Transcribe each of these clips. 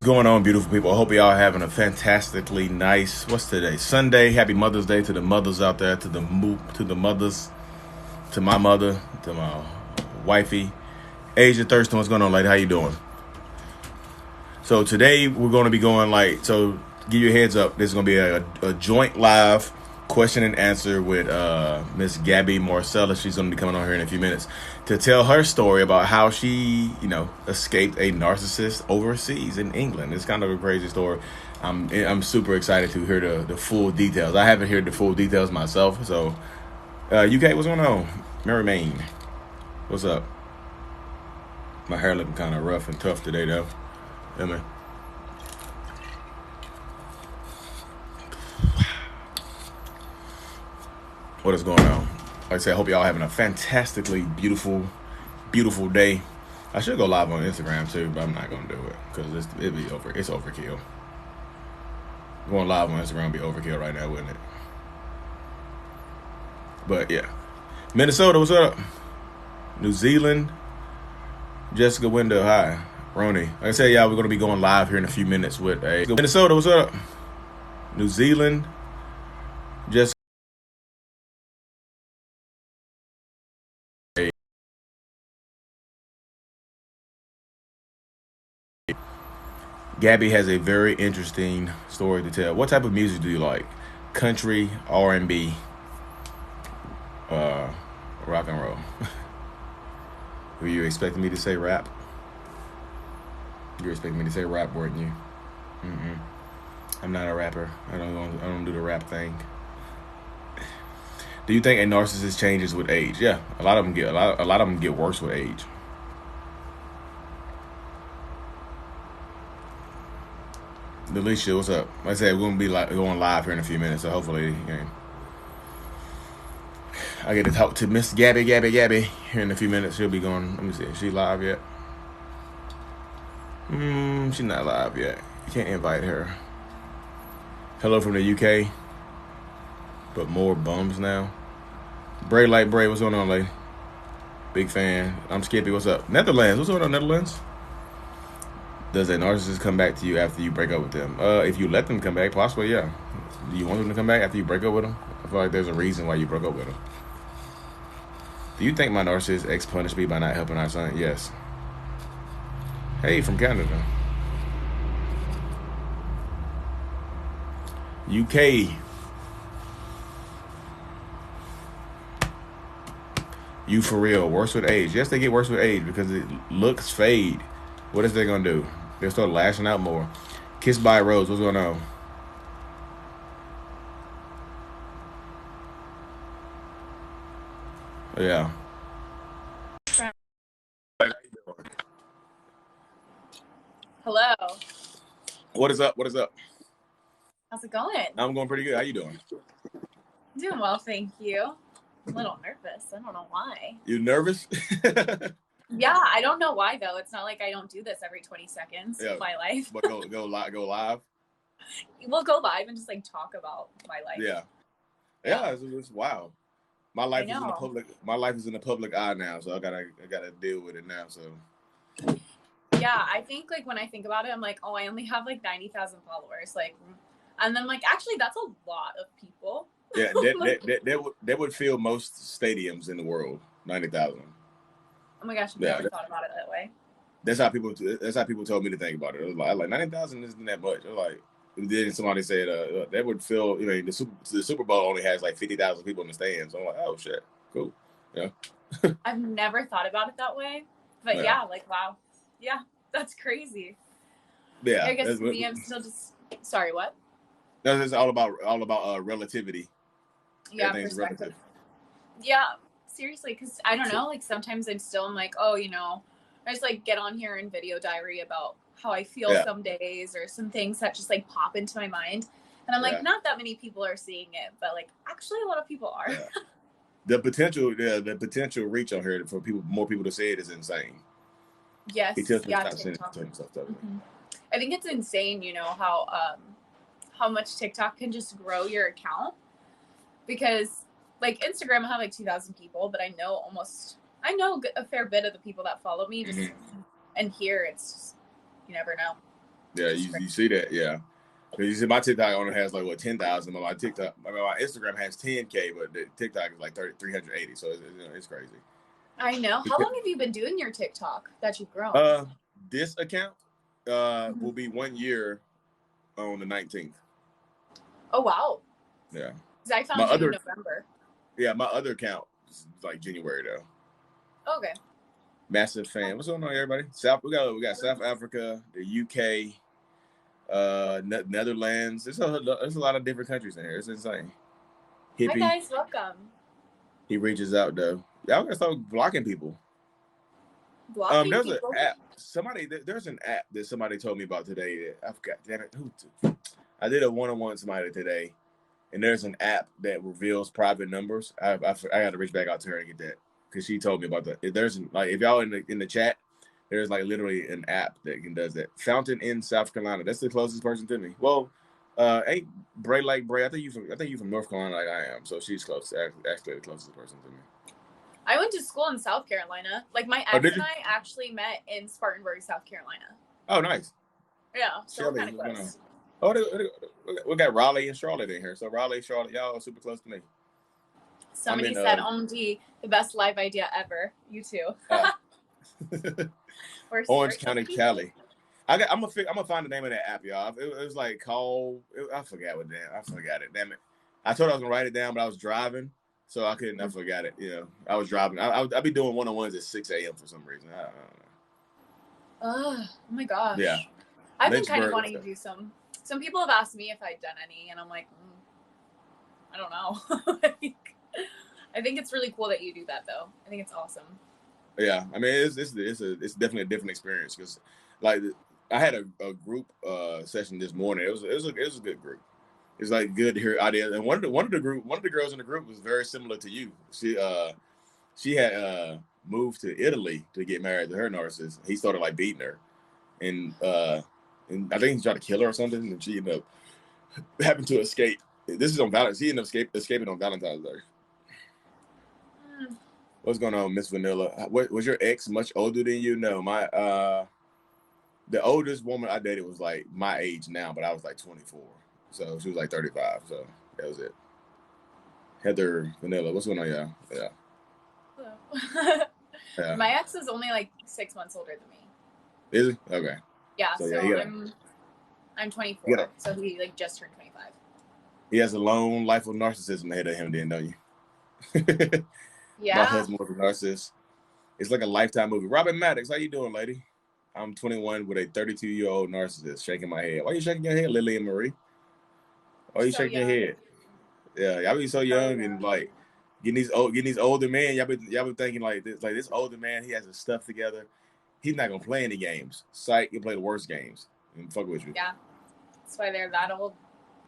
Going on, beautiful people? I hope y'all having a fantastically nice. What's today? Sunday. Happy Mother's Day to the mothers out there, to the mothers, to my mother, to my wifey, Asia Thurston. What's going on, lady? How you doing? So today we're going to be going so. Give you a heads up. This is going to be a joint live question and answer with Miss Gabby Marcella. She's going to be coming on here in a few minutes to tell her story about how she, escaped a narcissist overseas in England. It's kind of a crazy story. I'm super excited to hear the full details. I haven't heard the full details myself. So, UK, what's going on? Mary Maine, what's up? My hair looking kind of rough and tough today, though. Yeah, man. What is going on? Like I said, I hope y'all having a fantastically beautiful day. I should go live on Instagram too, but I'm not gonna do it because it's overkill. Going live on Instagram would be overkill right now, wouldn't it? But yeah, Minnesota, what's up? New Zealand, Jessica Window, hi. Roni, like I said, y'all, we're gonna be going live here in a few minutes with Minnesota, what's up? New Zealand, Jessica. Gabby has a very interesting story to tell. What type of music do you like? Country, R&B, rock and roll. Were you expecting me to say rap? You were expecting me to say rap, weren't you? I'm not a rapper. I don't do the rap thing. Do you think a narcissist changes with age? Yeah, a lot of them get worse with age. Delisha, what's up? Like I said, we're gonna be going live here in a few minutes, so hopefully, I get to talk to Miss Gabby here in a few minutes. She'll be going. Let me see. Is she live yet? She's not live yet. You can't invite her. Hello from the UK. But more bums now. Bray like Bray, what's going on, lady? Big fan. I'm Skippy, what's up? Netherlands, what's going on, Netherlands? Does a narcissist come back to you after you break up with them? If you let them come back, possibly, yeah. Do you want them to come back after you break up with them? I feel like there's a reason why you broke up with them. Do you think my narcissist ex punished me by not helping our son? Yes. Hey, from Canada. UK. You for real? Worse with age? Yes, they get worse with age because it looks fade. What is they gonna do? They'll start lashing out more. Kissed by a Rose, what's going on? Yeah. Hello. What is up? What is up? How's it going? I'm going pretty good. How you doing? Doing well, thank you. I'm a little nervous. I don't know why. You nervous? Yeah, I don't know why though. It's not like I don't do this every 20 seconds of my life. But go live. We'll go live and just talk about my life. Yeah. It's wow. My life is in the public. My life is in the public eye now, so I gotta deal with it now. So. Yeah, I think when I think about it, I'm like, oh, I only have 90,000 followers. And then actually, that's a lot of people. Yeah, that would fill most stadiums in the world. 90,000. Oh my gosh, I've never thought about it that way. That's how people told me to think about it. It was like 90,000 isn't that much. I was like, then somebody said that would fill. The Super Bowl only has 50,000 people in the stands. So I'm like, oh shit, cool. Yeah. I've never thought about it that way, but yeah, wow, yeah, that's crazy. Yeah, I guess me, I'm still just sorry. What? That's all about relativity. Yeah, perspective. Relative. Yeah, seriously, because I don't know. Sometimes I'm like, oh, I just get on here in video diary about how I feel some days or some things that just pop into my mind, and I'm like, not that many people are seeing it, but actually a lot of people are. Yeah. The potential reach on here for more people to say it is insane. Yes, TikTok. Mm-hmm. I think it's insane, how much TikTok can just grow your account, because Instagram I have 2,000 people, but I know a fair bit of the people that follow me just and here it's just You never know. Yeah, you see that, yeah. Because you see, my TikTok only has like what 10,000, but my Instagram has 10K, but the TikTok is like 380. So it's crazy. I know. How long have you been doing your TikTok that you've grown? This account will be 1 year on the 19th. Oh wow. Yeah. Because I found you in November. Yeah, my other account is like January though. Okay. Massive fan. What's going on, everybody? We got South Africa, the UK, Netherlands. There's a lot of different countries in here. It's insane. Hippie. Hi guys, welcome. He reaches out though. Y'all gotta start blocking people. Blocking there's people? An app. There's an app that somebody told me about today. That I forgot. Damn it. I did a one-on-one with somebody today, and there's an app that reveals private numbers. I got to reach back out to her and get that because she told me about that. There's like if y'all in the chat, there's like literally an app that does that. Fountain in South Carolina. That's the closest person to me. Well, ain't Bray like Bray? I think you from North Carolina like I am. So she's close. Actually, the closest person to me. I went to school in South Carolina. Like my ex and I actually met in Spartanburg, South Carolina. Oh, nice. Yeah, so we're kind of close. Oh, we got Raleigh and Charlotte in here. So Raleigh, Charlotte, y'all are super close to me. Somebody said, OMG, the best live idea ever. You too. Orange County, Cali. I'm gonna find the name of that app, y'all. It was like I forgot it. Damn it. I told I was gonna write it down, but I was driving. So I forgot it. You know, I was driving. I'd be doing one-on-ones at 6 a.m. for some reason. I don't know. Oh my gosh. Yeah. I've been kind of wanting to do some people have asked me if I'd done any, and I'm like, I don't know. I think it's really cool that you do that, though. I think it's awesome. Yeah, I mean, it's definitely a different experience because, like, I had a group session this morning. It was a good group. It's like good to hear ideas. And one of the girls in the group was very similar to you. She had moved to Italy to get married to her narcissist. He started like beating her, and I think he tried to kill her or something, and she ended up having to escape. This is on Valentine's. She ended up escaping on Valentine's Day. What's going on, Miss Vanilla? Was your ex much older than you? No, the oldest woman I dated was like my age now, but I was like 24. So she was like 35. So that was it. Heather Vanilla, what's going on, y'all? Yeah. Hello. Yeah. My ex is only like 6 months older than me. Is he? Okay. Yeah. So I'm 24. Yeah. So he like just turned 25. He has a long life of narcissism ahead of him, then, don't you? Yeah. My husband was a narcissist. It's like a Lifetime movie. Robin Maddox, how you doing, lady? I'm 21 with a 32-year-old narcissist. Shaking my head. Why are you shaking your head, Lily and Marie? Why are you shaking your head? Yeah, y'all be so young and like getting these older men. Y'all be thinking like this older man. He has his stuff together. He's not gonna play any games. Psych, he'll play the worst games and fuck with you. Yeah, that's why they're that old.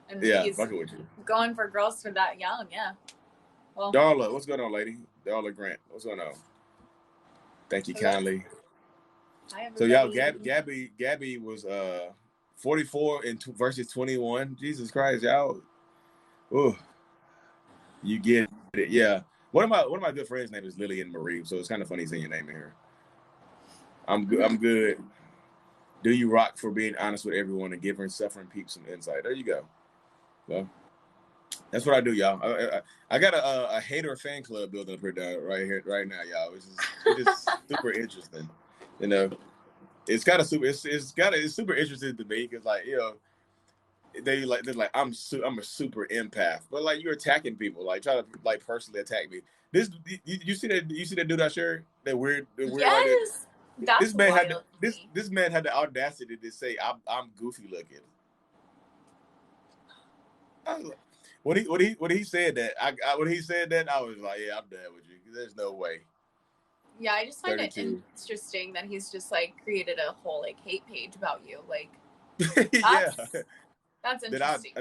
And yeah, fucking with you. Going for girls for that young. Yeah. Well, Darla, what's going on, lady? Darla Grant, what's going on? Thank you kindly. Hi, so y'all, Gabby was 44 versus 21. Jesus Christ, y'all. Ooh, you get it. Yeah. One of my good friends' name is Lillian Marie, so it's kind of funny seeing your name in here. I'm good. I'm good. Do you rock for being honest with everyone and giving suffering peeps some insight? There you go. Well, that's what I do, y'all. I got a hater fan club building up here right now, y'all. It's super interesting. You know, it's kind of super. It's super interesting to me because, like, you know, they're like I'm a super empath, but like you're attacking people, like try to like personally attack me. You see that dude I shared that weird yes. Like this man had the audacity to say I'm goofy looking. I was like, when he said that, I was like, yeah, I'm done with you. There's no way. Yeah, I just find 32. It interesting that he's just like created a whole like hate page about you, like. That's interesting.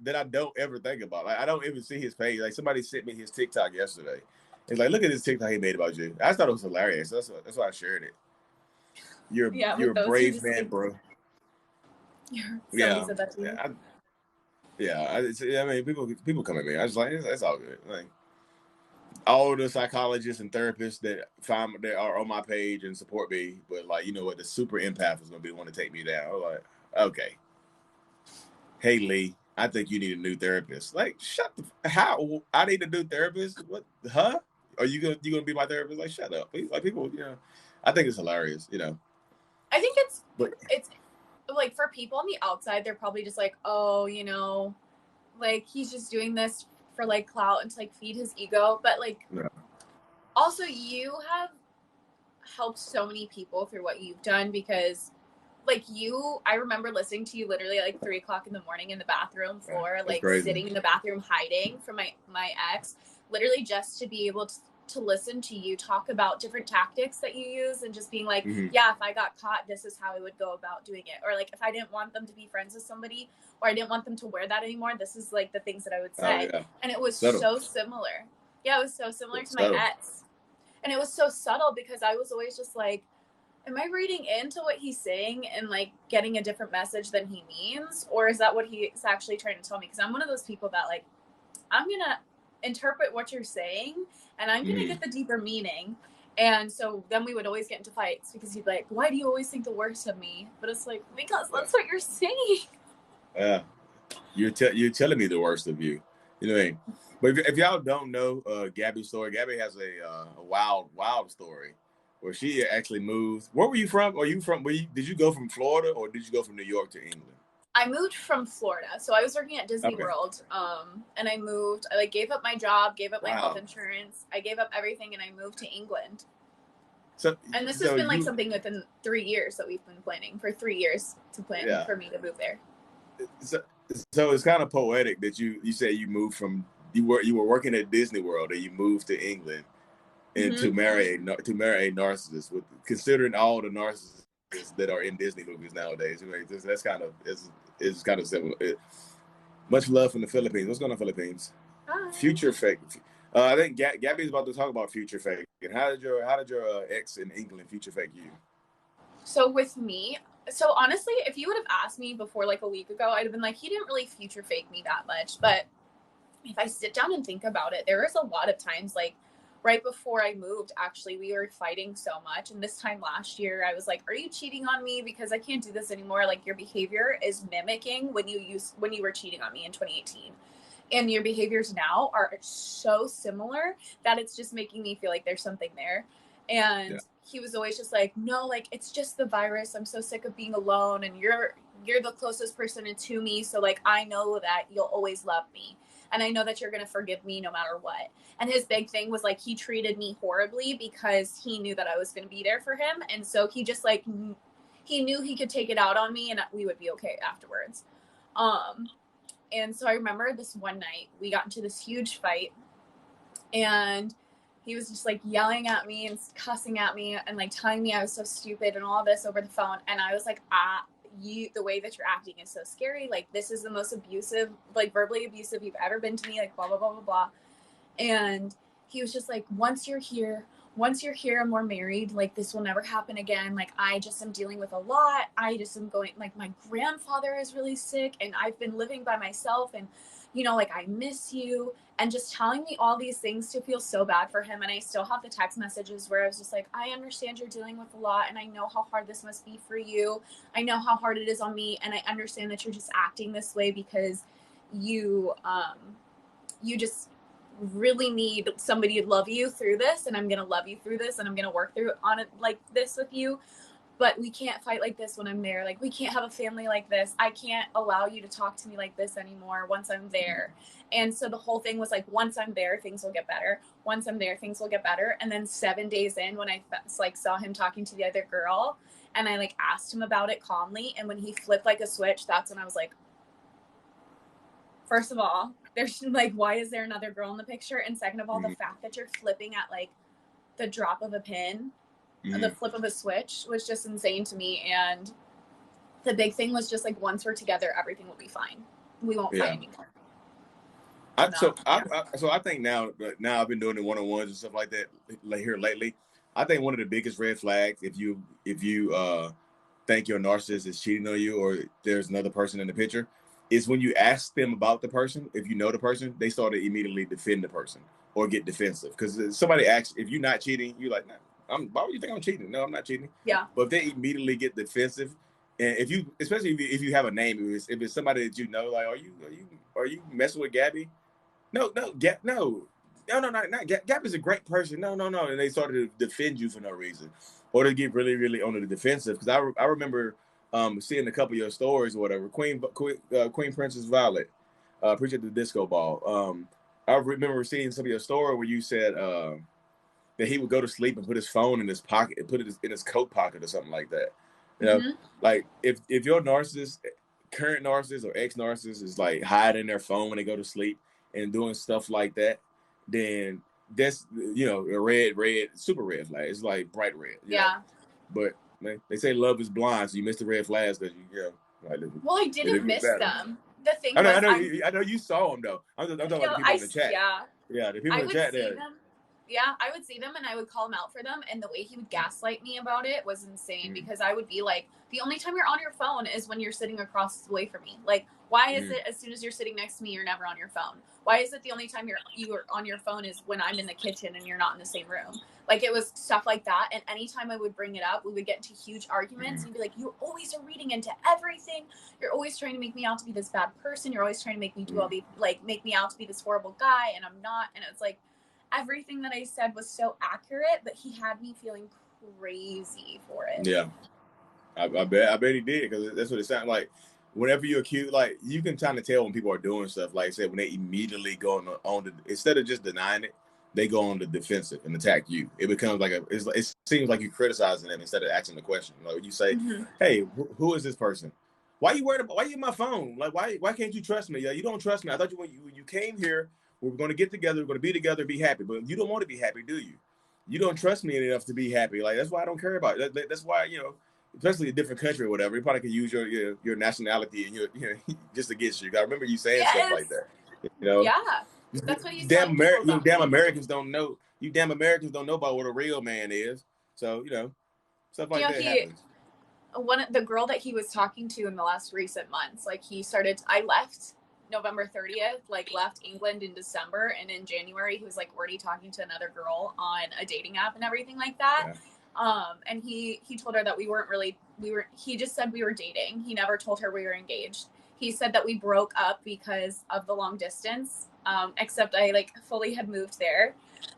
That I don't ever think about. Like I don't even see his page. Like somebody sent me his TikTok yesterday. It's like, look at this TikTok he made about you. I thought it was hilarious. That's why I shared it. You're a brave man, bro. Somebody said that to you. I mean, people come at me. I just like it's all good. Like all the psychologists and therapists that are on my page and support me, but like, you know what, the super empath is gonna be the one to take me down. I'm like, okay, hey Lee, I think you need a new therapist. Like, how I need a new therapist? What? Huh? Are you gonna be my therapist? Like, shut up. Like, people, you know, I think it's hilarious. You know, I think it's like, for people on the outside, they're probably just like, oh, you know, like he's just doing this for like clout and to like feed his ego. But like, yeah. Also you have helped so many people through what you've done, because like I remember listening to you literally at like 3 o'clock in the morning in the bathroom floor, like crazy. sitting in the bathroom hiding from my ex, literally just to be able to listen to you talk about different tactics that you use, and just being like, yeah, if I got caught, this is how I would go about doing it. Or like, if I didn't want them to be friends with somebody, or I didn't want them to wear that anymore, this is like the things that I would say. And it was so similar. Yeah, it was so similar to my ex. And it was so subtle, because I was always just like, am I reading into what he's saying and like getting a different message than he means? Or is that what he's actually trying to tell me? Because I'm one of those people that like, I'm going to interpret what you're saying and I'm going to get the deeper meaning. And so then we would always get into fights, because he'd be like, why do you always think the worst of me? But it's like, because that's what you're saying. Yeah. You're telling me the worst of you. You know what I mean? But if y'all don't know Gabby's story, Gabby has a wild story where she actually moved. Where were you from? Did you go from Florida, or did you go from New York to England? I moved from Florida. So I was working at Disney World. And I moved. I like gave up my job, gave up my health insurance. I gave up everything, and I moved to England. And this has been like something within 3 years that we've been planning for 3 years to plan for me to move there. So it's kind of poetic that you say you moved from you were working at Disney World and you moved to England and to marry a narcissist. With considering all the narcissists that are in Disney movies nowadays, that's kind of it's kind of similar. Much love from the Philippines. What's going on, Philippines? Hi. Future fake. I think Gabby's about to talk about future fake. And how did your ex in England future fake you? So with me. So honestly, if you would have asked me before like a week ago, I'd have been like, he didn't really future fake me that much. But if I sit down and think about it, there was a lot of times, like right before I moved, actually, we were fighting so much. And this time last year, I was like, are you cheating on me? Because I can't do this anymore. Like, your behavior is mimicking when you were cheating on me in 2018. And your behaviors now are so similar that it's just making me feel like there's something there. And he was always just like, no, like, it's just the virus. I'm so sick of being alone. And you're the closest person to me. So like, I know that you'll always love me. And I know that you're going to forgive me no matter what. And his big thing was like, he treated me horribly because he knew that I was going to be there for him. And so he just like, he knew he could take it out on me and we would be okay afterwards. And so I remember this one night we got into this huge fight, and he was just like yelling at me and cussing at me and like telling me I was so stupid and all this over the phone. And I was like, the way that you're acting is so scary. Like, this is the most abusive, like verbally abusive you've ever been to me, like blah, blah, blah, blah, blah. And he was just like, once you're here and we're married, like, this will never happen again. Like, I just am dealing with a lot. I just am going, like, my grandfather is really sick and I've been living by myself and, you know, like, I miss you. And just telling me all these things to feel so bad for him. And I still have the text messages where I was just like, I understand you're dealing with a lot and I know how hard this must be for you. I know how hard it is on me. And I understand that you're just acting this way because you just really need somebody to love you through this, and I'm gonna love you through this, and I'm gonna work through on it like this with you, but we can't fight like this when I'm there. Like, we can't have a family like this. I can't allow you to talk to me like this anymore once I'm there. And so the whole thing was like, once I'm there, things will get better. Once I'm there, things will get better. And then 7 days in, when I like saw him talking to the other girl, and I like asked him about it calmly, and when he flipped like a switch, that's when I was like, first of all, there's like, why is there another girl in the picture? And second of all, the fact that you're flipping at like the drop of a pin, the flip of a switch, was just insane to me. And the big thing was just like, once we're together, everything will be fine. We won't fight anymore. So I think now I've been doing the one-on-ones and stuff like that like here lately. I think one of the biggest red flags, if you think your narcissist is cheating on you or there's another person in the picture, is when you ask them about the person. If you know the person, they start to immediately defend the person. or get defensive. Because somebody asks, if you're not cheating, you're like, nah, why would you think I'm cheating? No, I'm not cheating. Yeah. But if they immediately get defensive, and if you, especially if you have a name, if it's somebody that you know, like, are you messing with Gabby? No, not Gabby's is a great person. No, and they started to defend you for no reason, or to get really, really on the defensive. Because I remember seeing a couple of your stories or whatever. Queen Princess Violet, appreciate the disco ball. I remember seeing some of your story where you said that he would go to sleep and put his phone in his pocket and put it in his coat pocket or something like that. You know, like if your narcissist, current narcissist or ex narcissist is like hiding their phone when they go to sleep and doing stuff like that, then that's, you know, a red, super red flag. It's like bright red. Yeah. Know? But man, they say love is blind, so you miss the red flags because you like, well, I didn't miss them. The thing I know you saw them though. I'm talking about the people in the chat. Yeah, the people in the chat there. Yeah, I would see them and I would call him out for them. And the way he would gaslight me about it was insane because I would be like, the only time you're on your phone is when you're sitting across the way from me. Like, why is it as soon as you're sitting next to me, you're never on your phone? Why is it the only time you're on your phone is when I'm in the kitchen and you're not in the same room? Like, it was stuff like that. And anytime I would bring it up, we would get into huge arguments. And he'd be like, you always are reading into everything. You're always trying to make me out to be this bad person. You're always trying to make me do all the, like, make me out to be this horrible guy. And I'm not. And it's like, everything that I said was so accurate, but he had me feeling crazy for it. Yeah, I bet he did, because that's what it sounded like. Whenever you accuse, like, you can kind of tell when people are doing stuff. Like I said, when they immediately go on the, instead of just denying it, they go on the defensive and attack you. It becomes like it seems like you're criticizing them instead of asking the question. Like, you say, hey, who is this person? Why you worried about? Why you in my phone? Like, why can't you trust me? Yeah, you don't trust me. I thought when you came here, we were going to get together, we're going to be together, be happy. But you don't want to be happy, do you? You don't trust me enough to be happy. Like, that's why I don't care about it. That's why, you know, especially a different country or whatever, you probably could use your nationality and your just against you. I remember you saying stuff like that. You know? Yeah. That's what you damn Americans don't know. You damn Americans don't know about what a real man is. So, you know, stuff like that happens. The girl that he was talking to in the last recent months, like, I left November 30th, like, left England in December, and in January he was like already talking to another girl on a dating app and everything like that. And he told her that he just said we were dating. He never told her we were engaged. He said that we broke up because of the long distance, except I like fully had moved there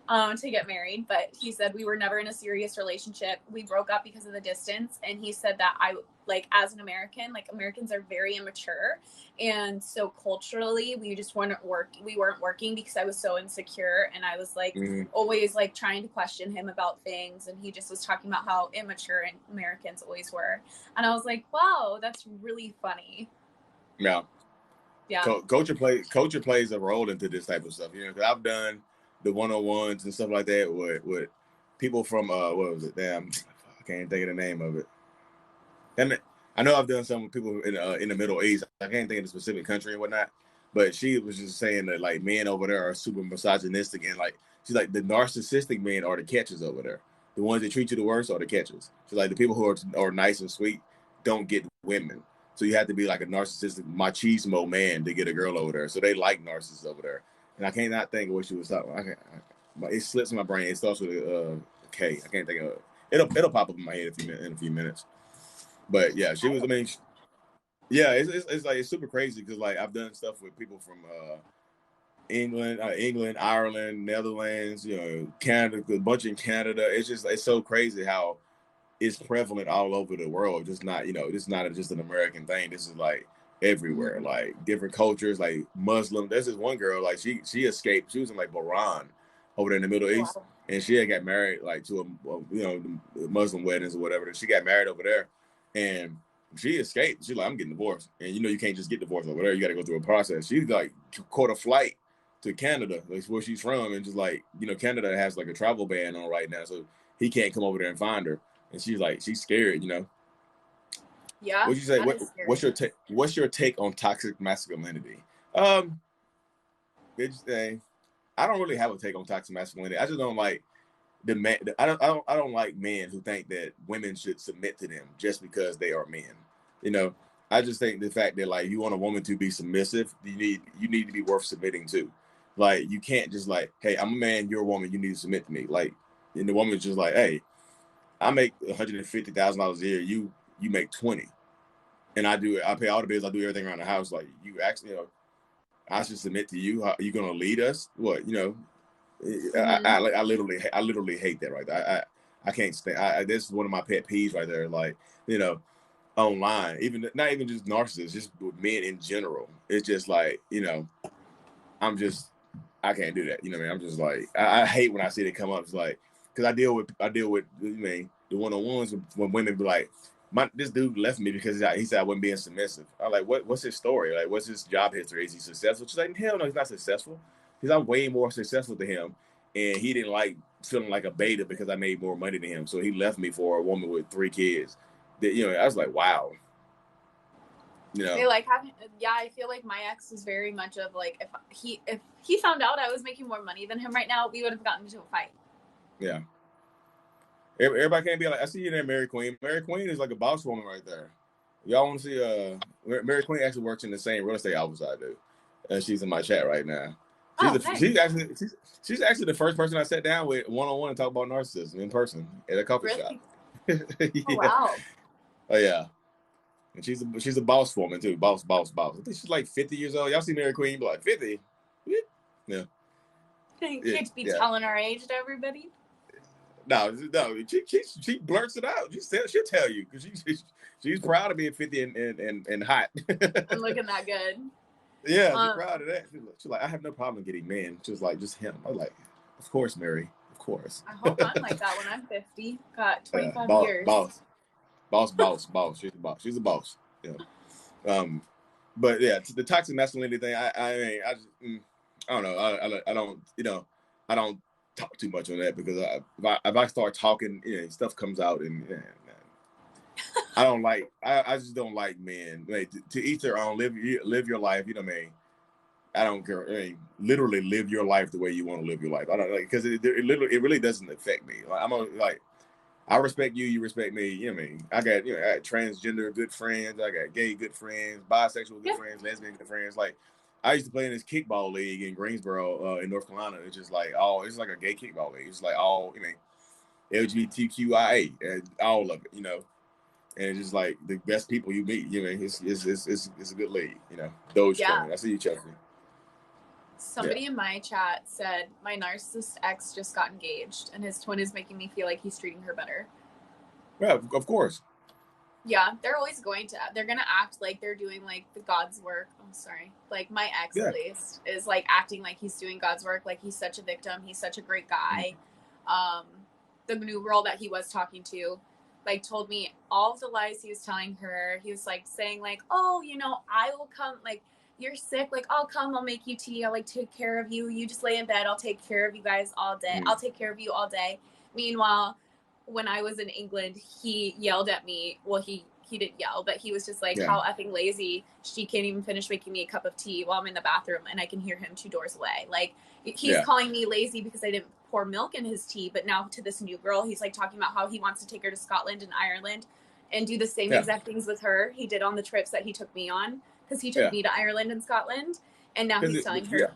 to get married, but he said we were never in a serious relationship. We broke up because of the distance. And he said that as an American, like, Americans are very immature, and so culturally we just weren't working because I was so insecure, and I was like always like trying to question him about things, and he just was talking about how immature Americans always were. And I was like, wow, that's really funny. Yeah. Culture plays a role into this type of stuff, you know, because I've done the one-on-ones and stuff like that with people from what was it? Damn, I can't think of the name of it. And I know I've done some with people in the Middle East. I can't think of the specific country and whatnot, but she was just saying that, like, men over there are super misogynistic, and like, she's like, the narcissistic men are the catchers over there. The ones that treat you the worst are the catchers. She's like, the people who are nice and sweet don't get women. So you have to be like a narcissistic machismo man to get a girl over there. So they like narcissists over there. And I can't not think of what she was talking about. It slips in my brain. It starts with a K. I can't think of it. It'll pop up in my head in a few minutes. But yeah, she was. I mean, yeah, it's like, it's super crazy because, like, I've done stuff with people from England, Ireland, Netherlands, you know, Canada, a bunch in Canada. It's so crazy how it's prevalent all over the world. Just not, you know, this is not just an American thing. This is like everywhere, like different cultures, like Muslim. There's this one girl, like, she escaped. She was in like Bahrain over there in the Middle East, and she had got married like to the Muslim weddings or whatever. She got married over there, and she escaped. She's like, I'm getting divorced, and you know, you can't just get divorced over there. You got to go through a process. She like caught a flight to Canada, that's where she's from, and just like, you know, Canada has like a travel ban on right now, so he can't come over there and find her. And she's like, she's scared, you know. Yeah. What'd you say? What's your take on toxic masculinity? I don't really have a take on toxic masculinity. I just don't like the man. I don't like men who think that women should submit to them just because they are men. You know, I just think the fact that, like, you want a woman to be submissive, you need to be worth submitting to. Like, you can't just like, hey, I'm a man, you're a woman, you need to submit to me. Like, and the woman's just like, hey, I make $150,000 a year, you make 20, and I pay all the bills, I do everything around the house. Like, you actually, I should submit to you. How are you gonna lead us? What, I literally hate that right there. I can't stand. This is one of my pet peeves right there. Like, online, even not even just narcissists, just with men in general. It's just like, I can't do that. You know what I mean? I'm just like, I hate when I see it come up. It's like, because I deal with the one-on-ones when women be like, this dude left me because he said I wasn't being submissive. I'm like, what's his story? Like, what's his job history? Is he successful? She's like, hell no, he's not successful. Because I'm way more successful than him, and he didn't like feeling like a beta because I made more money than him. So he left me for a woman with 3 kids. That, I was like, wow. I feel like my ex is very much of like, if he found out I was making more money than him right now, we would have gotten into a fight. Yeah. Everybody can't be like, I see you there, Mary Queen. Mary Queen is like a boss woman right there. Y'all want to see Mary Queen actually works in the same real estate office I do. She's in my chat right now. She's actually the first person I sat down with one-on-one and talk about narcissism in person at a coffee shop. Yeah. Oh, wow. Oh yeah. And she's a boss woman too. Boss. I think she's like 50 years old. Y'all see Mary Queen, be like 50. Yeah. Can't be telling our age to everybody. No. She blurts it out. She'll tell you because she's proud of being 50 and hot. I'm looking that good. Yeah, she's proud of that. She's like, I have no problem getting men. She was like, just him. I was like, of course, Mary. Of course. I hope I'm like that when I'm 50. Got 25 years. Boss. She's a boss. Yeah. But yeah, the toxic masculinity thing. I don't know. I don't talk too much on that because if I start talking, stuff comes out and I don't like. I just don't like men. Like, to each their own. Live your life. You know what I mean? I don't care. I mean, literally live your life the way you want to live your life. I don't like, because it really doesn't affect me. Like, I respect you, you respect me. You know what I mean? I got transgender good friends. I got gay good friends, bisexual good friends, lesbian good friends. Like, I used to play in this kickball league in Greensboro, in North Carolina. It's just like it's like a gay kickball league. It's like all LGBTQIA and all of it. And it's just like the best people you meet. It's a good league. Those things. I see you, Chelsea. Somebody in my chat said my narcissist ex just got engaged and his twin is making me feel like he's treating her better. Yeah, of course. Yeah, they're gonna act like they're doing like the God's work. I'm sorry. Like, my ex at least is like acting like he's doing God's work, like he's such a victim, he's such a great guy. The new girl that he was talking to like told me all of the lies he was telling her. He was like saying like, oh, I will come, like, you're sick, like, I'll come, I'll make you tea, I'll like take care of you, you just lay in bed, I'll take care of you guys all day, I'll take care of you all day. Meanwhile, when I was in England, he yelled at me. Well, he didn't yell, but he was just like, how effing lazy. She can't even finish making me a cup of tea while I'm in the bathroom and I can hear him 2 doors away. Like, he's calling me lazy because I didn't pour milk in his tea. But now to this new girl, he's like talking about how he wants to take her to Scotland and Ireland and do the same exact things with her he did on the trips that he took me on, because he took me to Ireland and Scotland. And now he's telling her.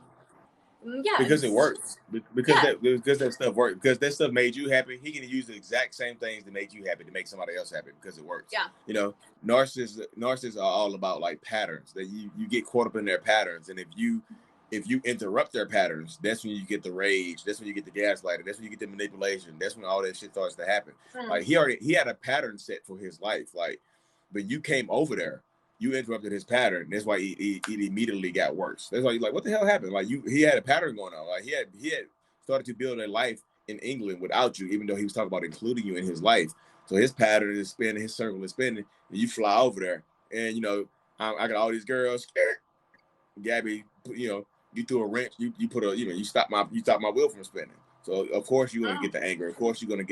Because it works. Because that stuff works. Because that stuff made you happy. He can use the exact same things to make you happy, to make somebody else happy, because it works. Yeah. Narcissists are all about like patterns, that you get caught up in their patterns. And if you interrupt their patterns, that's when you get the rage. That's when you get the gaslighting. That's when you get the manipulation. That's when all that shit starts to happen. Like, he had a pattern set for his life. Like, but you came over there. You interrupted his pattern. That's why he immediately got worse. That's why you're like, what the hell happened? Like, he had a pattern going on. Like, he had started to build a life in England without you, even though he was talking about including you in his life. So his pattern is spinning, his circle is spinning, and you fly over there. And I got all these girls. Gabby, you threw a wrench. You put you stopped my wheel from spinning. So of course you're gonna get the anger. Of course you're gonna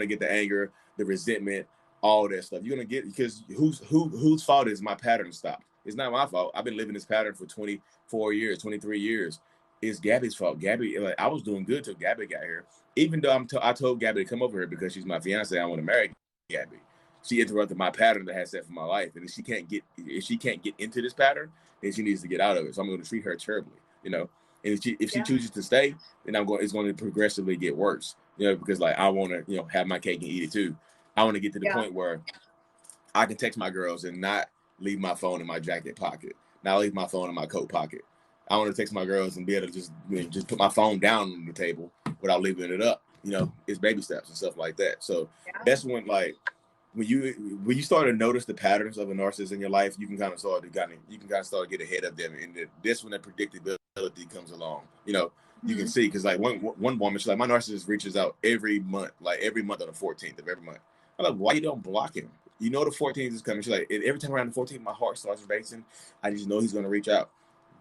get the anger, the resentment, all that stuff. You're gonna get, because whose fault is my pattern stopped? It's not my fault. I've been living this pattern for 24 years, 23 years. It's Gabby's fault. Gabby, like, I was doing good till Gabby got here. Even though I told Gabby to come over here because she's my fiance, I want to marry Gabby. She interrupted my pattern that I had set for my life, and if she can't get into this pattern, then she needs to get out of it. So I'm going to treat her terribly, And if she chooses to stay, then it's going to progressively get worse. Because like I want to have my cake and eat it too. I want to get to the point where I can text my girls and not leave my phone in my jacket pocket, not leave my phone in my coat pocket. I want to text my girls and be able to just put my phone down on the table without leaving it up. It's baby steps and stuff like that. So that's when like when you start to notice the patterns of a narcissist in your life, you can kind of start to get ahead of them, and this when the predictability comes along. You can see because like one woman, she's like, my narcissist reaches out every month on the 14th of every month. I'm like, why you don't block him? The 14th is coming. She's like, every time around the 14th, my heart starts racing. I just know he's going to reach out.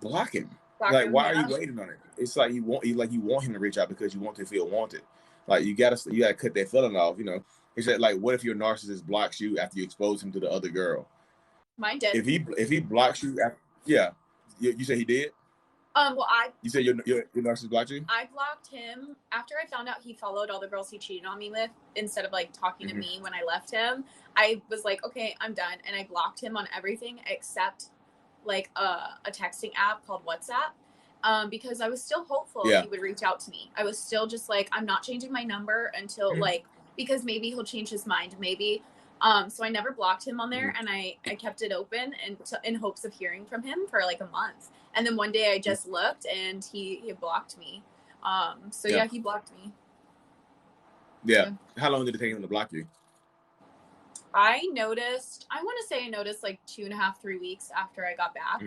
Block him. Why are you waiting on it? It's like you want him to reach out because you want to feel wanted. Like you gotta cut that feeling off. It's like, what if your narcissist blocks you after you expose him to the other girl? Mine did. If he blocks you, you say he did. Well, you said your narcissist blocked you. I blocked him after I found out he followed all the girls he cheated on me with instead of like talking to me when I left him. I was like, okay, I'm done, and I blocked him on everything except like a texting app called WhatsApp, because I was still hopeful he would reach out to me. I was still just like, I'm not changing my number until like, because maybe he'll change his mind, maybe. So I never blocked him on there, and I kept it open in hopes of hearing from him for like a month. And then one day I just looked and he blocked me. He blocked me. Yeah. How long did it take him to block you? I noticed like 2.5, 3 weeks after I got back.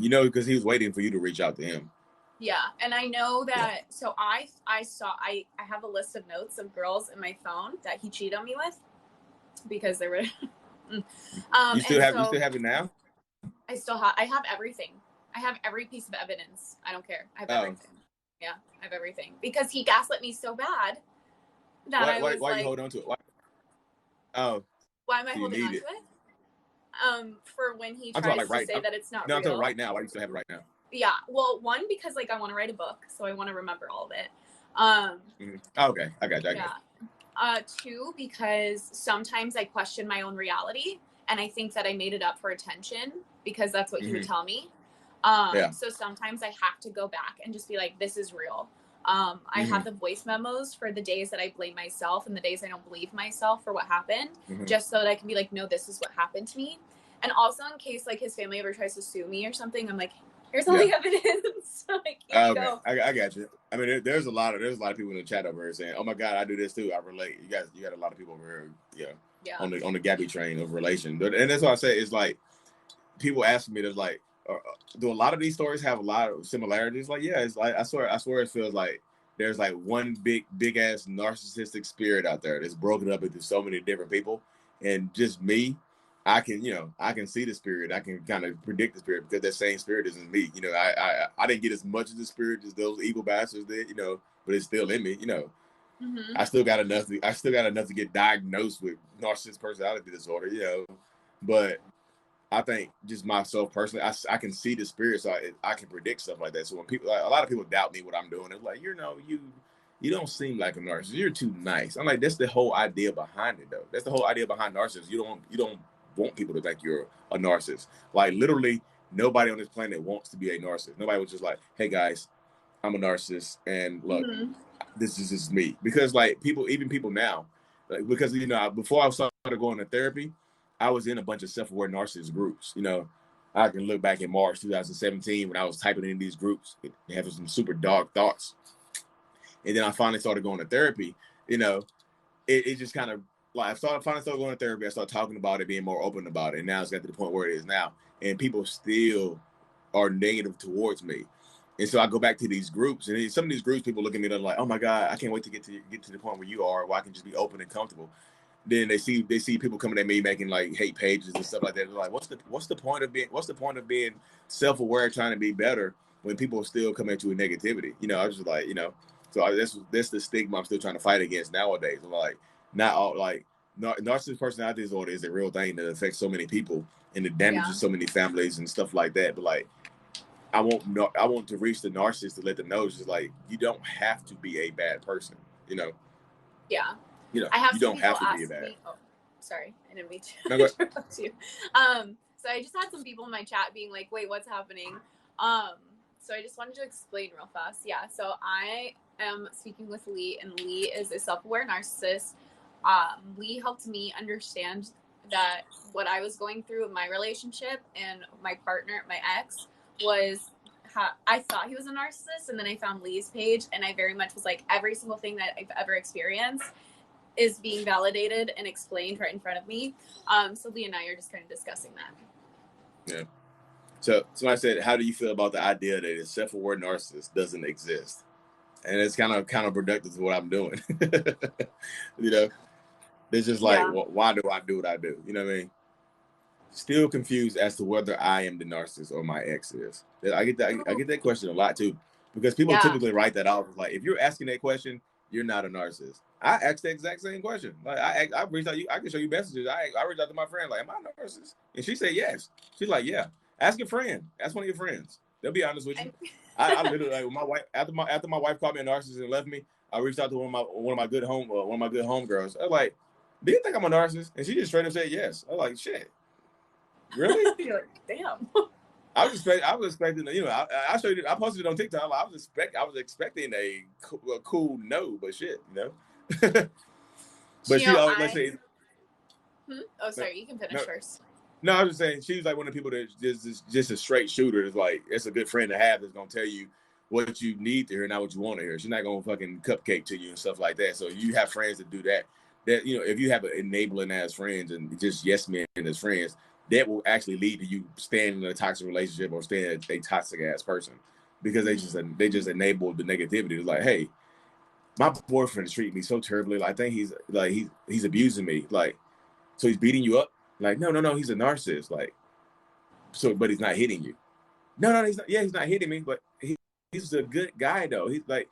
Because he was waiting for you to reach out to him. Yeah, and I know that. So I have a list of notes of girls in my phone that he cheated on me with because they were. You still have it now? I have everything. I have every piece of evidence. I don't care. I have everything. Yeah, I have everything because he gaslit me so bad that why you hold on to it? Why am I holding on to it? For when he tries to say that it's not real. I'm talking right now. Why do you still have it right now? Yeah, well, one, because like I want to write a book, so I want to remember all of it. Okay, I got you. Two, because sometimes I question my own reality, and I think that I made it up for attention because that's what he would tell me. So sometimes I have to go back and just be like, this is real. I have the voice memos for the days that I blame myself and the days I don't believe myself for what happened, just so that I can be like, no, this is what happened to me. And also in case like his family ever tries to sue me or something, I'm like, here's all the evidence. Like, go. I got you. I mean, there's a lot of people in the chat over here saying, "Oh my God, I do this too. I relate." You got a lot of people over here, on the Gabby train of relation. And that's why I say it's like people ask me, "There's like, do a lot of these stories have a lot of similarities?" Like, yeah, it's like I swear it feels like there's like one big ass narcissistic spirit out there that's broken up into so many different people, and just me. I can see the spirit. I can kind of predict the spirit because that same spirit is in me. I didn't get as much of the spirit as those evil bastards did, but it's still in me, I still got enough to get diagnosed with narcissistic personality disorder, but I think just myself personally, I can see the spirit, so I can predict stuff like that. So when people, a lot of people doubt me what I'm doing, they're like, you don't seem like a narcissist. You're too nice. I'm like, that's the whole idea behind it, though. That's the whole idea behind narcissists. You don't want people to think you're a narcissist. Like literally nobody on this planet wants to be a narcissist. Nobody was just like, hey guys, I'm a narcissist and look, this is just me. Because like people now, like, because before I started going to therapy, I was in a bunch of self-aware narcissist groups. I can look back in March 2017 when I was typing in these groups, having some super dark thoughts. And then I finally started going to therapy, it just kind of like I finally started going to therapy. I started talking about it, being more open about it, and now it's got to the point where it is now. And people still are negative towards me, and so I go back to these groups, and some of these groups, people look at me, they're like, "Oh my God, I can't wait to get to the point where you are, where I can just be open and comfortable." Then they see people coming at me making like hate pages and stuff like that. They're like, "What's the point of being self-aware, trying to be better when people still come at you with negativity?" I was just like, so that's the stigma I'm still trying to fight against nowadays. I'm like, not all like narcissistic personality disorder is a real thing that affects so many people and it damages so many families and stuff like that. But like, I want to reach the narcissist to let them know it's just like you don't have to be a bad person. Yeah. You don't have to be a bad. Oh, sorry, I didn't mean to interrupt you. So I just had some people in my chat being like, "Wait, what's happening?" So I just wanted to explain real fast. Yeah. So I am speaking with Lee, and Lee is a self-aware narcissist. Lee helped me understand that what I was going through in my relationship and my partner, my ex, was how I thought he was a narcissist. And then I found Lee's page, and I very much was like, every single thing that I've ever experienced is being validated and explained right in front of me. So Lee and I are just kind of discussing that. Yeah. So somebody said, how do you feel about the idea that a self-aware narcissist doesn't exist? And it's kind of counterproductive to what I'm doing. You know, it's just like, well, why do I do what I do? You know what I mean? Still confused as to whether I am the narcissist or my ex is. I get that question a lot too, because people typically write that off. Like, if you're asking that question, you're not a narcissist. I asked the exact same question. Like, I reached out. I can show you messages. I reached out to my friend. Like, am I a narcissist? And she said yes. She's like, yeah. Ask your friend. Ask one of your friends. They'll be honest with you. I literally, like, my wife, after my wife called me a narcissist and left me, I reached out to one of my good homegirls. I was like, do you think I'm a narcissist? And she just straight up said yes. I was like, shit. Really? You're like, damn. I was expecting, you know, I showed you, I posted it on TikTok. I was expecting a cool no, but shit, you know. But she always, let's say. Oh, sorry, you can finish first. No, I was just saying, she's like one of the people that just a straight shooter. It's like, it's a good friend to have that's gonna tell you what you need to hear, not what you want to hear. She's not gonna fucking cupcake to you and stuff like that. So you have friends that do that. That, you know, if you have an enabling as friends and just yes men as friends, that will actually lead to you staying in a toxic relationship or staying a toxic ass person, because they just enable the negativity. It's like, hey, my boyfriend is treating me so terribly. Like, I think he's abusing me. Like, so he's beating you up. Like, no, he's a narcissist. Like, so, but he's not hitting you. No, he's not. Yeah, he's not hitting me, but he's a good guy though. He's like,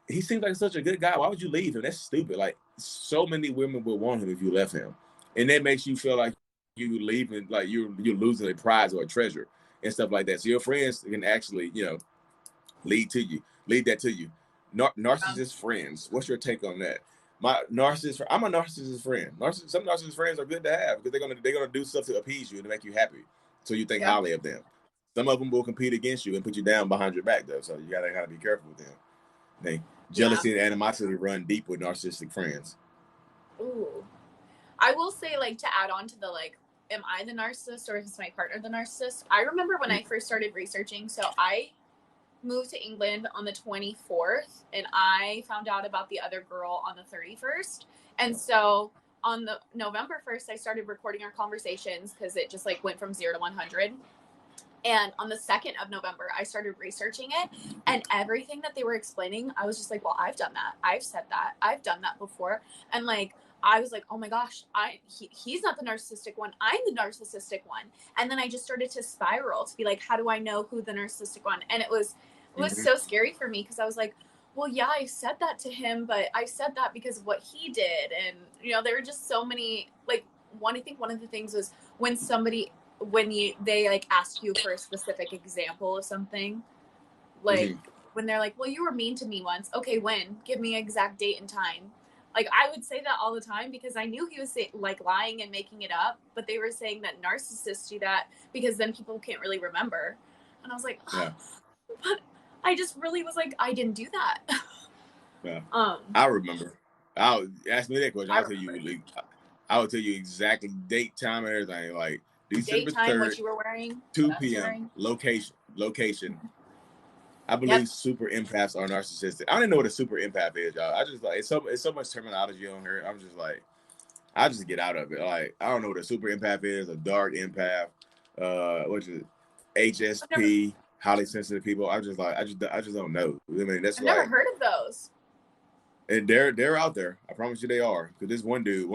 he seems like such a good guy. Why would you leave him? That's stupid. Like, so many women would want him if you left him, and that makes you feel like you leaving, like you're losing a prize or a treasure and stuff like that. So your friends can actually, you know, lead that to you. Narcissist friends. What's your take on that? I'm a narcissist friend. Some narcissist friends are good to have because they're gonna do stuff to appease you and to make you happy, so you think highly of them. Some of them will compete against you and put you down behind your back though, so you gotta be careful with them. Jealousy and animosity run deep with narcissistic friends. Ooh, I will say, like, to add on to the, like, am I the narcissist or is my partner the narcissist? I remember when I first started researching, so I moved to England on the 24th, and I found out about the other girl on the 31st. And so on the November 1st, I started recording our conversations because it just, like, went from 0 to 100. And on the 2nd of November, I started researching it, and everything that they were explaining, I was just like, well, I've done that. I've said that. I've done that before. And, like, I was like, oh my gosh, he's not the narcissistic one. I'm the narcissistic one. And then I just started to spiral to be like, how do I know who the narcissistic one? And it was so scary for me because I was like, well, yeah, I said that to him, but I said that because of what he did. And, you know, there were just so many, like, I think one of the things was when they like ask you for a specific example of something, like when they're like, well, you were mean to me once. Okay, when? Give me an exact date and time. Like, I would say that all the time because I knew he was like lying and making it up, but they were saying that narcissists do that because then people can't really remember. And I was like, but I just really was like, I didn't do that. I remember. Ask me that question. I will tell you exactly date, time, and everything. Like, December 3rd, what you were wearing, 2 p.m. Location. I believe super empaths are narcissistic. I don't even know what a super empath is, y'all. I just like it's so much terminology on here. I'm just like, I just get out of it. Like, I don't know what a super empath is, a dark empath, what is it, HSP, highly sensitive people. I just don't know. I mean, that's I've never heard of those. And they're out there. I promise you they are. Because this one dude,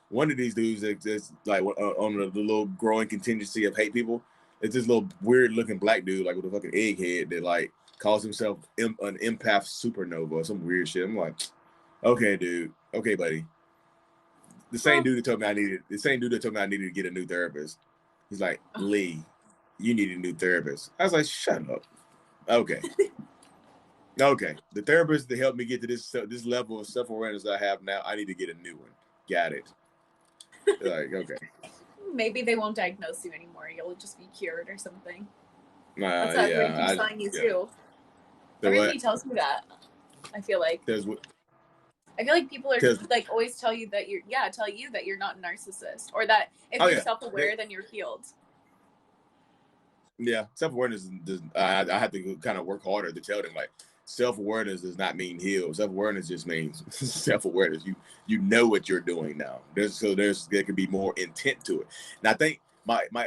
one of these dudes that's like on the little growing contingency of hate people. It's this little weird looking black dude like with a fucking egghead that like calls himself an empath supernova or some weird shit. I'm like, okay, dude. Okay, buddy. The same dude that told me I needed to get a new therapist. He's like, Lee, you need a new therapist. I was like, shut up. Okay. Okay. The therapist that helped me get to this level of self-awareness I have now, I need to get a new one. Got it. Like, okay. Maybe they won't diagnose you anymore. You'll just be cured or something. That's that where he keeps telling you too. Everybody tells me that. I feel like. I feel like people are like always tell you that you're not a narcissist, or that if you're self-aware, then you're healed. Yeah, self-awareness I have to kind of work harder to tell them, like, self-awareness does not mean healed. Self-awareness just means self-awareness. You know what you're doing now. There can be more intent to it. And I think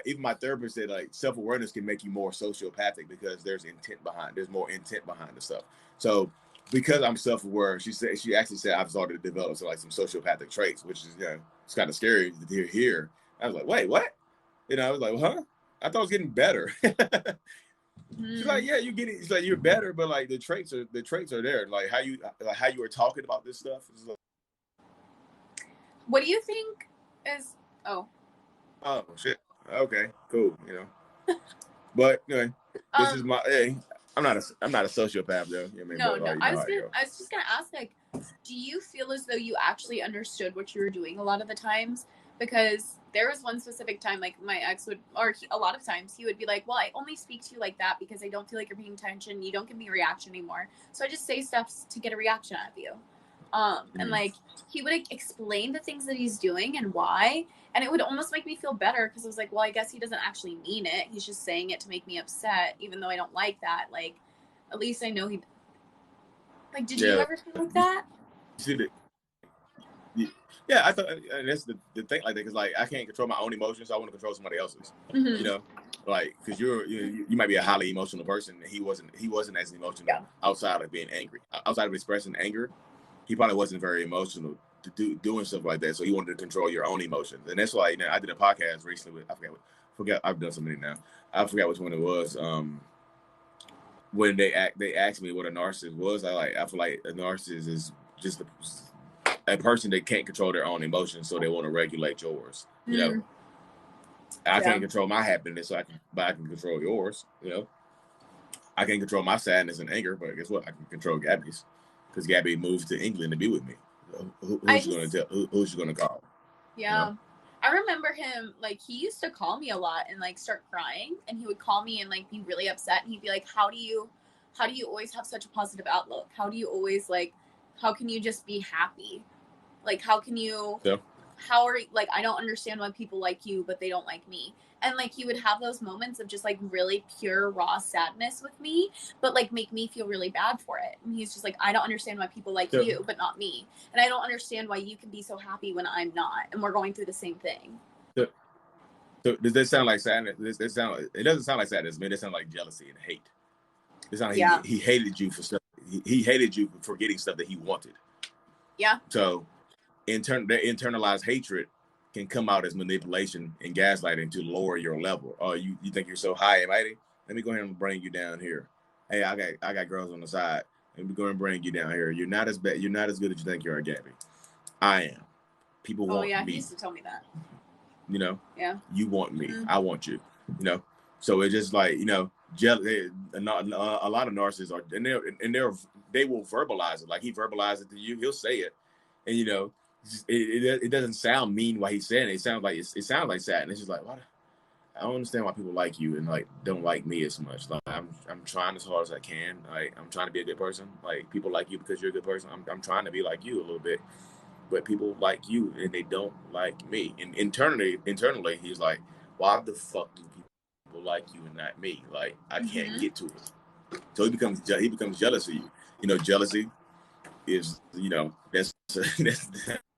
even my therapist said, like, self-awareness can make you more sociopathic because there's more intent behind the stuff. So because I'm self-aware, she actually said I've started to develop some sociopathic traits, which is, it's kind of scary to hear. I was like, wait, what? I was like, well, huh? I thought it was getting better. She's like, yeah, you get it. She's like, you're better, but like the traits are there. Like how you are talking about this stuff. Like, what do you think is? Oh shit. Okay, cool. But anyway, this is my. Hey, I'm not a sociopath though. No. I was just gonna ask, like, do you feel as though you actually understood what you were doing a lot of the times? Because there was one specific time, like my ex would, or a lot of times he would be like, well, I only speak to you like that because I don't feel like you're paying attention. You don't give me a reaction anymore. So I just say stuff to get a reaction out of you. And like he would explain the things that he's doing and why. And it would almost make me feel better because I was like, well, I guess he doesn't actually mean it. He's just saying it to make me upset, even though I don't like that. Like, at least I know he. Like, did you ever feel like that? Yeah, I thought, and that's the thing, like that, because like I can't control my own emotions, so I want to control somebody else's. Like because you might be a highly emotional person, and he wasn't as emotional outside of being angry, outside of expressing anger. He probably wasn't very emotional to doing stuff like that, so he wanted to control your own emotions, and that's why I did a podcast recently with I've done so many now. I forgot which one it was. When they asked me what a narcissist was, I feel like a narcissist is just a person that can't control their own emotions, so they want to regulate yours. I can't control my happiness, but I can control yours. I can't control my sadness and anger, but guess what? I can control Gabby's, because Gabby moved to England to be with me. Who's she gonna call? Yeah. I remember him, like, he used to call me a lot and like start crying, and he would call me and like be really upset, and he'd be like, how do you always have such a positive outlook? How do you always, like, how can you just be happy? Like, how can you, how are, like, I don't understand why people like you, but they don't like me. And like, he would have those moments of just like really pure raw sadness with me, but like make me feel really bad for it. And he's just like, I don't understand why people like you, but not me. And I don't understand why you can be so happy when I'm not. And we're going through the same thing. So does this sound like sadness? It doesn't sound like sadness. I mean, it sounds like jealousy and hate. It's not he hated you for stuff. He hated you for getting stuff that he wanted. Yeah. So their internalized hatred can come out as manipulation and gaslighting to lower your level. Oh, you think you're so high and mighty? Let me go ahead and bring you down here. Hey, I got girls on the side. Let me go and bring you down here. You're not as bad. You're not as good as you think you are, Gabby. I am. People want me. He used to tell me that. Yeah. You want me. I want you. So it's just like, a lot of narcissists are, and they will verbalize it. Like he verbalizes it to you. He'll say it, and it doesn't sound mean why he's saying it. It sounds like sadness. It's just like, what? I don't understand why people like you and like don't like me as much. Like I'm trying as hard as I can. Like I'm trying to be a good person. Like people like you because you're a good person. I'm trying to be like you a little bit, but people like you and they don't like me. And internally, he's like, why the fuck do people like you and not me? Like I can't get to it. So he becomes jealous of you. Jealousy is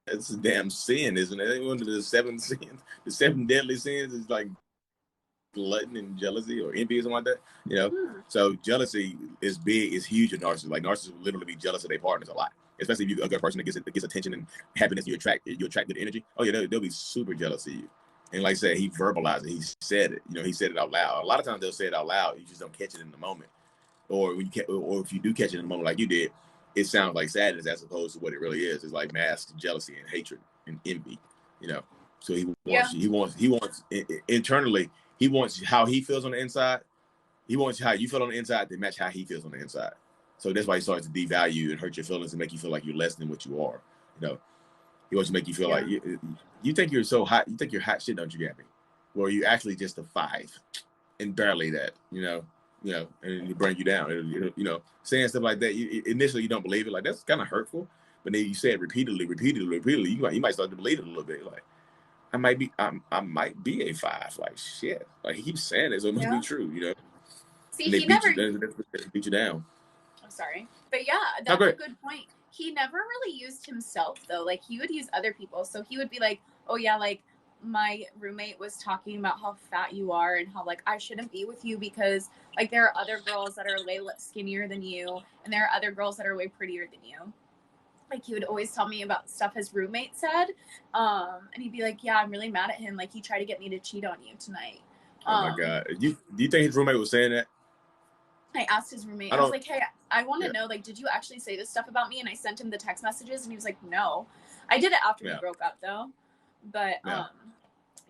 that's a damn sin, isn't it? One of the 7 sins, the 7 deadly sins is like glutton and jealousy or envy or something like that. So jealousy is huge in narcissists. Like narcissists will literally be jealous of their partners a lot, especially if you're a good person that gets attention and happiness. You attract good energy. Oh yeah, they'll be super jealous of you. And like I said, he verbalized it. He said it. He said it out loud. A lot of times they'll say it out loud. You just don't catch it in the moment. Or if you do catch it in the moment like you did, it sounds like sadness as opposed to what it really is. It's like masked jealousy and hatred and envy. So he wants internally. He wants how he feels on the inside. He wants how you feel on the inside to match how he feels on the inside. So that's why he starts to devalue and hurt your feelings and make you feel like you're less than what you are. He wants to make you feel like you think you're so hot. You think you're hot shit, don't you, Gabby? Well, you're actually just a 5 and barely that. you know, and it bring you down. You know, saying stuff like that, initially you don't believe it. Like, that's kind of hurtful. But then you say it repeatedly, you might start to believe it a little bit. Like, I might be a 5. Like, shit. Like, he keeps saying it, so it must be true, you know. See, and they he never beat you down. I'm sorry. But yeah, that's a good point. He never really used himself though. Like, he would use other people. So he would be like, oh yeah, like my roommate was talking about how fat you are and how like I shouldn't be with you because like there are other girls that are way skinnier than you and there are other girls that are way prettier than you. Like, he would always tell me about stuff his roommate said. And he'd be like, yeah, I'm really mad at him. Like, he tried to get me to cheat on you tonight. Oh my God. Do you think his roommate was saying that? I asked his roommate, I was like, hey, I want to know, like, did you actually say this stuff about me? And I sent him the text messages and he was like, no. I did it after we broke up though. But,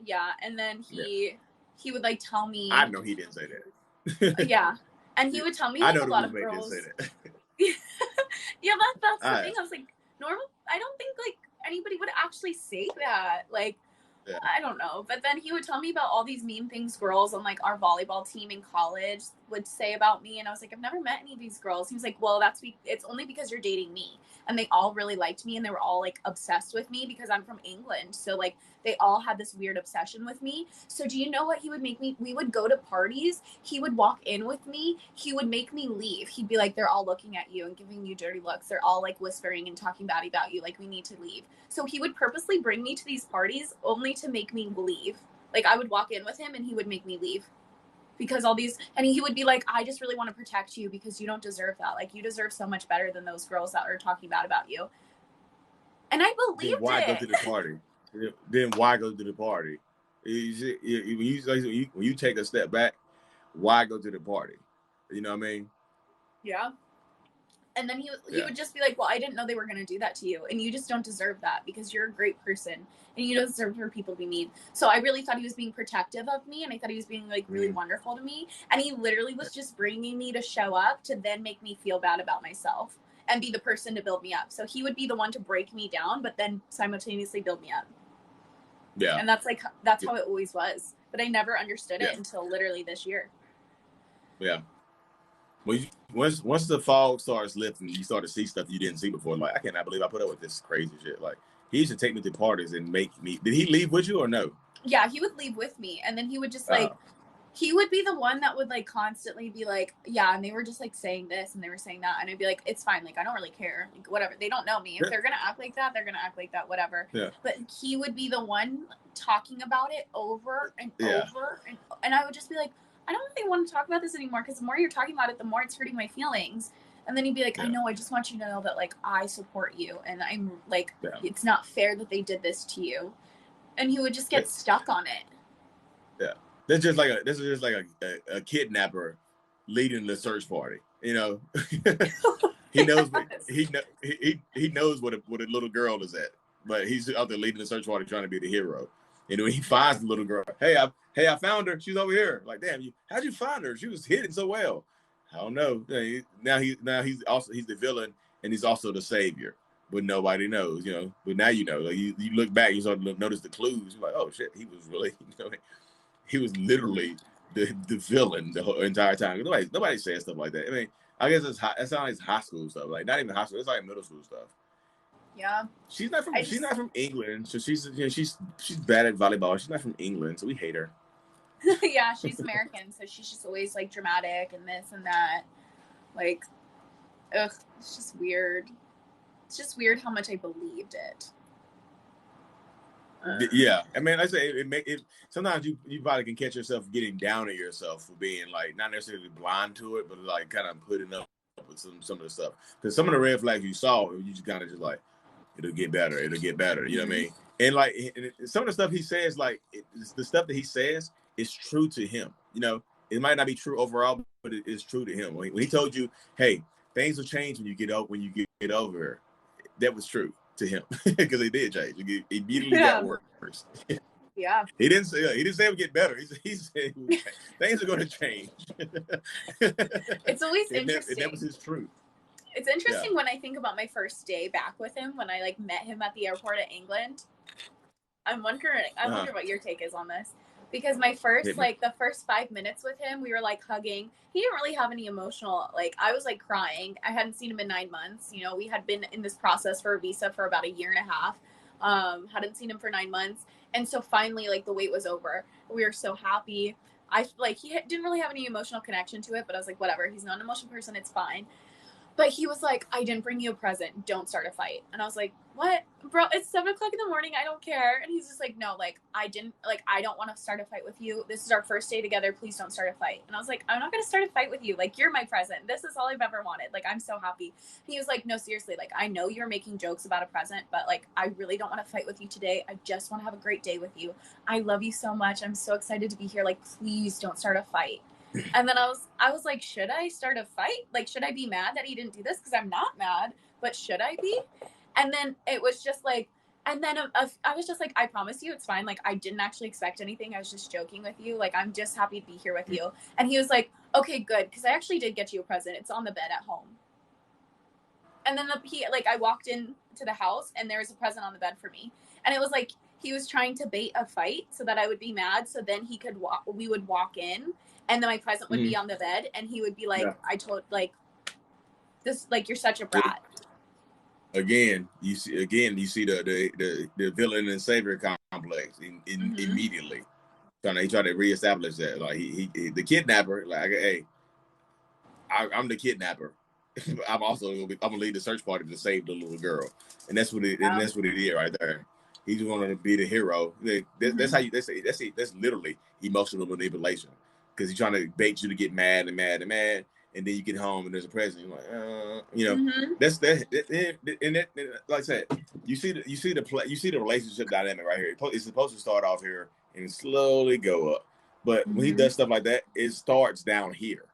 yeah. And then he would like tell me. I know he didn't say that. Yeah. And he would tell me like a lot of girls. Didn't say that. Yeah, that's the thing. I was like, normal. I don't think like anybody would actually say that. Like, I don't know. But then he would tell me about all these mean things girls on like our volleyball team in college would say about me. And I was like, I've never met any of these girls. He was like, well, it's only because you're dating me. And they all really liked me and they were all like obsessed with me because I'm from England. So like they all had this weird obsession with me. So do you know what he would make me? We would go to parties. He would walk in with me. He would make me leave. He'd be like, they're all looking at you and giving you dirty looks. They're all like whispering and talking bad about you. Like, we need to leave. So he would purposely bring me to these parties only to make me leave. Like, I would walk in with him and he would make me leave. Because all these, and he would be like, I just really want to protect you because you don't deserve that. Like, you deserve so much better than those girls that are talking bad about you. And I believed it. Why go to the party? Then why go to the party? When you take a step back, why go to the party? You know what I mean? Yeah. And then he would just be like, well, I didn't know they were going to do that to you. And you just don't deserve that because you're a great person. And you don't deserve for people to be mean. So I really thought he was being protective of me. And I thought he was being like really wonderful to me. And he literally was just bringing me to show up to then make me feel bad about myself and be the person to build me up. So he would be the one to break me down, but then simultaneously build me up. Yeah. And that's how it always was. But I never understood it until literally this year. Yeah. Once the fog starts lifting, you start to see stuff you didn't see before. Like, I cannot believe I put up with this crazy shit. Like, he used to take me to parties and make me. Did he leave with you or no? Yeah, he would leave with me, and then he would just like, he would be the one that would like constantly be like, yeah, and they were just like saying this and they were saying that, and I'd be like, it's fine, like I don't really care, like whatever. They don't know me. If they're gonna act like that, they're gonna act like that, whatever. Yeah. But he would be the one talking about it over and over, and I would just be like, I don't really want to talk about this anymore because the more you're talking about it, the more it's hurting my feelings. And then he'd be like, I know, I just want you to know that like I support you and I'm like, it's not fair that they did this to you. And he would just get stuck on it. Yeah. This is just like a kidnapper leading the search party. You know, he knows he knows what a little girl is at, but he's out there leading the search party trying to be the hero. And when he finds the little girl, hey, I found her. She's over here. Like, damn, how'd you find her? She was hidden so well. I don't know. Now he's the villain and he's also the savior, but nobody knows, you know. But now you know. Like, you look back, you start to notice the clues. You're like, oh shit, he was really, you know, he was literally the villain the whole entire time. Nobody says stuff like that. I mean, I guess that sounds like high school stuff. Like, not even high school. It's like middle school stuff. Yeah. She's not from England, so she's bad at volleyball. She's not from England, so we hate her. Yeah, she's American, so she's just always like dramatic and this and that. Like, ugh, it's just weird. It's just weird how much I believed it. Yeah, I mean, I say it. Sometimes you probably can catch yourself getting down at yourself for being like not necessarily blind to it, but like kind of putting up with some of the stuff. Because some of the red flags you saw, you just kind of just like, it'll get better. It'll get better. You know what I mean? And like some of the stuff he says, like the stuff that he says is true to him. You know, it might not be true overall, but it is true to him. When he told you, "Hey, things will change when you get over here," that was true to him because they did change. It immediately got worse. Yeah. He didn't say it would get better. He said things are going to change. It's always interesting. That was his truth. It's interesting when I think about my first day back with him, when I like met him at the airport at England. I wonder what your take is on this. Because my first, like, the first 5 minutes with him, we were, like, hugging. He didn't really have any emotional, like, I was, like, crying. I hadn't seen him in 9 months. You know, we had been in this process for a visa for about 1.5 years. Hadn't seen him for 9 months. And so finally, like, the wait was over. We were so happy. He didn't really have any emotional connection to it, but I was like, whatever. He's not an emotional person. It's fine. But he was like, I didn't bring you a present. Don't start a fight. And I was like, what? Bro, it's 7 o'clock in the morning. I don't care. And he's just like, no, like, I don't want to start a fight with you. This is our first day together. Please don't start a fight. And I was like, I'm not going to start a fight with you. Like, you're my present. This is all I've ever wanted. Like, I'm so happy. And he was like, no, seriously. Like, I know you're making jokes about a present, but like, I really don't want to fight with you today. I just want to have a great day with you. I love you so much. I'm so excited to be here. Like, please don't start a fight. And then I was like, should I start a fight? Like, should I be mad that he didn't do this? Because I'm not mad, but should I be? And then it was just like, and then I was just like, I promise you it's fine. Like, I didn't actually expect anything. I was just joking with you. Like, I'm just happy to be here with you. And he was like, okay, good. Because I actually did get you a present. It's on the bed at home. And then I walked into the house and there was a present on the bed for me. And it was like, he was trying to bait a fight so that I would be mad. So then we would walk in. And then my present would be on the bed, and he would be like, I told, like, this, like, you're such a brat. Again, you see the villain and savior complex immediately. He tried to reestablish that. Like, he the kidnapper, like, hey, I'm the kidnapper. I'm gonna lead the search party to save the little girl. And that's what it is right there. He just wanted to be the hero. That's how that's literally emotional manipulation. Because he's trying to bait you to get mad, and then you get home and there's a present. You're like, that's that. And like I said, you see the relationship dynamic right here. It's supposed to start off here and slowly go up, but when he does stuff like that, it starts down here.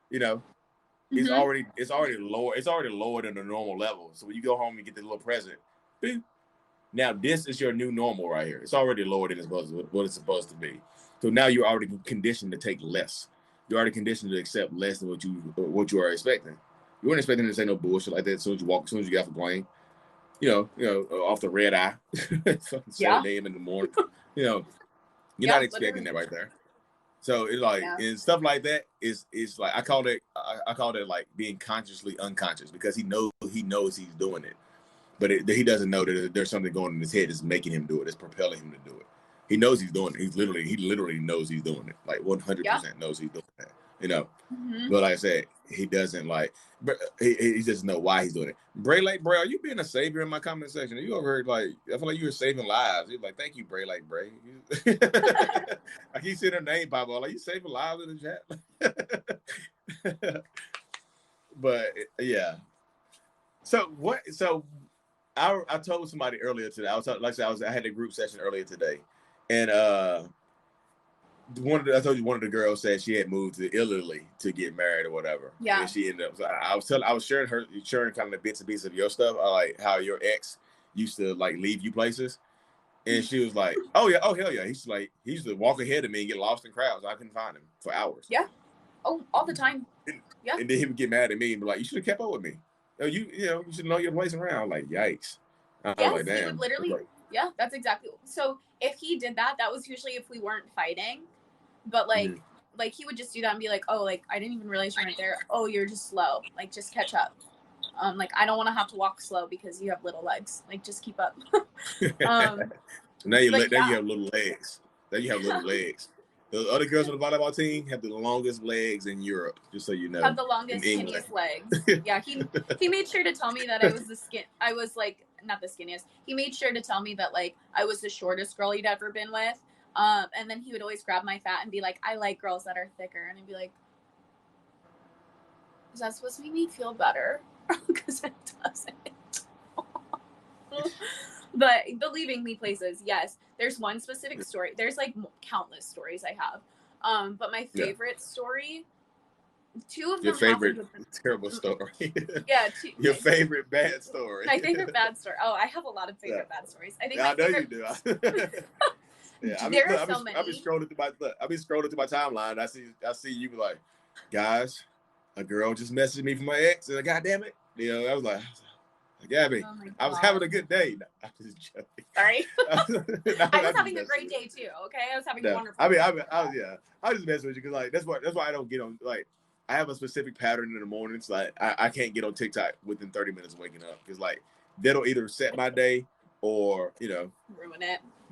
You know, it's already lower. It's already lower than the normal level. So when you go home and get the little present, boop, now this is your new normal right here. It's already lower than what it's supposed to be. So now you're already conditioned to take less. You're already conditioned to accept less than what you are expecting. You weren't expecting to say no bullshit like that as soon as you get off the plane. You know, off the red eye. 7 a.m. in the morning. You know, you're not expecting that right there. So it's like and stuff like that is like I call it like being consciously unconscious, because he knows he's doing it, but he doesn't know that there's something going in his head that's making him do it. It's propelling him to do it. He knows he's doing it. He literally knows he's doing it. Like 100% knows he's doing that. You know, but like I said, he doesn't like. But he doesn't know why he's doing it. Bray Lake Bray, are you being a savior in my comment section? Are you over here like? I feel like you were saving lives. You're like, thank you, Bray Lake Bray. I keep seeing her name pop up. Like, you saving lives in the chat. But yeah. So what? So I told somebody earlier today. I had a group session earlier today. And I told you one of the girls said she had moved to Italy to get married or whatever. Yeah. And she ended up. So I was sharing kind of bits and pieces of your stuff, like how your ex used to like leave you places, and she was like, "Oh yeah, oh hell yeah." He used to walk ahead of me and get lost in crowds. I couldn't find him for hours. Yeah. Oh, all the time. And then he would get mad at me and be like, "You should have kept up with me. You should know your place around." I'm like, yikes. I'm like, damn. He would literally. Yeah, that's exactly. So if he did that, that was usually if we weren't fighting. But like he would just do that and be like, oh, like, I didn't even realize you weren't there. Oh, you're just slow. Like, just catch up. Like, I don't want to have to walk slow because you have little legs. Like, just keep up. Now you have little legs. Now you have little legs. The other girls on the volleyball team have the longest legs in Europe, just so you know. Have the longest, skinniest legs. Yeah, he made sure to tell me that I was like, not the skinniest. He made sure to tell me that, like, I was the shortest girl he'd ever been with. And then he would always grab my fat and be like, I like girls that are thicker. And I'd be like, is that supposed to make me feel better? Because it doesn't. But the leaving me places, yes. There's one specific story. There's like countless stories I have. But my favorite story, two of them. Your favorite terrible story. Yeah. Your favorite bad story. My favorite bad story. Oh, I have a lot of favorite bad stories. I think I know you do. Yeah, there are so many. I've been scrolling through my timeline. I see you like, guys, a girl just messaged me from my ex, and God damn it, I was like, Gabby, Oh my I was God. having a good day. No, I'm just joking. Sorry. No, I was having a great day too. Okay, I was having a wonderful. I was just messing with you because like that's why I don't get on like I have a specific pattern in the mornings. Like I can't get on TikTok within 30 minutes of waking up because like that'll either set my day or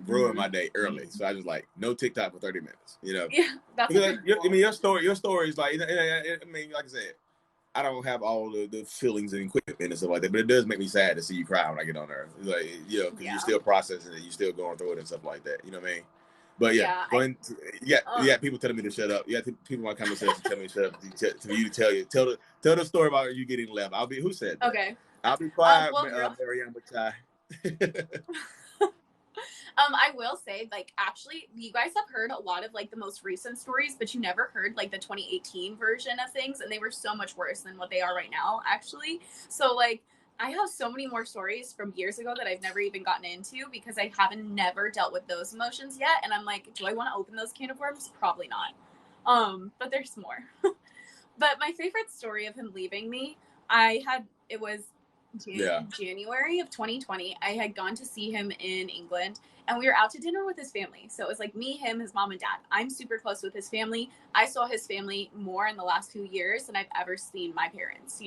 ruin my day early. So I just like no TikTok for 30 minutes. Yeah, that's because, your story is like I mean, like I said, I don't have all the feelings and equipment and stuff like that, but it does make me sad to see you cry when I get on there. It's like, because you're still processing it, you're still going through it and stuff like that. You know what I mean? But people telling me to shut up. Yeah, people in my comment section telling me to shut up. For you to tell the story about you getting left. Who said that? Okay. I'll be quiet, Marianne McTie. I will say, like, actually, you guys have heard a lot of, like, the most recent stories, but you never heard, like, the 2018 version of things, and they were so much worse than what they are right now, actually. So, like, I have so many more stories from years ago that I've never even gotten into because I haven't never dealt with those emotions yet, and I'm like, do I want to open those can of worms? Probably not. But there's more. But my favorite story of him leaving me, it was January of 2020. I had gone to see him in England, and we were out to dinner with his family. So it was like me, him, his mom, and dad. I'm super close with his family. I saw his family more in the last few years than I've ever seen my parents,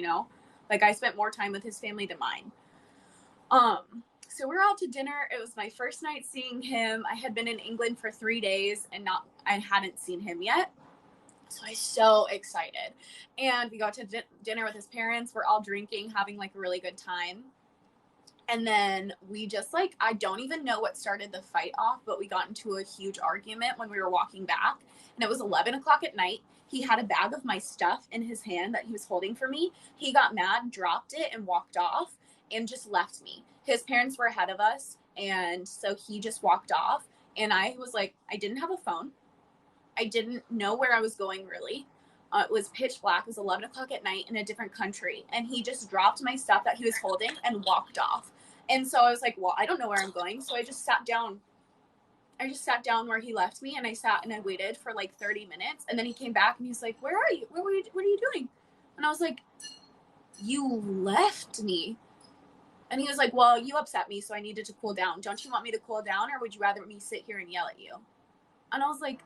Like, I spent more time with his family than mine. So we're out to dinner. It was my first night seeing him. I had been in England for 3 days and I hadn't seen him yet. So I was so excited. And we got to dinner with his parents. We're all drinking, having like a really good time. And then we just like, I don't even know what started the fight off, but we got into a huge argument when we were walking back. And it was 11 o'clock at night. He had a bag of my stuff in his hand that he was holding for me. He got mad, dropped it, and walked off and just left me. His parents were ahead of us. And so he just walked off. And I was like, I didn't have a phone. I didn't know where I was going, really. It was pitch black. It was 11 o'clock at night in a different country. And he just dropped my stuff that he was holding and walked off. And so I was like, well, I don't know where I'm going. So I just sat down. I just sat down where he left me, and I sat and I waited for like 30 minutes. And then he came back and he's like, where are you? What are you doing? And I was like, you left me. And he was like, well, you upset me, so I needed to cool down. Don't you want me to cool down, or would you rather me sit here and yell at you? And I was like,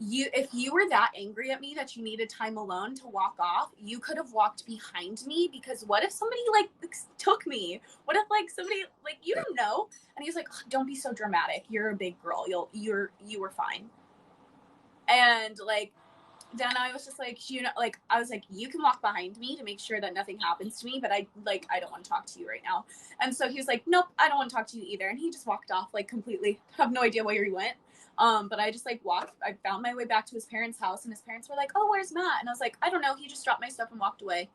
if you were that angry at me that you needed time alone to walk off, you could have walked behind me, because what if somebody like took me? What if like somebody like, you don't know? And he was like, don't be so dramatic. You're a big girl. You were fine. And like, then I was just like, I was like, you can walk behind me to make sure that nothing happens to me, but I don't want to talk to you right now. And so he was like, nope, I don't want to talk to you either. And he just walked off, like, completely. Have no idea where he went. But I just like walked. I found my way back to his parents' house, and his parents were like, oh, where's Matt? And I was like, I don't know. He just dropped my stuff and walked away.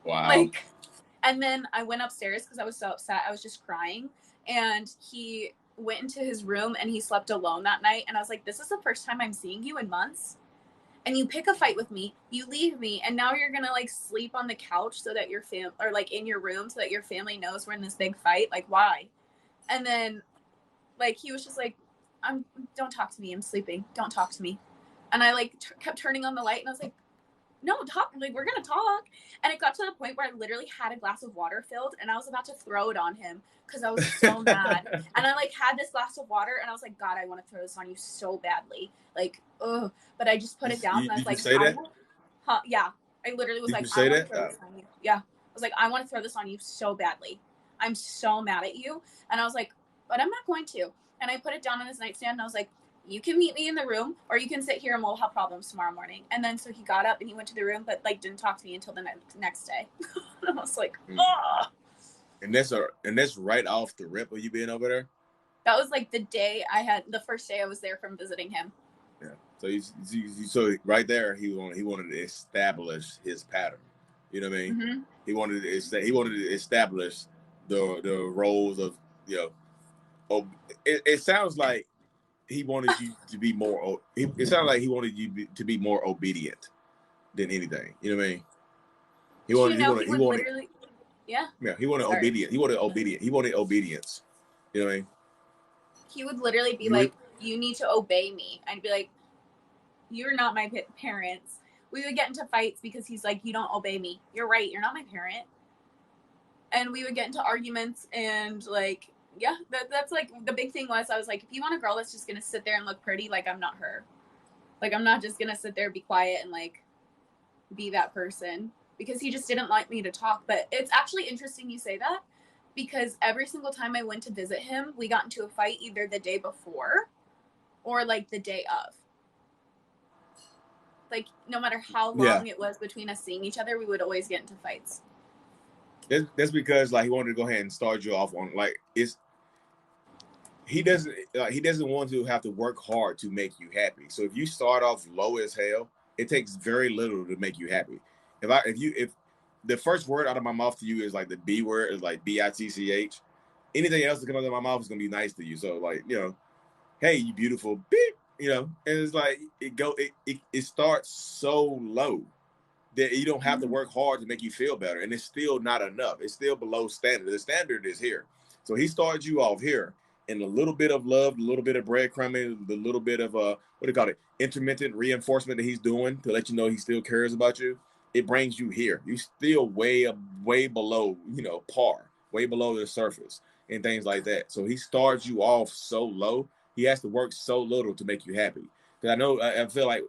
Wow. And then I went upstairs because I was so upset. I was just crying. And he went into his room and he slept alone that night. And I was like, this is the first time I'm seeing you in months. And you pick a fight with me, you leave me, and now you're gonna like sleep on the couch so that your or like in your room so that your family knows we're in this big fight. Like, why? And then like he was just like, don't talk to me. I'm sleeping. Don't talk to me. And I like kept turning on the light, and I was like, no, talk. Like, we're gonna talk. And it got to the point where I literally had a glass of water filled, and I was about to throw it on him because I was so mad. And I like had this glass of water, and I was like, God, I want to throw this on you so badly. Like, ugh. But I just put it down, and I was like, say that? Yeah. I literally was did like, you say I that? want to throw this on you. Yeah. I was like, I want to throw this on you so badly. I'm so mad at you. And I was like, but I'm not going to. And I put it down on his nightstand, and I was like, you can meet me in the room, or you can sit here and we'll have problems tomorrow morning. And then so he got up and he went to the room, but like didn't talk to me until the next day. And I was like, oh. And that's right off the rip of you being over there? That was like the first day I was there from visiting him. Yeah. So right there, he wanted to establish his pattern. You know what I mean? Mm-hmm. He wanted to establish the roles of, it sounds like he wanted you to be more. It sounded like he wanted you to be more obedient than anything. You know what I mean? He wanted obedient. He wanted obedient. He wanted obedience. You know what I mean? He would literally be like, "You need to obey me." I'd be like, "You're not my parents." We would get into fights because he's like, "You don't obey me. You're right. You're not my parent." and we would get into arguments, and like, yeah, that's like the big thing was, I was like, if you want a girl that's just gonna sit there and look pretty, like, I'm not her. Like, I'm not just gonna sit there, be quiet, and like be that person, because he just didn't like me to talk. But it's actually interesting you say that, because every single time I went to visit him, we got into a fight either the day before or like the day of. Like, no matter how long it was between us seeing each other, we would always get into fights. That's because like he wanted to go ahead and start you off on like he doesn't want to have to work hard to make you happy. So if you start off low as hell, it takes very little to make you happy. If the first word out of my mouth to you is like the B word, is like bitch, anything else that comes out of my mouth is gonna be nice to you. So like, you know, hey, you beautiful, beep, you know, and it's like it starts so low that you don't have to work hard to make you feel better, and it's still not enough. It's still below standard. The standard is here. So he starts you off here, and a little bit of love, a little bit of breadcrumbing, the little bit of what do you call it, intermittent reinforcement that he's doing to let you know he still cares about you. It brings you here. You still way below, you know, par, way below the surface and things like that. So he starts you off so low. He has to work so little to make you happy. Because I know I feel like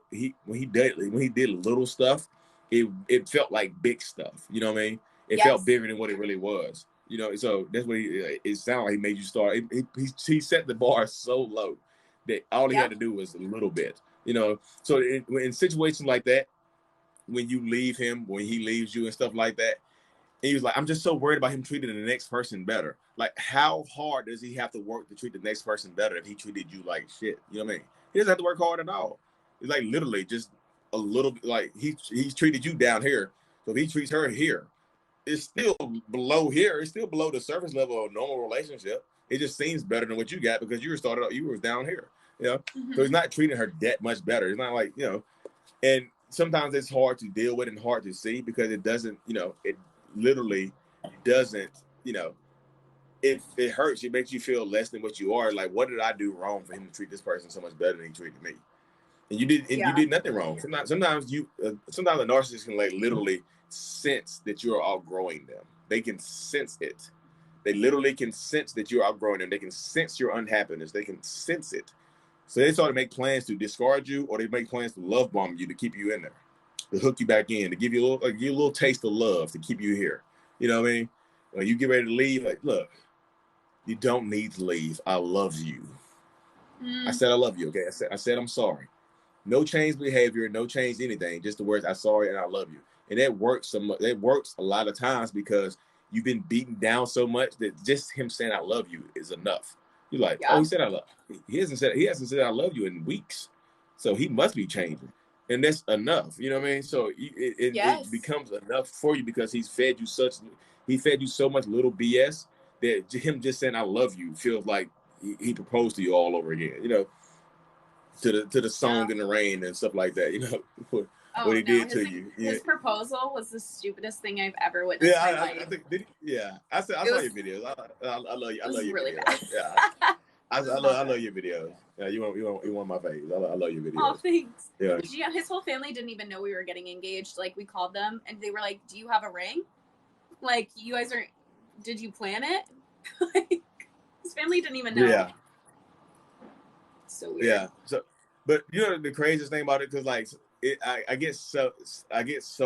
when he did little stuff, it felt like big stuff. You know what I mean? It felt bigger than what it really was. You know, so that's what it sounded like he made you start. He set the bar so low that all he had to do was a little bit. You know, so in situations like that, when you leave him, when he leaves you and stuff like that, and he was like, I'm just so worried about him treating the next person better. Like, how hard does he have to work to treat the next person better if he treated you like shit? You know what I mean? He doesn't have to work hard at all. It's like literally just a little bit, like he's treated you down here. So if he treats her here, it's still below here. It's still below the surface level of a normal relationship. It just seems better than what you got because you were down here. You know? So he's not treating her that much better. It's not like, you know, and sometimes it's hard to deal with and hard to see because it doesn't, you know, it literally doesn't, you know, it hurts. It makes you feel less than what you are. Like, what did I do wrong for him to treat this person so much better than he treated me? And you did nothing wrong. Sometimes a narcissist can like literally sense that you're outgrowing them. They can sense it. They literally can sense that you're outgrowing them. They can sense your unhappiness. They can sense it. So they start to make plans to discard you, or they make plans to love bomb you to keep you in there, to hook you back in, to give you a little taste of love to keep you here. You know what I mean? When you get ready to leave, like, look, you don't need to leave. I love you. I said I love you. Okay, I said I'm sorry. No change behavior, no change anything. Just the words "I'm sorry" and "I love you," and that works. That works a lot of times because you've been beaten down so much that just him saying "I love you" is enough. You're like, oh, he said I love. He hasn't said I love you in weeks, so he must be changing, and that's enough. You know what I mean? So it becomes enough for you because he fed you so much little BS that him just saying "I love you" feels like he proposed to you all over again. You know. To the song in the rain and stuff like that, you know, what he did to you. His proposal was the stupidest thing I've ever witnessed in my life. I saw your videos. I love you. I love your really videos. Bad. Yeah, I love your videos. Yeah, you want my face. I love your videos. Oh, thanks. Yeah, his whole family didn't even know we were getting engaged. Like, we called them and they were like, "Do you have a ring? Like, you guys are? Did you plan it?" Like, his family didn't even know. Yeah. So weird. Yeah. So, but you know the craziest thing about it, because like I get so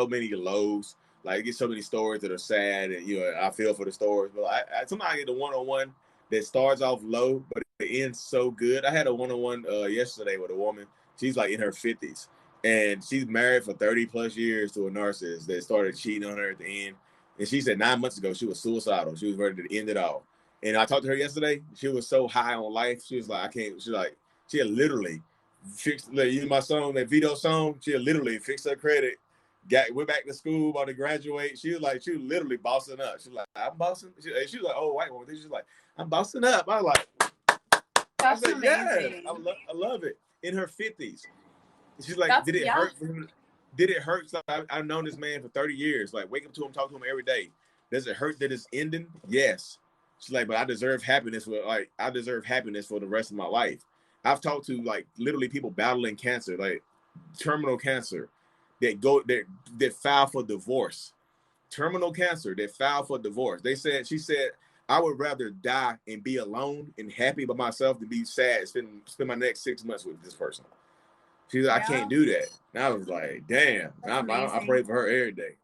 many lows. Like I get so many stories that are sad, and you know I feel for the stories. But I sometimes I get a one-on-one that starts off low, but it ends so good. I had a one-on-one yesterday with a woman. She's like in her 50s, and she's married for 30 plus years to a narcissist that started cheating on her at the end. And she said 9 months ago she was suicidal. She was ready to end it all. And I talked to her yesterday. She was so high on life. She was like, I can't. She's like. She had literally fixed, like, my song, that Vito song. She had literally fixed her credit, went back to school, about to graduate. She was literally bossing up. She's like, I'm bossing. She was like, oh, white woman. She's like, I'm bossing up. I was like, that's amazing. Yes, I love it. In her 50s. She's like, did it hurt for him? Did it hurt? So I've known this man for 30 years. Like, wake up to him, talk to him every day. Does it hurt that it's ending? Yes. She's like, but I deserve happiness for the rest of my life. I've talked to like literally people battling cancer, like terminal cancer, that file for divorce terminal cancer that filed for divorce. She said, I would rather die and be alone and happy by myself than be sad and spend my next 6 months with this person. She's like, I can't do that. And I was like, damn. I pray for her every day.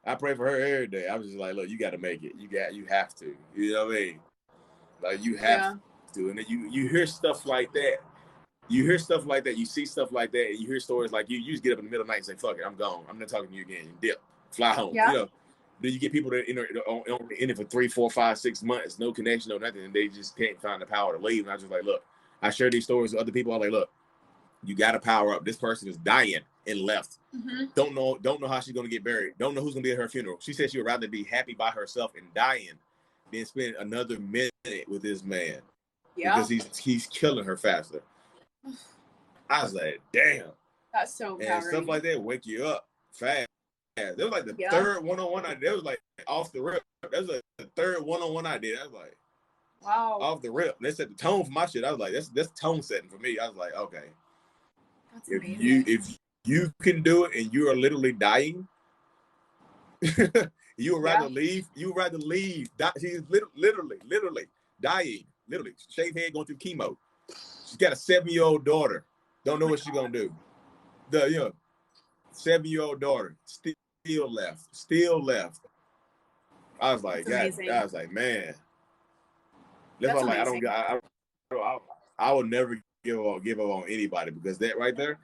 I pray for her every day. I was just like, look, you got to make it. You have to. You know what I mean? Like, you have to. And then you hear stuff like that. You hear stuff like that. You see stuff like that. And you hear stories like you just get up in the middle of the night and say, fuck it, I'm gone. I'm not talking to you again. You dip. Fly home. Yeah. You know. Then you get people that are in it for 3, 4, 5, 6 months, no connection, no nothing, and they just can't find the power to leave. And I was just like, look, I share these stories with other people. I'm like, look, you got to power up. This person is dying and left. Mm-hmm. Don't know how she's gonna get buried. Don't know who's gonna be at her funeral. She said she would rather be happy by herself and dying than spend another minute with this man. Yeah. Because he's killing her faster. I was like, damn. That's so empowering. And stuff like that wake you up fast. That was like the third one-on-one I did. That was like off the rip. That was like the third one-on-one I did. I was like, wow. Off the rip. They set the tone for my shit. I was like, that's tone setting for me. I was like, okay. That's amazing. If you can do it and you are literally dying, you would rather leave. You would rather leave. She's literally dying. Literally, shaved head, going through chemo. She's got a 7-year-old daughter. Don't know what she's gonna do. 7-year-old daughter still left. I was like, God, I was like, man. That's why, like, I would never give up on anybody because that right there,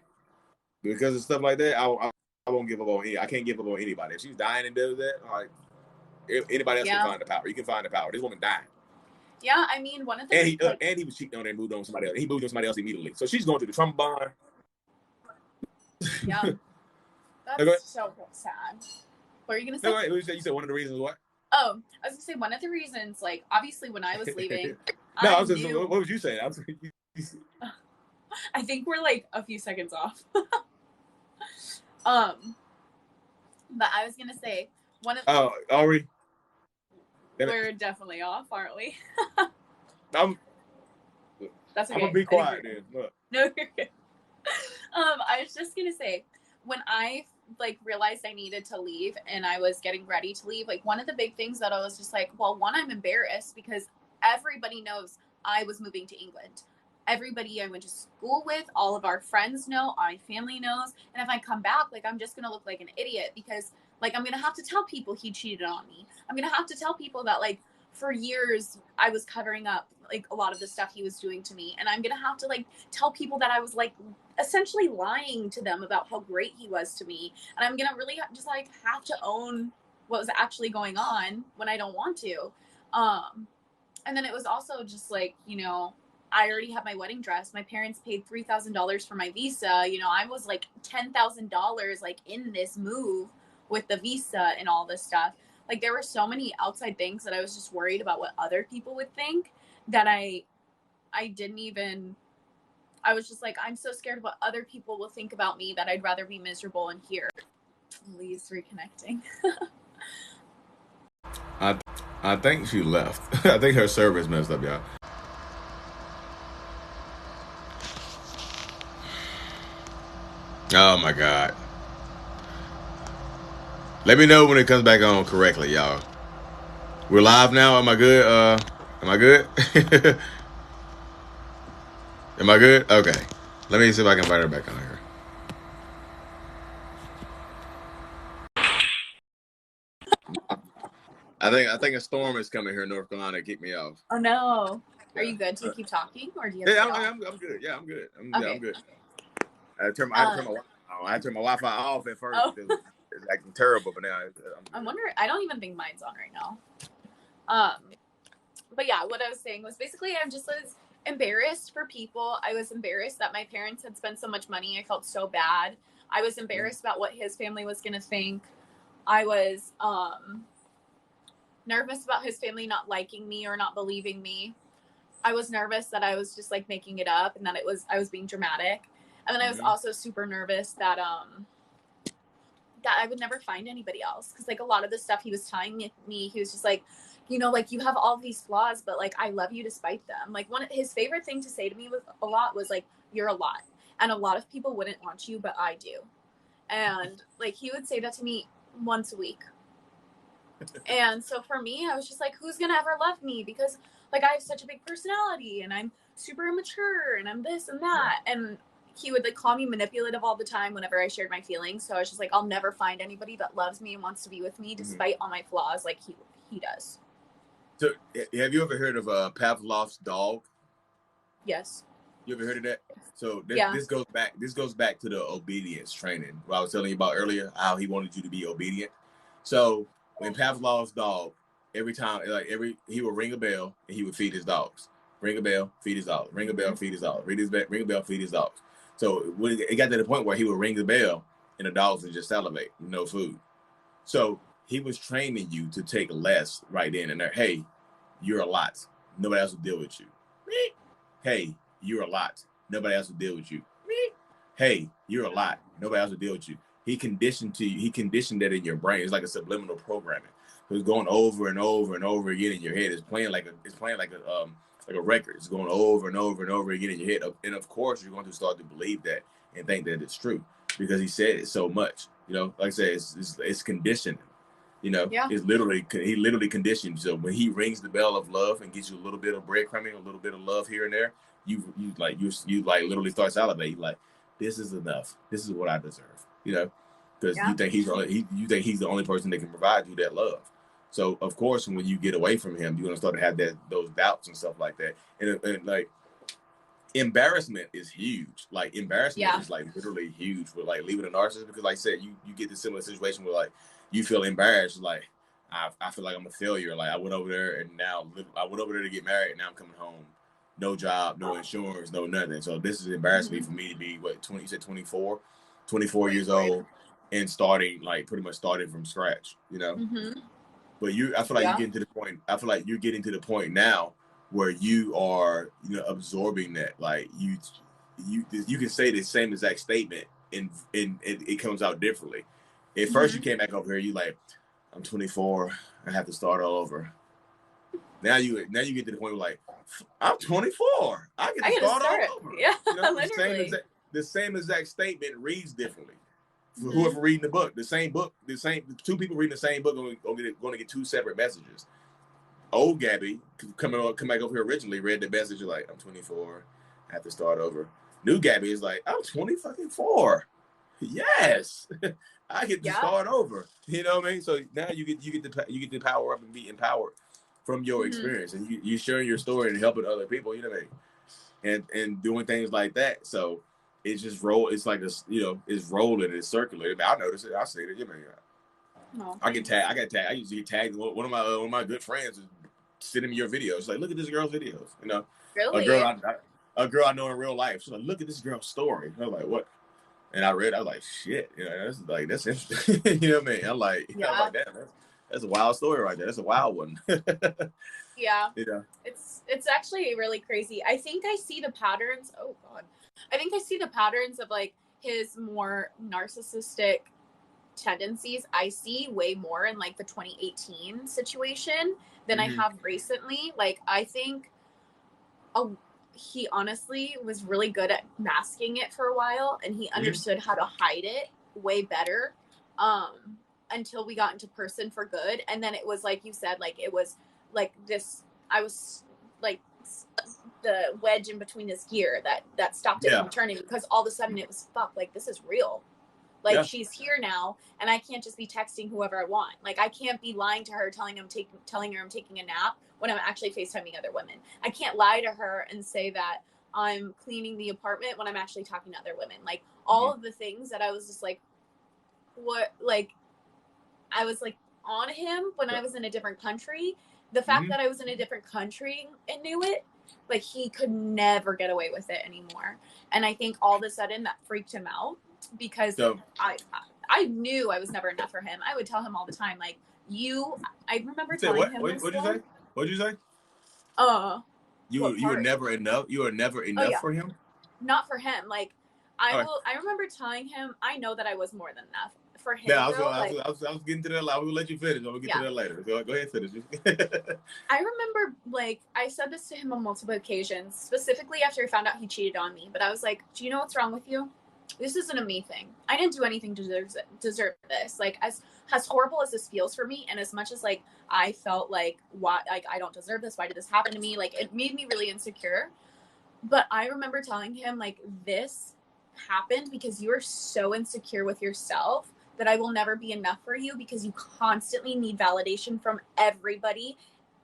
because of stuff like that, I won't give up on any. I can't give up on anybody. If she's dying and does that, like, anybody else can find the power. You can find the power. This woman dying. Yeah, I mean, one of the and he was cheating on her and moved on to somebody else. He moved on to somebody else immediately. So she's going through the trauma bond. Yeah, that's so sad. What were you gonna say? No, you said one of the reasons what? Oh, I was gonna say one of the reasons, like, obviously when I was leaving. What was you saying? I think we're like a few seconds off. But I was gonna say one of. Oh, are we? We're definitely off, aren't we? That's okay. I'm gonna be quiet then. Look. No, you're good. I was just gonna say, when I like realized I needed to leave and I was getting ready to leave, like, one of the big things that I was just like, well, one, I'm embarrassed because everybody knows I was moving to England. Everybody I went to school with, all of our friends know, my family knows. And if I come back, like, I'm just going to look like an idiot because, like, I'm going to have to tell people he cheated on me. I'm going to have to tell people that, like, for years I was covering up, like, a lot of the stuff he was doing to me. And I'm going to have to, like, tell people that I was, like, essentially lying to them about how great he was to me. And I'm going to really just, like, have to own what was actually going on when I don't want to. And then it was also just, like, you know, I already had my wedding dress. My parents paid $3,000 for my visa. You know, I was like $10,000 like in this move with the visa and all this stuff. Like, there were so many outside things that I was just worried about what other people would think that I didn't even, I was just like, I'm so scared of what other people will think about me that I'd rather be miserable in here. Lee's reconnecting. I think she left. I think her service messed up, y'all. Oh my God. Let me know when it comes back on correctly, y'all. We're live now. Am I good? Am I good? Am I good? Okay. Let me see if I can invite her back on here. I think a storm is coming here in North Carolina to kick me off. Oh no. Are you good to keep talking, or do you have I'm good. Yeah, I'm good. I'm good. I had to turn my Wi-Fi off at first. It was acting terrible, but now I'm wondering. I don't even think mine's on right now. But yeah, what I was saying was basically I'm just was embarrassed for people. I was embarrassed that my parents had spent so much money. I felt so bad. I was embarrassed about what his family was going to think. I was nervous about his family not liking me or not believing me. I was nervous that I was just like making it up and that I was being dramatic. And then I was also super nervous that I would never find anybody else. Because, like, a lot of the stuff he was telling me, he was just like, you know, like, you have all these flaws, but, like, I love you despite them. Like, his favorite thing to say to me was, like, you're a lot. And a lot of people wouldn't want you, but I do. And, like, he would say that to me once a week. And so for me, I was just like, who's going to ever love me? Because like I have such a big personality and I'm super immature and I'm this and that. Yeah. And he would like call me manipulative all the time whenever I shared my feelings. So I was just like, I'll never find anybody that loves me and wants to be with me despite all my flaws like he does. So have you ever heard of Pavlov's dog? Yes. You ever heard of that? So this goes back to the obedience training what I was telling you about earlier, how he wanted you to be obedient. So when Pavlov's dog, every time he would ring a bell and he would feed his dogs. Ring a bell, feed his dog. Ring a bell, feed his dog. Ring a bell, feed his dogs. So when it got to the point where he would ring the bell and the dogs would just salivate, no food. So he was training you to take less right then and there. Hey, you're a lot. Nobody else will deal with you. Hey, you're a lot. Nobody else will deal with you. Hey, you're a lot. Nobody else will deal with you. He conditioned that in your brain. It's like a subliminal programming. So it's going over and over and over again in your head. It's playing like a record. It's going over and over and over again in your head. And of course, you're going to start to believe that and think that it's true because he said it so much. You know, like I said, it's conditioning. You know, he literally conditioned. So when he rings the bell of love and gets you a little bit of breadcrumbing, a little bit of love here and there, you literally start salivating. Like, this is enough. This is what I deserve. You know, because you think he's the only person that can provide you that love. So of course, when you get away from him, you're gonna start to have those doubts and stuff like that. And like, embarrassment is huge. Like, embarrassment is like literally huge for like leaving a narcissist, because like I said, you get the similar situation where like you feel embarrassed, like I feel like I'm a failure. Like I went over there to get married and now I'm coming home, no job, no insurance, no nothing. So this is embarrassing for me to be you said 24 years old and pretty much starting from scratch, you know. But I feel like you're getting to the point. I feel like you're getting to the point now where you are, absorbing that. Like you can say the same exact statement and it comes out differently. At first you came back over here, you like, I'm 24, I have to start all over. Now you get to the point where like, I'm 24, I get to start all over. Yeah, the same exact statement reads differently. For whoever reading the book, the same two people reading the same book going to get two separate messages. Old Gabby, come back over here originally, read the message like, I'm 24, I have to start over. New Gabby is like, I'm 24. Yes, I get to start over. You know what I mean? So now you get to power up and be empowered from your experience, and you sharing your story and helping other people. You know what I mean? And doing things like that. So it's just it's like this. It's rolling. It's circular. I mean, I notice it. I see it. You know, I get tagged. I used to get tagged. One of my good friends is sending me your videos. Like, look at this girl's videos. You know, really? A girl I know in real life. She's like, look at this girl's story. I'm like, what? And I was like, shit, that's interesting. You know what I mean? I'm like, damn, that's a wild story right there. That's a wild one. Yeah. It's actually really crazy. I think I see the patterns. Oh God. I think I see the patterns of like his more narcissistic tendencies. I see way more in like the 2018 situation than I have recently. Like, I think he honestly was really good at masking it for a while, and he understood how to hide it way better until we got into person for good. And then it was like you said, like it was like this, I was like the wedge in between this gear that stopped it from turning, because all of a sudden it was like, this is real. Like, she's here now, and I can't just be texting whoever I want. Like, I can't be lying to her, telling her I'm taking a nap when I'm actually FaceTiming other women. I can't lie to her and say that I'm cleaning the apartment when I'm actually talking to other women. Like, all of the things that I was just like, what? Like, I was like on him when I was in a different country. The fact that I was in a different country and knew it, like, he could never get away with it anymore. And I think all of a sudden that freaked him out. Because I knew I was never enough for him. I would tell him all the time, like, I remember telling him this. What'd you say? What'd you say? You were never enough. You were never enough for him. Not for him. Like, I remember telling him, I know that I was more than enough for him. Yeah, I was getting to that. I will let you finish. We'll get to that later. Go ahead, finish. I remember, like, I said this to him on multiple occasions, specifically after he found out he cheated on me. But I was like, do you know what's wrong with you? This isn't a me thing. I didn't do anything to deserve this. Like, as as horrible as this feels for me, and as much as like I felt like, why, like I don't deserve this, why did this happen to me, like it made me really insecure. But I remember telling him, like, this happened because you are so insecure with yourself that I will never be enough for you because you constantly need validation from everybody.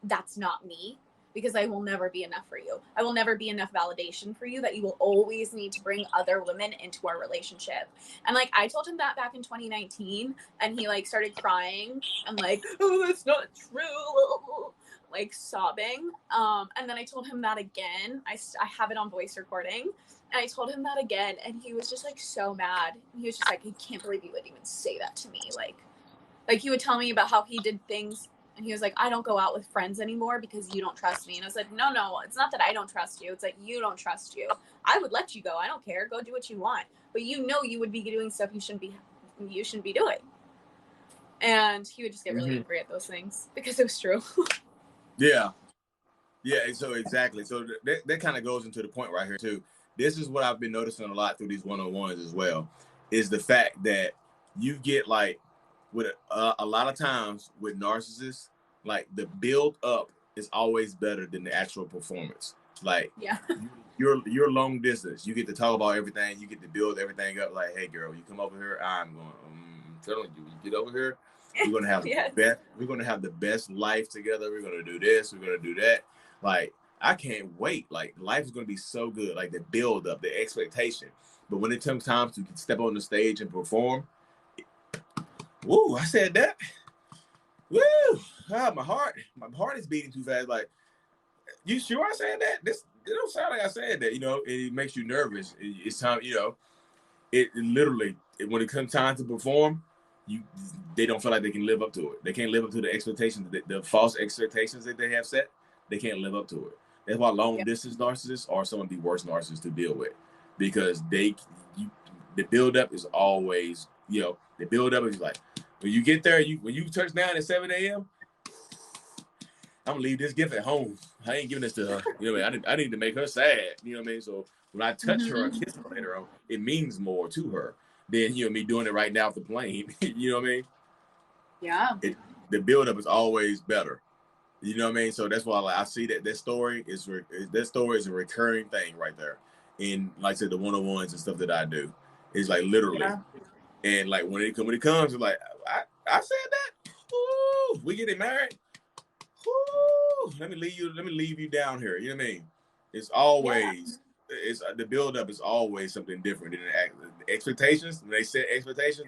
That's not me, because I will never be enough for you. I will never be enough validation for you, that you will always need to bring other women into our relationship. And like, I told him that back in 2019, and he like started crying and like, oh, that's not true, like sobbing. And then I told him that again. I have it on voice recording. And I told him that again, and he was just like so mad. He was just like, I can't believe you would even say that to me. Like he would tell me about how he did things, and he was like, I don't go out with friends anymore because you don't trust me. And I was like, no, it's not that I don't trust you. It's like, you don't trust you. I would let you go. I don't care. Go do what you want. But you know you would be doing stuff you shouldn't be doing. And he would just get really angry at those things because it was true. Yeah. So exactly. So that kind of goes into the point right here too. This is what I've been noticing a lot through these one-on-ones as well, is the fact that you get like, with a lot of times with narcissists, like the build up is always better than the actual performance. Like, yeah, you're long distance. You get to talk about everything. You get to build everything up. Like, hey girl, you come over here. I'm going. Telling you, you get over here. We're gonna have yes. the best. We're gonna have the best life together. We're gonna do this. We're gonna do that. Like, I can't wait. Like, life is gonna be so good. Like the build up, the expectation. But when it comes time to step on the stage and perform, woo! I said that. Woo! Ah, my heart is beating too fast. Like, you sure I said that? It don't sound like I said that. You know, it makes you nervous. It's time. You know, it literally, when it comes time to perform, they don't feel like they can live up to it. They can't live up to the expectations, the false expectations that they have set. They can't live up to it. That's why long distance narcissists are some of the worst narcissists to deal with, because the build up is always, the build up is like, when you get there, when you touch down at 7 a.m., I'm gonna leave this gift at home. I ain't giving this to her. You know what I mean? I need to make her sad. You know what I mean? So when I touch her or kiss her later on, it means more to her than, me doing it right now off the plane. You know what I mean? Yeah. The buildup is always better. You know what I mean? So that's why, like, I see that story is a recurring thing right there. In, like I said, the one-on-ones and stuff that I do is like literally, and like when it comes, it's like, I said that. Ooh, we getting married. Ooh, let me leave you down here. You know what I mean? It's always it's the build up is always something different than the expectations. When they set expectations,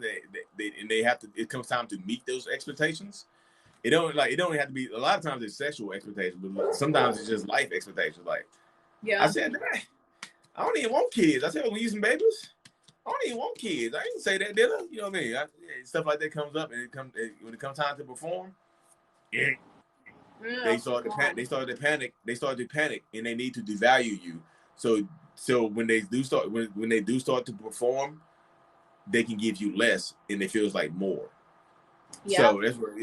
they have to. It comes time to meet those expectations. It don't have to be. A lot of times it's sexual expectations, but sometimes it's just life expectations. Like, I said that I don't even want kids. I said, when you some babies, I don't even want kids. I didn't say that, did I? You know what I mean? Stuff like that comes up, and when it comes time to perform, they start to panic. They start to panic, and they need to devalue you. So when they do start to perform, they can give you less, and it feels like more. So that's where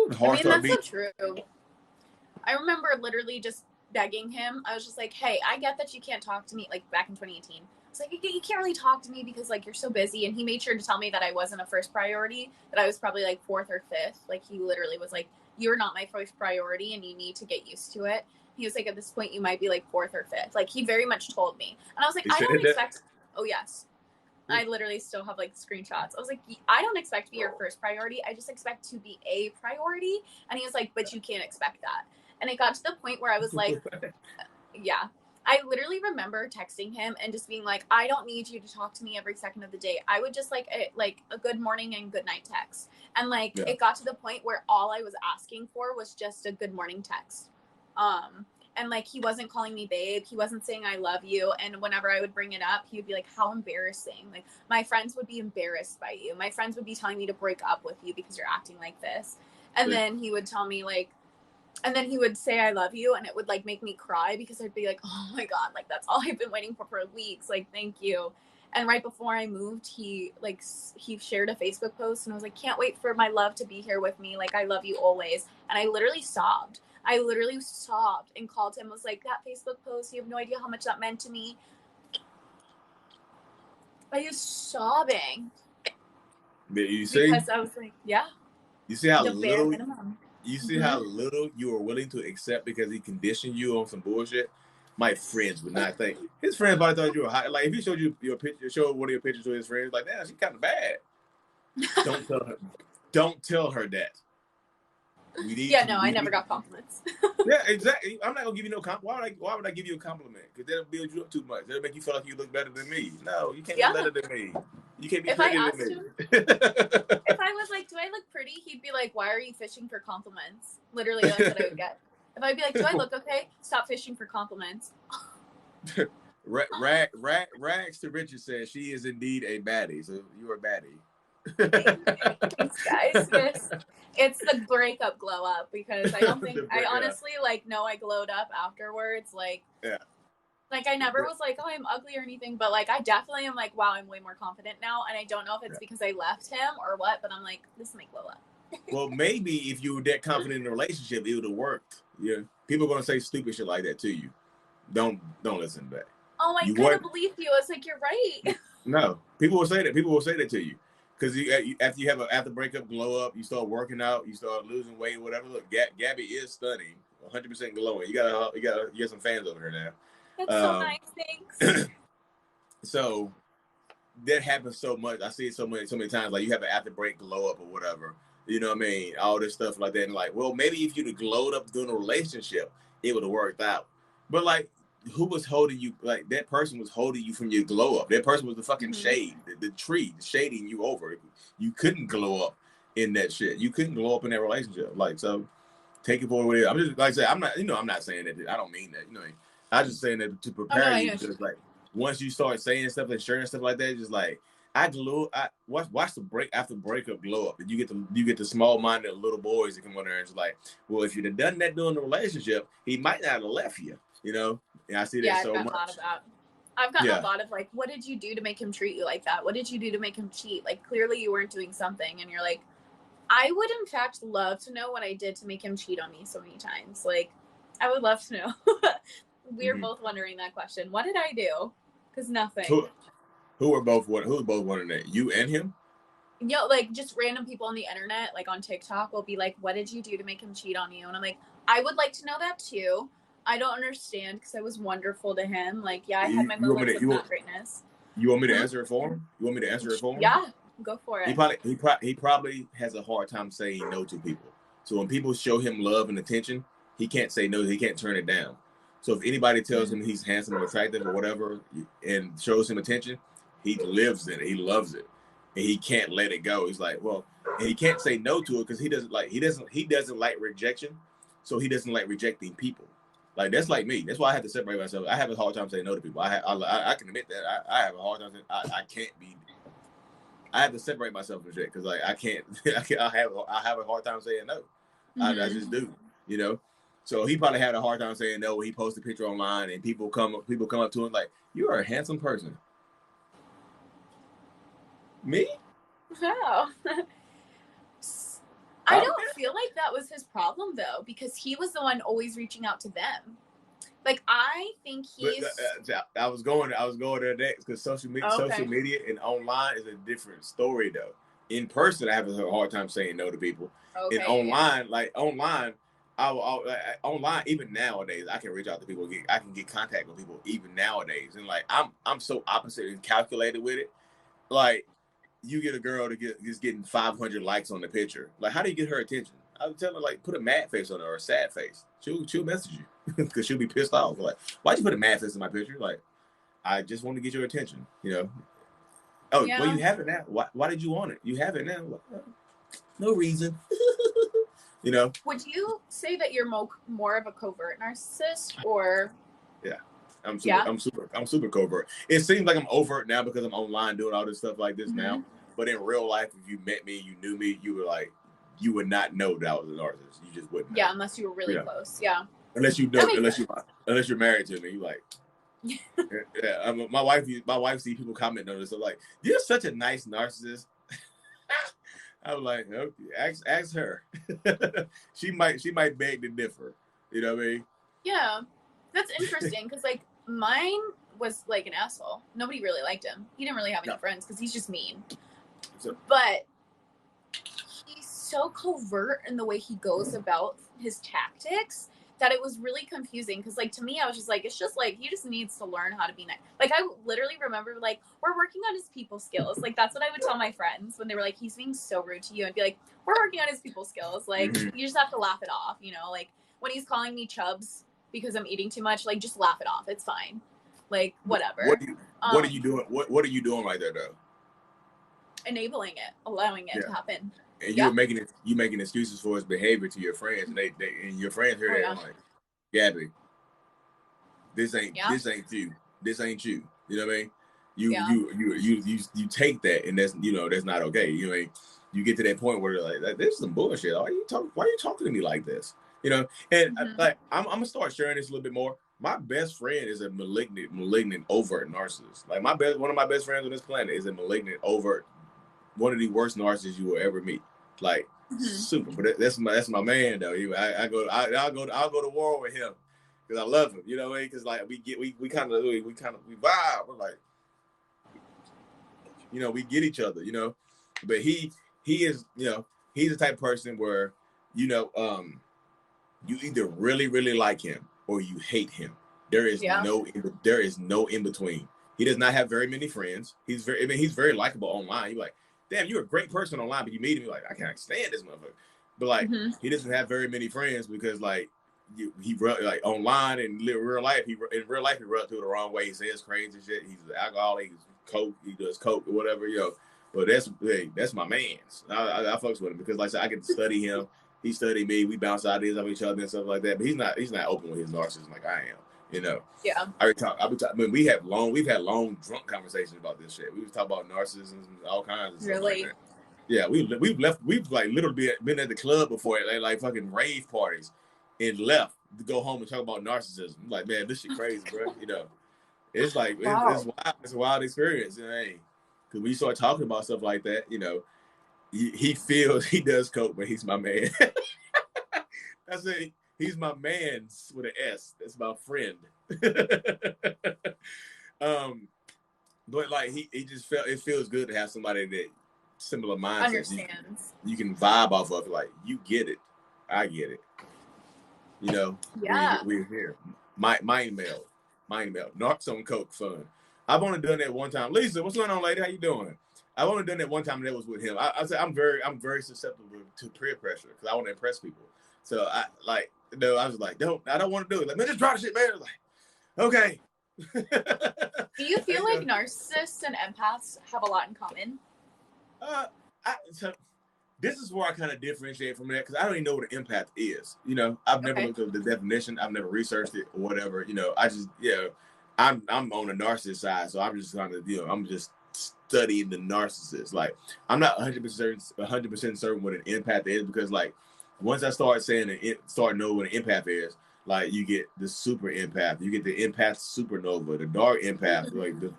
the heart start beating. That's so true. I remember literally just begging him. I was just like, hey, I get that you can't talk to me, like back in 2018. It's like, you can't really talk to me because like you're so busy. And he made sure to tell me that I wasn't a first priority, that I was probably like fourth or fifth. Like, he literally was like, you're not my first priority and you need to get used to it. He was like, at this point you might be like fourth or fifth. Like, he very much told me. And I was like, I don't expect. Oh yes, I literally still have like screenshots. I was like, I don't expect to be your first priority. I just expect to be a priority. And he was like, but you can't expect that. And it got to the point where I was like, yeah. I literally remember texting him and just being like, I don't need you to talk to me every second of the day. I would just like a good morning and good night text. And like, it got to the point where all I was asking for was just a good morning text. And like, he wasn't calling me babe. He wasn't saying I love you. And whenever I would bring it up, he would be like, how embarrassing. Like, my friends would be embarrassed by you. My friends would be telling me to break up with you because you're acting like this. And then he would tell me like, and then he would say, I love you. And it would like make me cry because I'd be like, oh my God, like that's all I've been waiting for weeks. Like, thank you. And right before I moved, he shared a Facebook post and I was like, can't wait for my love to be here with me. Like, I love you always. And I literally sobbed. And called him, was like, that Facebook post, you have no idea how much that meant to me. I was sobbing. You see? Because I was like, yeah. You see how the bare little minimum. you see how little you are willing to accept because he conditioned you on some bullshit? My friends would not think. His friends probably thought you were hot. Like if he showed you your picture, showed one of your pictures to his friends, like, damn, she's kind of bad. Don't tell her. Don't tell her that. I never got compliments. Yeah, exactly. I'm not gonna give you no compliment. Why would I give you a compliment? Because that'll build you up too much. That'll make you feel like you look better than me. No, you can't be better than me. You can't be prettier than me. If I was like, do I look pretty? He'd be like, why are you fishing for compliments? Literally, that's what I would get. If I'd be like, do I look okay? Stop fishing for compliments. Rags to Richard says she is indeed a baddie. So you are a baddie. Thanks, guys. It's the breakup glow up because I don't think I honestly know I glowed up afterwards. Like I never was like, oh, I'm ugly or anything, but like I definitely am like, wow, I'm way more confident now. And I don't know if it's because I left him or what, but I'm like, this might glow up. Well, maybe if you were that confident in a relationship, it would have worked. Yeah, people are gonna say stupid shit like that to you. Don't listen to that. Oh, I couldn't believe you. I was like, you're right. No, people will say that. People will say that to you. Because after you have after breakup glow up, you start working out, you start losing weight, whatever. Look, Gabby is stunning, 100% glowing. You got some fans over here now. That's so nice, thanks. So that happens so much. I see it so many times. Like you have an after break glow up or whatever. You know what I mean? All this stuff like that. And like, well, maybe if you'd have glowed up during a relationship, it would have worked out. But like, who was holding you? Like that person was holding you from your glow up. That person was the fucking shade, the tree, shading you over. You couldn't glow up in that shit. You couldn't glow up in that relationship. Like, so take it for what it is. I'm just like I say, I'm not saying that. I don't mean that. You know, I'm just saying that to prepare you. Just like once you start saying stuff and sharing stuff like that, just like watch the breakup glow up, and you get the small-minded little boys that come on there and just like, well, if you'd have done that during the relationship, he might not have left you. You know, and I see that so much. I've gotten a lot of like, what did you do to make him treat you like that? What did you do to make him cheat? Like, clearly you weren't doing something, and you're like, I would in fact love to know what I did to make him cheat on me so many times. Like, I would love to know. We're both wondering that question. What did I do? Because nothing. Who are both wondering that? You and him? Like just random people on the internet, like on TikTok, will be like, what did you do to make him cheat on you? And I'm like, I would like to know that too. I don't understand because I was wonderful to him. Like, I had my moments of not greatness. You want me to answer it for him? Yeah, go for it. He probably has a hard time saying no to people. So when people show him love and attention, he can't say no. He can't turn it down. So if anybody tells him he's handsome or attractive or whatever and shows him attention, he lives in it. He loves it, and he can't let it go. He's like, well, and he can't say no to it because he doesn't like rejection. So he doesn't like rejecting people. Like that's like me. That's why I have to separate myself. I have a hard time saying no to people. I can admit that I have a hard time. I can't be. I have to separate myself from shit because like I can't. I have a hard time saying no. I just do. You know. So he probably had a hard time saying no when he posted a picture online and people come up to him like, you are a handsome person. Me? Wow. I don't feel like that was his problem though, because he was the one always reaching out to them. Like I think he's. I was going there next because social media and online is a different story though. In person, I have a hard time saying no to people. Okay, and online, online even nowadays, I can reach out to people. I can get contact with people even nowadays, and like I'm so opposite and calculated with it. Like you get a girl to just getting 500 likes on the picture. Like how do you get her attention? I would tell her like put a mad face on her or a sad face. She'll message you because she'll be pissed off. Like why'd you put a mad face in my picture? Like I just want to get your attention. You know. Oh, yeah. Well, you have it now. Why did you want it? You have it now. No reason. You know. Would you say that you're more of a covert narcissist, or? Yeah, I'm super covert. It seems like I'm overt now because I'm online doing all this stuff like this now. But in real life, if you met me, you knew me, you would not know that I was a narcissist. You just wouldn't know. Yeah, unless you were really close. Yeah. Unless you're married to me, you like. Yeah, my wife see people comment on this. I'm like, you're such a nice narcissist. I was like, okay, ask her. she might beg to differ. You know what I mean? Yeah, that's interesting because like mine was like an asshole. Nobody really liked him. He didn't really have any friends because he's just mean. But so covert in the way he goes about his tactics that it was really confusing. Because, like, to me, I was just like, it's just like, he just needs to learn how to be nice. Like, I literally remember, like, we're working on his people skills. Like, that's what I would tell my friends when they were like, he's being so rude to you. I'd be like, we're working on his people skills. Like, you just have to laugh it off, you know? Like, when he's calling me chubs because I'm eating too much, like, just laugh it off. It's fine. Like, whatever. What are you doing? What are you doing right there, though? Enabling it, allowing it to happen. And you're making excuses for his behavior to your friends, and they and your friends hear that like, Gabby, this ain't you. This ain't you. You know what I mean? You take that, and that's that's not okay. You get to that point where you're like, this is some bullshit. Why are you talking to me like this? And I'm gonna start sharing this a little bit more. My best friend is a malignant, overt narcissist. Like one of my best friends on this planet is a malignant, overt, one of the worst narcissists you will ever meet. Like super, but that's my man though. I'll go to war with him because I love him. You know what I mean? Because like we kind of vibe. We're like, we get each other. But he is he's the type of person where you either really really like him or you hate him. There is no in between. He does not have very many friends. He's very likable online. You're like, damn, you're a great person online, but you meet him, you're like, I can't stand this motherfucker. But like, he doesn't have very many friends because like he like online and real life. He runs through the wrong way. He says crazy shit. He's an alcoholic. He's coke. He does coke or whatever. But that's my man's. I fucks with him because like I said, I get to study him. He studied me. We bounce ideas off each other and stuff like that. But he's not open with his narcissism like I am. Yeah. We've had long drunk conversations about this shit. We was talking about narcissism and all kinds of stuff like that. Yeah, we've like literally been at the club before at like fucking rave parties and left to go home and talk about narcissism. I'm like, man, this shit crazy, bro. It's like it's a wild experience. Because when you start talking about stuff like that, he feels he does coke, but he's my man. That's it. He's my man with an S. That's my friend. But like he just it feels good to have somebody that similar mindset. Understands. You can vibe off of. Like, you get it. I get it. We're here. Mind meld. Narcs on coke, fun. I've only done that one time. Lisa, what's going on, lady? How you doing? I've only done that one time, and that was with him. I said I'm very susceptible to peer pressure because I want to impress people. So I was like, I don't want to do it. Like, man, just drop the shit, man. I was like, okay. Do you feel like narcissists and empaths have a lot in common? So this is where I kind of differentiate from that because I don't even know what an empath is. I've never looked up the definition. I've never researched it or whatever. I just I'm on the narcissist side, so I'm just kind of I'm just studying the narcissist. Like, I'm not 100% certain what an empath is because like once I start knowing what an empath is, like you get the super empath, you get the empath supernova, the dark empath, like the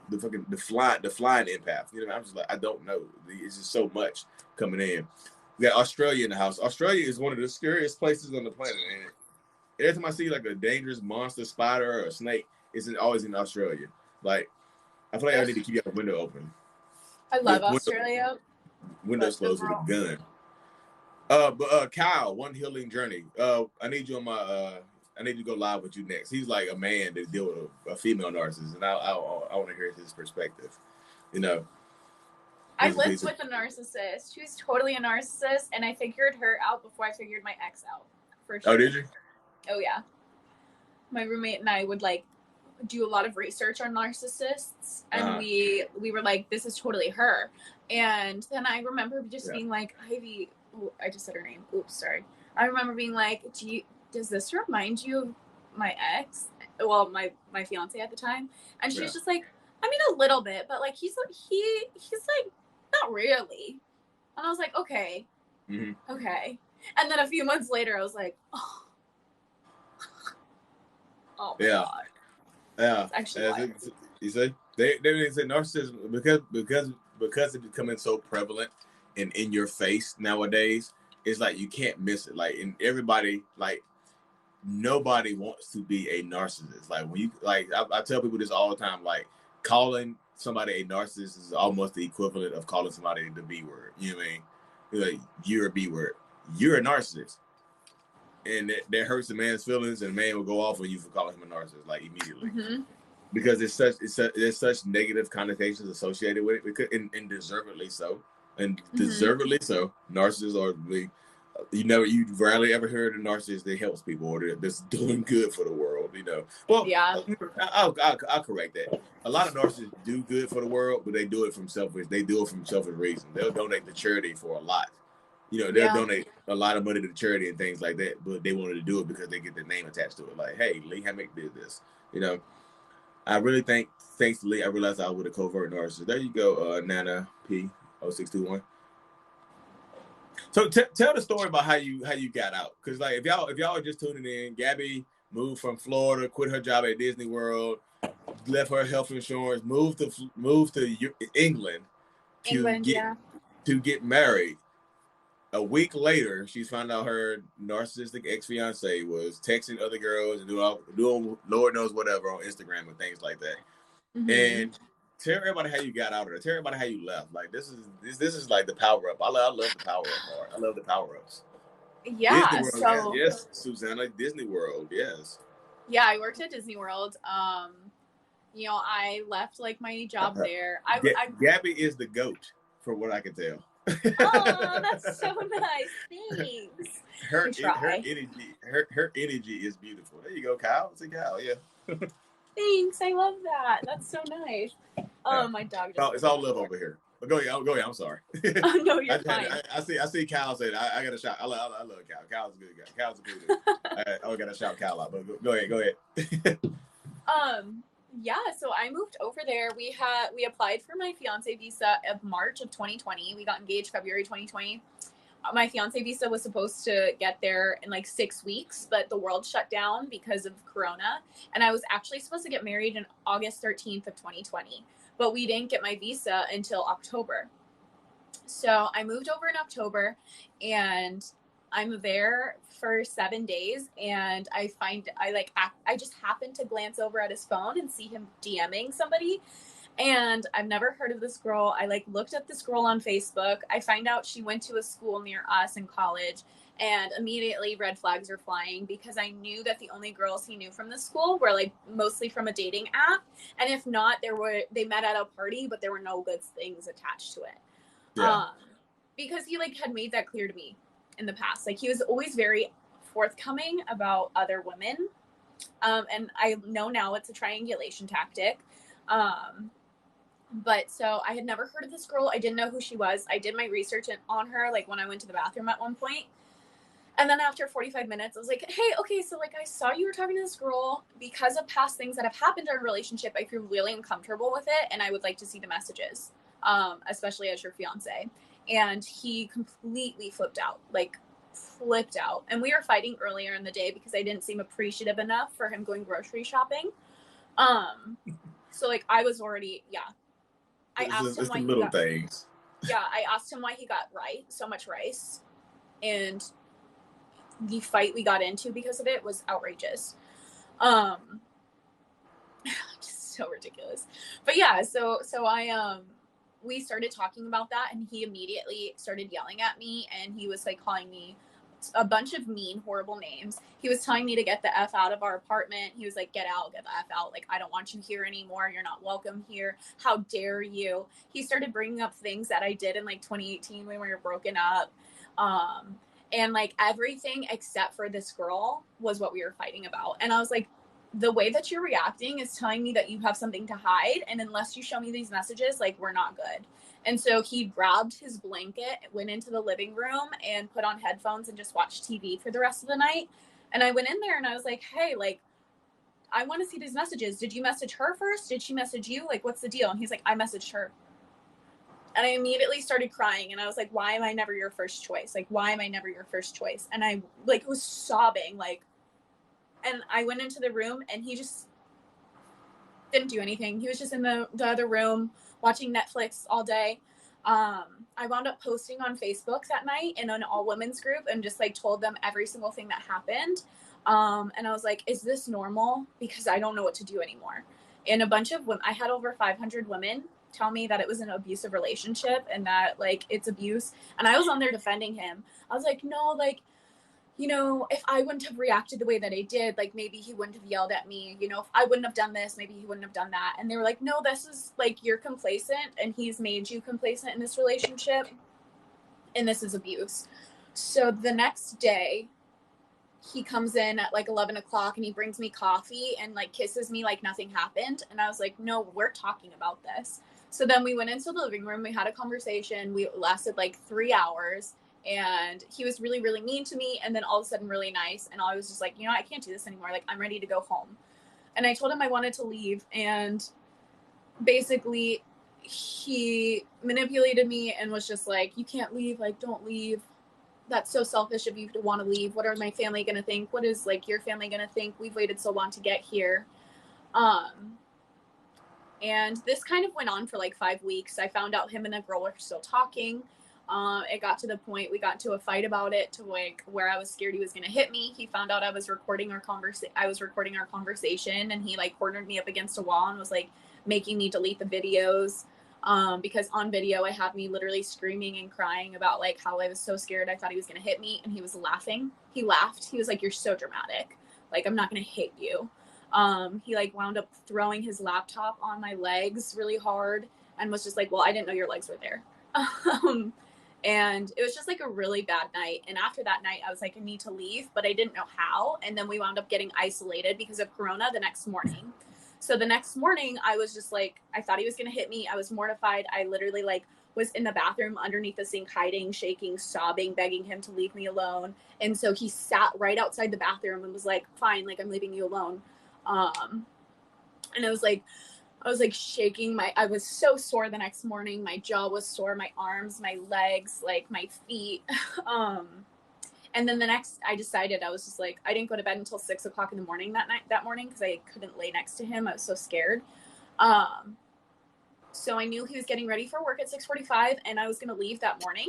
flying empath. I'm just like, I don't know. It's just so much coming in. We got Australia in the house. Australia is one of the scariest places on the planet. And every time I see like a dangerous monster spider or a snake, it's always in Australia. Like, I feel like I need to keep your window open. I love Australia. Windows closed with a gun. But Kyle, One Healing Journey. I need you on my. I need to go live with you next. He's like a man that deal with a female narcissist, and I want to hear his perspective. I lived with a narcissist. She was totally a narcissist, and I figured her out before I figured my ex out. For sure. Oh, did you? Oh yeah. My roommate and I would like do a lot of research on narcissists, and we were like, this is totally her. And then I remember just being like, Ivy. Oh, I just said her name. Oops, sorry. I remember being like, does this remind you of my ex? Well, my fiance at the time. And she's just like, I mean, a little bit, but like he's like, not really. And I was like, okay. Okay. And then a few months later, I was like, oh my God. Yeah. It's actually you say they say narcissism because it's becoming so prevalent and in your face nowadays. It's like you can't miss it. Like, and everybody, like, nobody wants to be a narcissist. Like, when you I tell people this all the time. Like, calling somebody a narcissist is almost the equivalent of calling somebody the B word. You know what I mean? Like, you're a B word. you're a narcissist. And that hurts the man's feelings, and the man will go off on you for calling him a narcissist, like immediately. Mm-hmm. Because there's such negative connotations associated with it, and deservedly so. And deservedly so. Narcissists are you rarely ever heard a narcissist that helps people or that's doing good for the world, you know. Well, yeah, I'll correct that. A lot of narcissists do good for the world, but they do it from selfish reasons. They'll donate to charity for a lot. You know, they'll donate a lot of money to charity and things like that, but they wanted to do it because they get their name attached to it. Like, hey, Lee Hammock did this. You know, I really think, thanks to Lee, I realized I was a covert narcissist. There you go, Nana P 0621. So tell the story about how you got out, because like if y'all are just tuning in, Gabby moved from Florida, quit her job at Disney World, left her health insurance, moved to England to get married. A week later, she's found out her narcissistic ex-fiance was texting other girls and doing Lord knows whatever on Instagram and things like that. Mm-hmm. And tell everybody how you got out of it. Tell everybody how you left. Like this is like the power up. I love the power up part. I love the power ups. Yeah. Disney World, yes, Susanna, Disney World, yes. Yeah, I worked at Disney World. You know, I left like my job there. Gabby is the GOAT, from what I can tell. Oh, that's so nice. Thanks. Her energy is beautiful. There you go, Kyle. See Kyle, yeah. Thanks. I love that. That's so nice. Oh, my dog. It's all love over here. But go ahead. I'm sorry. Oh, no, you're fine. I see Kyle say I got to shout. I love Kyle. Kyle's a good guy. Kyle's a good guy. I got to shout Kyle out. But go ahead. Yeah, so I moved over there. We applied for my fiance visa of March of 2020. We got engaged February 2020. My fiance visa was supposed to get there in like 6 weeks, but the world shut down because of Corona. And I was actually supposed to get married on August 13th of 2020, but we didn't get my visa until October. So I moved over in October, and I'm there for 7 days, and I just happened to glance over at his phone and see him DMing somebody. And I've never heard of this girl. I looked up this girl on Facebook. I find out she went to a school near us in college, and immediately red flags are flying because I knew that the only girls he knew from the school were mostly from a dating app. And if not, they met at a party, but there were no good things attached to it. Yeah. Because he had made that clear to me in the past. He was always very forthcoming about other women. And I know now it's a triangulation tactic. But so I had never heard of this girl. I didn't know who she was. I did my research on her, when I went to the bathroom at one point. And then after 45 minutes, I was like, hey, okay, so I saw you were talking to this girl. Because of past things that have happened in our relationship, I feel really uncomfortable with it. And I would like to see the messages, especially as your fiance. And he completely flipped out. And we were fighting earlier in the day because I didn't seem appreciative enough for him going grocery shopping. So I was already, I asked him why he got things. Yeah, I asked him why he got so much rice, and the fight we got into because of it was outrageous. Just so ridiculous. But yeah, so I we started talking about that, and he immediately started yelling at me, and he was calling me a bunch of mean, horrible names. He was telling me to get the F out of our apartment. He was get out, get the F out. I don't want you here anymore. You're not welcome here. How dare you? He started bringing up things that I did in 2018 when we were broken up. And everything except for this girl was what we were fighting about. And I was the way that you're reacting is telling me that you have something to hide. And unless you show me these messages, we're not good. And so he grabbed his blanket, went into the living room, and put on headphones and just watched TV for the rest of the night. And I went in there and I was like, hey, I want to see these messages. Did you message her first? Did she message you? What's the deal? And he's like, I messaged her. And I immediately started crying. And I was like, why am I never your first choice? Why am I never your first choice? And I was sobbing, and I went into the room, and he just didn't do anything. He was just in the other room watching Netflix all day. I wound up posting on Facebook that night in an all women's group and just told them every single thing that happened. And I was like, is this normal? Because I don't know what to do anymore. And a bunch of women, I had over 500 women tell me that it was an abusive relationship and that like it's abuse. And I was on there defending him. I was like, no, like, you know, if I wouldn't have reacted the way that I did, like maybe he wouldn't have yelled at me. You know, if I wouldn't have done this, maybe he wouldn't have done that. And they were like, no, this is like, you're complacent and he's made you complacent in this relationship. And this is abuse. So the next day, he comes in at like 11 o'clock and he brings me coffee and like kisses me like nothing happened. And I was like, no, we're talking about this. So then we went into the living room. We had a conversation. We lasted like 3 hours. And he was really, really mean to me. And then all of a sudden really nice. And I was just like, you know, I can't do this anymore. Like, I'm ready to go home. And I told him I wanted to leave. And basically he manipulated me and was just like, you can't leave. Like, don't leave. That's so selfish of you to want to leave. What are my family going to think? What is like your family going to think? We've waited so long to get here. And this kind of went on for like 5 weeks. I found out him and the girl were still talking. It got to the point we got into a fight about it to like where I was scared he was going to hit me. He found out I was recording our conversation and he like cornered me up against a wall and was like making me delete the videos. Because on video I had me literally screaming and crying about like how I was so scared I thought he was going to hit me, and he was laughing. He laughed. He was like, you're so dramatic. Like, I'm not going to hit you. He like wound up throwing his laptop on my legs really hard and was just like, well, I didn't know your legs were there. And it was just like a really bad night. And after that night, I was like, I need to leave, but I didn't know how. And then we wound up getting isolated because of Corona the next morning. So the next morning I was just like, I thought he was going to hit me. I was mortified. I literally like was in the bathroom underneath the sink, hiding, shaking, sobbing, begging him to leave me alone. And so he sat right outside the bathroom and was like, fine, like I'm leaving you alone. And I was like shaking. I was so sore the next morning. My jaw was sore, my arms, my legs, like my feet. And then I decided, I was just like, I didn't go to bed until 6 o'clock in the morning that morning because I couldn't lay next to him. I was so scared. So I knew he was getting ready for work at 6:45 and I was going to leave that morning.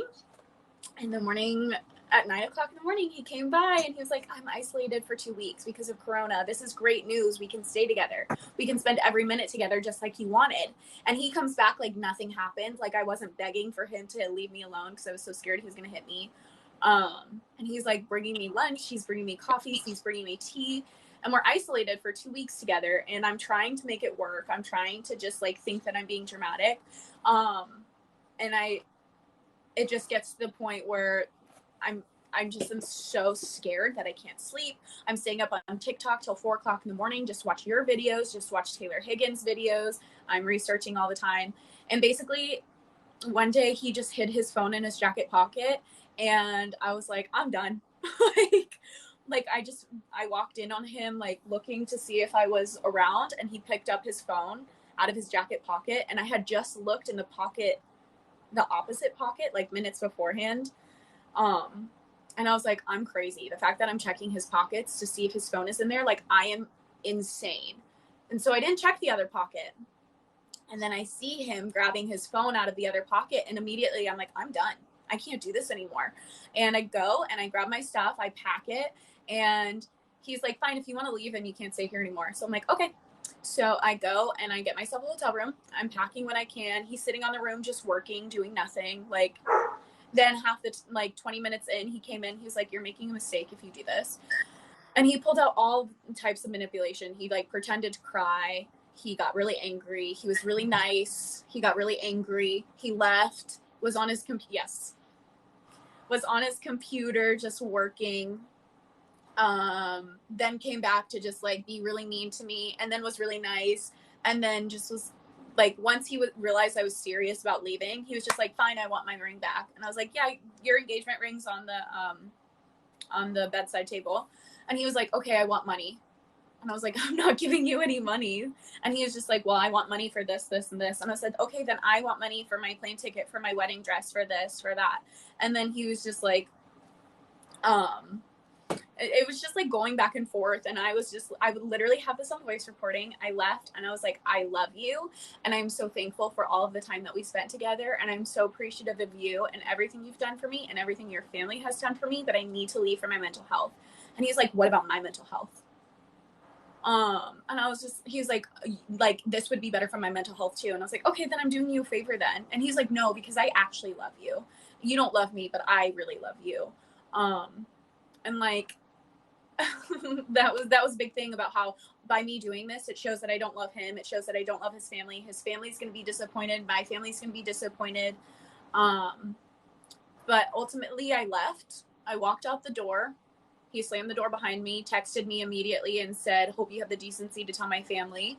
In the morning, at 9 o'clock in the morning, he came by and he was like, I'm isolated for 2 weeks because of Corona. This is great news. We can stay together. We can spend every minute together just like he wanted. And he comes back like nothing happened. Like I wasn't begging for him to leave me alone because I was so scared he was going to hit me. And he's like bringing me lunch. He's bringing me coffee. He's bringing me tea. And we're isolated for 2 weeks together. And I'm trying to make it work. I'm trying to just like think that I'm being dramatic. It just gets to the point where I'm so scared that I can't sleep. I'm staying up on TikTok till 4 o'clock in the morning, just watch your videos, just watch Taylor Higgins videos. I'm researching all the time. And basically one day he just hid his phone in his jacket pocket and I was like, I'm done. I walked in on him, like looking to see if I was around, and he picked up his phone out of his jacket pocket. And I had just looked in the opposite pocket, like minutes beforehand. And I was like, I'm crazy. The fact that I'm checking his pockets to see if his phone is in there, like I am insane. And so I didn't check the other pocket. And then I see him grabbing his phone out of the other pocket. And immediately I'm like, I'm done. I can't do this anymore. And I go and I grab my stuff, I pack it. And he's like, fine, if you want to leave and you can't stay here anymore. So I'm like, okay. So I go and I get myself a hotel room. I'm packing when I can. He's sitting on the room just working, doing nothing. Like, then 20 minutes in, he came in. He was like, you're making a mistake if you do this. And he pulled out all types of manipulation. He like pretended to cry. He got really angry. He was really nice. He got really angry. He left, was on his computer just working. Then came back to just like be really mean to me, and then was really nice, and then just was like, once he realized I was serious about leaving, he was just like, fine, I want my ring back. And I was like, yeah, your engagement ring's on the bedside table. And he was like, okay, I want money. And I was like, I'm not giving you any money. And he was just like, well, I want money for this, this, and this. And I said, okay, then I want money for my plane ticket, for my wedding dress, for this, for that. And then he was just like, it was just like going back and forth. And I would literally have this on voice recording. I left and I was like, I love you. And I'm so thankful for all of the time that we spent together. And I'm so appreciative of you and everything you've done for me and everything your family has done for me, but I need to leave for my mental health. And he's like, what about my mental health? And I was just, he's like, this would be better for my mental health too. And I was like, okay, then I'm doing you a favor then. And he's like, no, because I actually love you. You don't love me, but I really love you. And like, that was a big thing about how by me doing this, it shows that I don't love him. It shows that I don't love his family. His family's going to be disappointed. My family's going to be disappointed. But ultimately I left. I walked out the door. He slammed the door behind me, texted me immediately and said, hope you have the decency to tell my family.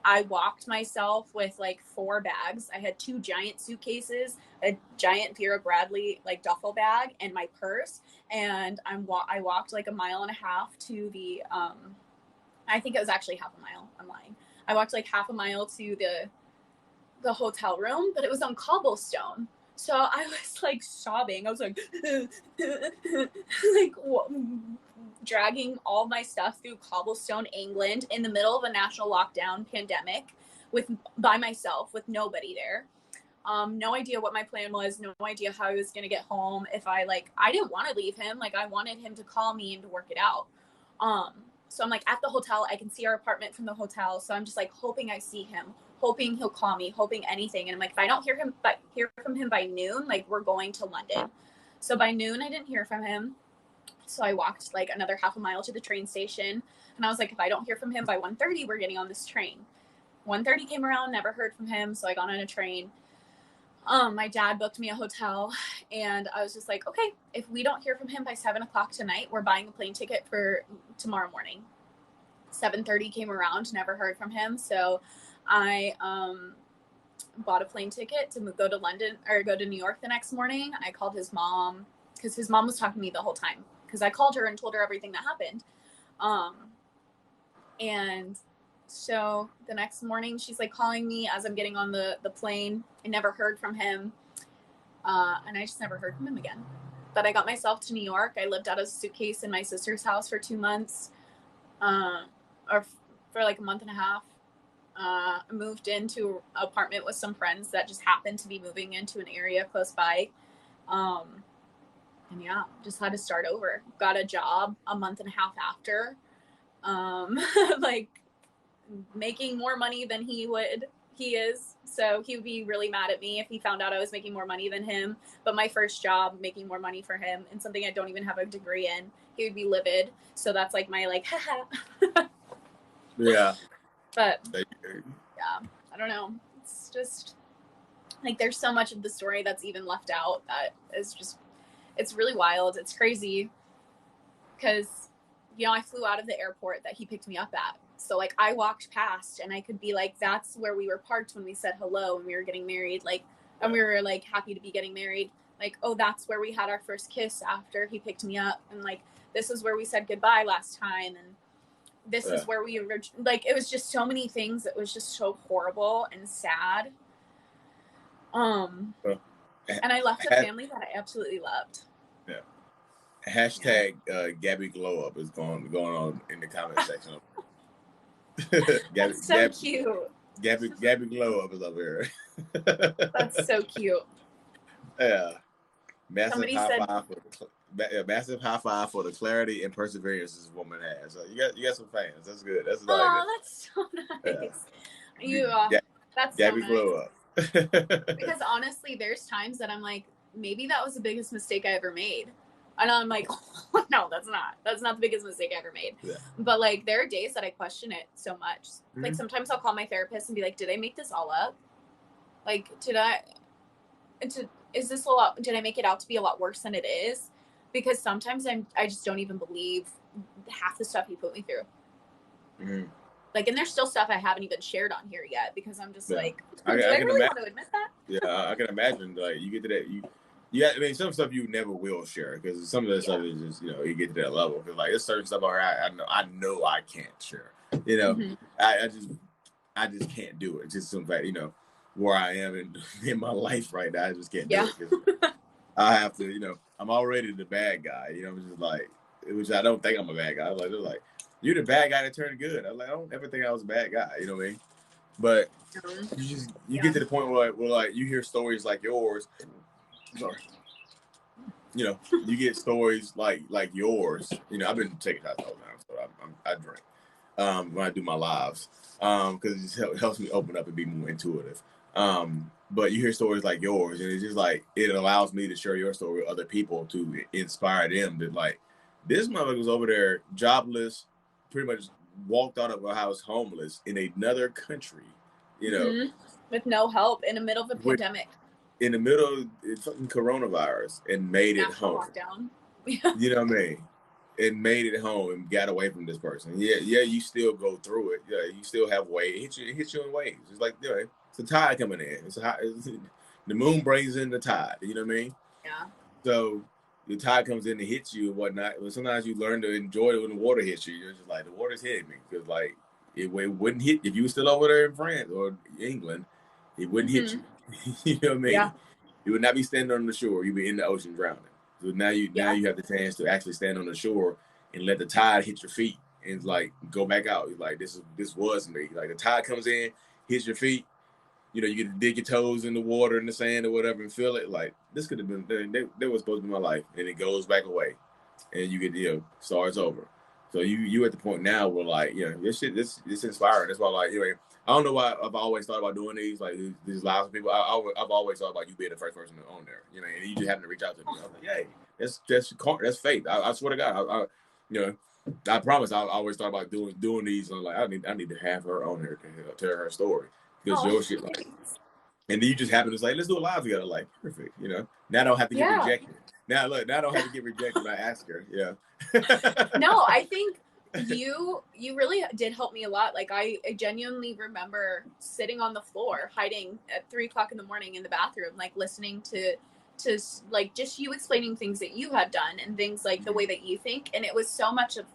I walked myself with like 4 bags. I had 2 giant suitcases, a giant Vera Bradley like duffel bag, and my purse. And I walked like 1.5 miles to the, I think it was actually 0.5 mile. I'm lying. I walked like 0.5 mile to the hotel room, but it was on cobblestone. So I was like sobbing. I was like, like dragging all my stuff through cobblestone England in the middle of a national lockdown pandemic by myself with nobody there. No idea what my plan was. No idea how I was going to get home. If I didn't want to leave him. Like I wanted him to call me and to work it out. So I'm like at the hotel, I can see our apartment from the hotel. So I'm just like hoping I see him, hoping he'll call me, hoping anything. And I'm like, if I don't hear from him by noon, like we're going to London. So by noon, I didn't hear from him. So I walked like another 0.5 mile to the train station. And I was like, if I don't hear from him by 1:30, we're getting on this train. 1:30 came around, never heard from him. So I got on a train. My dad booked me a hotel and I was just like, okay, if we don't hear from him by 7:00 tonight, we're buying a plane ticket for tomorrow morning. 7:30 came around, never heard from him. So I bought a plane ticket to go to London or go to New York the next morning. I called his mom because his mom was talking to me the whole time because I called her and told her everything that happened. And so the next morning she's like calling me as I'm getting on the plane. I never heard from him. And I just never heard from him again. But I got myself to New York. I lived out of a suitcase in my sister's house for 2 months, or for like 1.5 months. I moved into an apartment with some friends that just happened to be moving into an area close by. And yeah, just had to start over. Got a job 1.5 months after, like making more money than he is. So he would be really mad at me if he found out I was making more money than him. But my first job, making more money for him in something I don't even have a degree in, he would be livid. So that's like my like, haha. Yeah. But yeah, I don't know. It's just like there's so much of the story that's even left out that is just, it's really wild. It's crazy because, you know, I flew out of the airport that he picked me up at. So like I walked past and I could be like, that's where we were parked when we said hello and we were getting married. Like, and we were like happy to be getting married. Like, oh, that's where we had our first kiss after he picked me up. And like, this is where we said goodbye last time. And this is where we like, it was just so many things. It was just so horrible and sad. And I left a family that I absolutely loved. Yeah. Hashtag Gabby glow up is going on in the comment section. Gabby, that's so cute. Gabby glow up is up here. That's so cute. Yeah. Massive high five for the clarity and perseverance this woman has. So you got some fans. That's good. That's so nice. Yeah. That's Gabby so nice. glow up. Because honestly, there's times that I'm like, maybe that was the biggest mistake I ever made. And I'm like, oh, no, that's not the biggest mistake I ever made. Yeah. But like, there are days that I question it so much. Mm-hmm. Like sometimes I'll call my therapist and be like, did I make this all up? Like, did I make it out to be a lot worse than it is? Because sometimes I just don't even believe half the stuff he put me through. Mm-hmm. Like, and there's still stuff I haven't even shared on here yet because I'm just like, do I really want to admit that? Yeah, I can imagine. Like, you get to that, I mean, some stuff you never will share because some of the stuff is just, you know, you get to that level. Because like, there's certain stuff I know I can't share. You know, mm-hmm. I just can't do it. It's just some fact, you know, where I am in my life right now, I just can't do it. I have to, you know, I'm already the bad guy. You know, it's just like, which I don't think I'm a bad guy. They're like, you're the bad guy that turned good. I'm like, I don't ever think I was a bad guy. You know what I mean? But you get to the point where like you hear stories like yours. Sorry. You know, you get stories like yours. You know, I've been taking shots all the time, so what I drink when I do my lives, because it helps me open up and be more intuitive. But you hear stories like yours, and it's just like it allows me to share your story with other people to inspire them that like this mother was over there jobless, pretty much walked out of a house homeless in another country, you know, with no help in the middle of a pandemic. In the middle of fucking coronavirus and made it home. Lockdown. You know what I mean? And made it home and got away from this person. Yeah, you still go through it. Yeah, you still have waves. It hits you in waves. It's like, you know, it's a tide coming in. The moon brings in the tide. You know what I mean? Yeah. So the tide comes in and hits you and whatnot. But sometimes you learn to enjoy it when the water hits you. You're just like, the water's hitting me. Because, like, it wouldn't hit if you were still over there in France or England. It wouldn't hit you. You know what I mean? Yeah. You would not be standing on the shore. You'd be in the ocean drowning. So now you have the chance to actually stand on the shore and let the tide hit your feet and like go back out. You're like, this was me. Like the tide comes in, hits your feet. You know, you get to dig your toes in the water, in the sand or whatever and feel it. Like this could have been, that was supposed to be my life. And it goes back away. And you get, you know, starts over. So you at the point now where like, you know, this inspiring. That's why like, you know, I don't know why I've always thought about doing these, like these lives of people. I've always thought about you being the first person on there, you know, and you just having to reach out to me. I was like, hey, that's faith. I swear to God, you know, I promise. I always thought about doing these. And I'm like, I need to have her on here to tell her story because your shit, like, and then you just happen to say, let's do a live together. Like, perfect, you know. Now I don't have to get rejected. Now look, now I don't have to get rejected. I ask her, yeah. No, I think you really did help me a lot. Like I genuinely remember sitting on the floor, hiding at 3:00 in the morning in the bathroom, like listening to like just you explaining things that you had done and things like the way that you think. And it was so much of,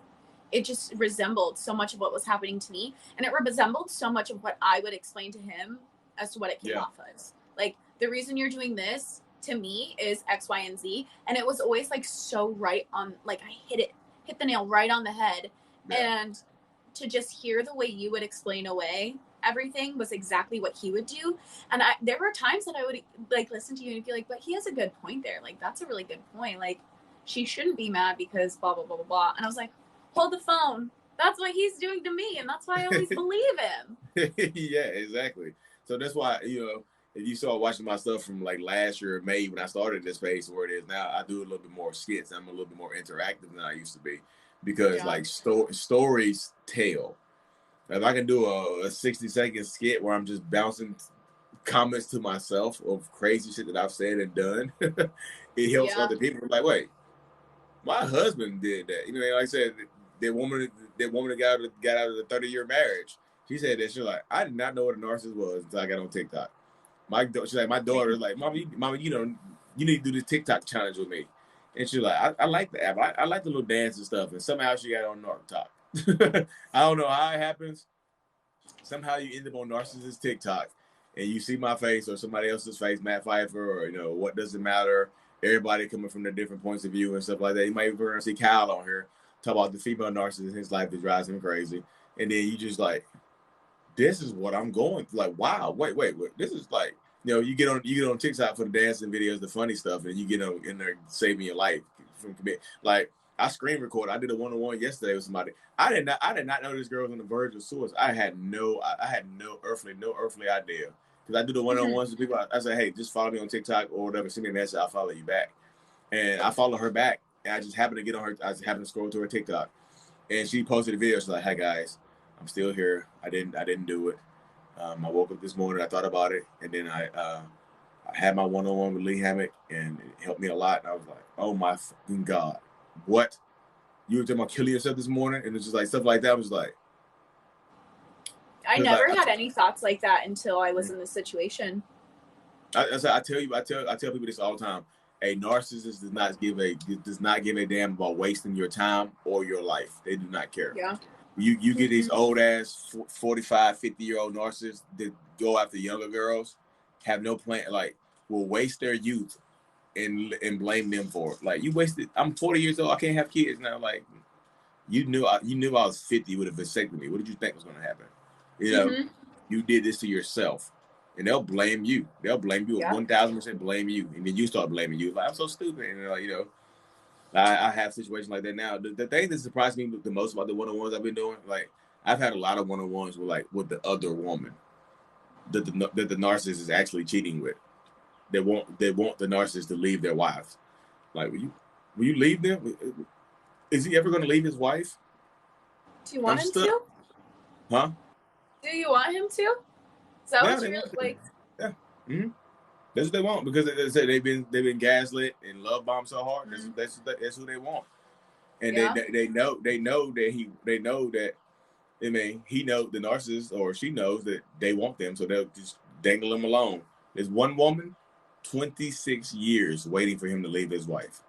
it just resembled so much of what was happening to me. And it resembled so much of what I would explain to him as to what it came off as. Like the reason you're doing this to me is X, Y, and Z. And it was always like so right on, like I hit the nail right on the head. Yeah. And to just hear the way you would explain away everything was exactly what he would do. And there were times that I would like listen to you and be like, but he has a good point there. Like, that's a really good point. Like, she shouldn't be mad because blah, blah, blah, blah, blah. And I was like, hold the phone. That's what he's doing to me. And that's why I always believe him. Yeah, exactly. So that's why, you know, if you saw watching my stuff from like last year, May, when I started this space where it is now, I do a little bit more skits. I'm a little bit more interactive than I used to be because like stories tell. If I can do a 60-second skit where I'm just bouncing comments to myself of crazy shit that I've said and done, it helps other people. Like, wait, my husband did that. You know, like I said, that woman that got out of the 30-year marriage, she said that. She's like, I did not know what a narcissist was until I got on TikTok. She's like, my daughter is like, Mama, you know, you need to do this TikTok challenge with me. And she's like, I like the app. I like the little dance and stuff. And somehow she got on TikTok. I don't know how it happens. Somehow you end up on Narcissist TikTok and you see my face or somebody else's face, Matt Pfeiffer, or, you know, What Does It Matter? Everybody coming from their different points of view and stuff like that. You might even see Kyle on here talk about the female narcissist in his life that drives him crazy. And then you just like, this is what I'm going through. Like, wow, wait. This is like, you know, you get on TikTok for the dancing videos, the funny stuff, and you get in there saving your life from commit. Like, I screen record. I did a one-on-one yesterday with somebody. I did not know this girl was on the verge of suicide. I had no earthly idea. Because I do the one-on-ones with people. I say, hey, just follow me on TikTok or whatever. Send me a message. I'll follow you back. And I follow her back. And I just happened to get on her. I just happened to scroll to her TikTok. And she posted a video. She's like, hey, guys, I'm still here. I didn't do it. I woke up this morning. I thought about it. And then I had my one-on-one with Lee Hammock. And it helped me a lot. And I was like, oh, my fucking God. What? You were talking about killing yourself this morning? And it's just like stuff like that. I was like, I never had any thoughts like that until I was in this situation. I tell people this all the time. A narcissist does not give a damn about wasting your time or your life. They do not care. Yeah. You get these old ass 45, 50-year-old narcissists that go after younger girls, have no plan, like will waste their youth and blame them for it. Like, you wasted. I'm 40 years old. I can't have kids now. Like, you knew I was 50. You would have vasectomed me. What did you think was going to happen? You know, you did this to yourself, and they'll blame you. They'll blame you. 1,000% blame you, and then you start blaming you. Like, I'm so stupid, and like, you know, I have situations like that now. The thing that surprised me the most about the one-on-ones I've been doing, like I've had a lot of one-on-ones with the other woman that the narcissist is actually cheating with. They want the narcissist to leave their wives. Like, will you leave them? Is he ever going to leave his wife? Do you want him to? Huh? Do you want him to? Is that what you really like? Yeah. Mm-hmm. That's what they want, because they said they've been gaslit and love bombed so hard. Mm-hmm. That's who they want, and they know that. I mean, he knows, the narcissist or she knows that they want them, so they'll just dangle him alone. There's one woman, 26 years waiting for him to leave his wife.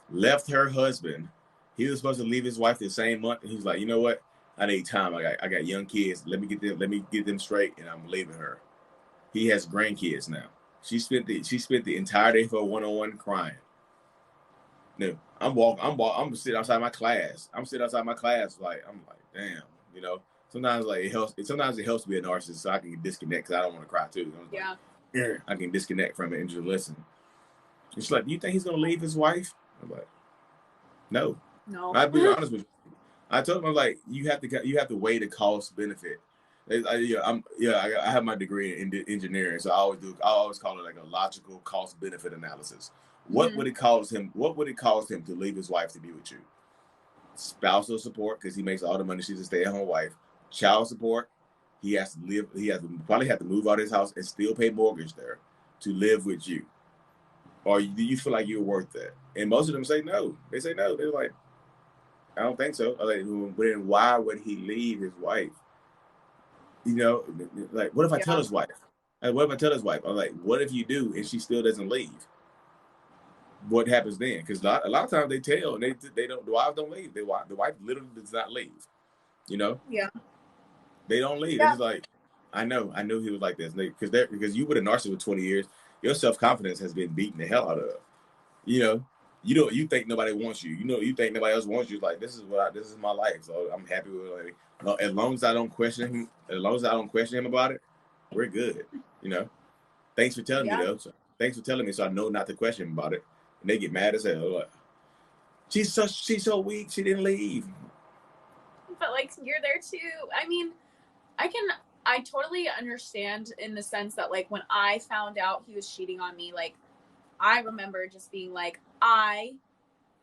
Left her husband. He was supposed to leave his wife the same month, and he's like, you know what? I need time. I got young kids. Let me get them straight, and I'm leaving her. He has grandkids now. She spent the entire day for a one-on-one crying. No, I'm sitting outside my class. I'm like, damn, you know. Sometimes it helps to be a narcissist, so I can disconnect, because I don't want to cry too. Yeah. Like, I can disconnect from it and just listen. It's like, do you think he's gonna leave his wife? I'm like, no. I'll be honest with you. I told him, I'm like, you have to weigh the cost benefit. I have my degree in engineering, so I always call it like a logical cost benefit analysis. What would it cost him? What would it cost him to leave his wife to be with you? Spousal support, because he makes all the money. She's a stay-at-home wife. Child support. He has to live. He has to probably have to move out of his house and still pay mortgage there to live with you. Or do you feel like you're worth that? And most of them say no. They say no. They're like, I don't think so. Like, but then why would he leave his wife? You know, like, what if I tell his wife? Like, what if I tell his wife? I'm like, what if you do and she still doesn't leave? What happens then? Because a lot of times they tell, and they don't. The wives don't leave. The wife literally does not leave. You know? Yeah. They don't leave. Yeah. It's like, I knew he was like this. Because you with a narcissist for 20 years, your self-confidence has been beaten the hell out of. You know, you think nobody wants you. You know, you think nobody else wants you. Like, this is my life. So I'm happy with it. Like, as long as I don't question him about it, we're good. You know. Thanks for telling me though. So, thanks for telling me, so I know not to question him about it. And they get mad as hell. Like, she's so weak. She didn't leave. But like, you're there too. I mean, I totally understand in the sense that, like, when I found out he was cheating on me, like, I remember just being like, I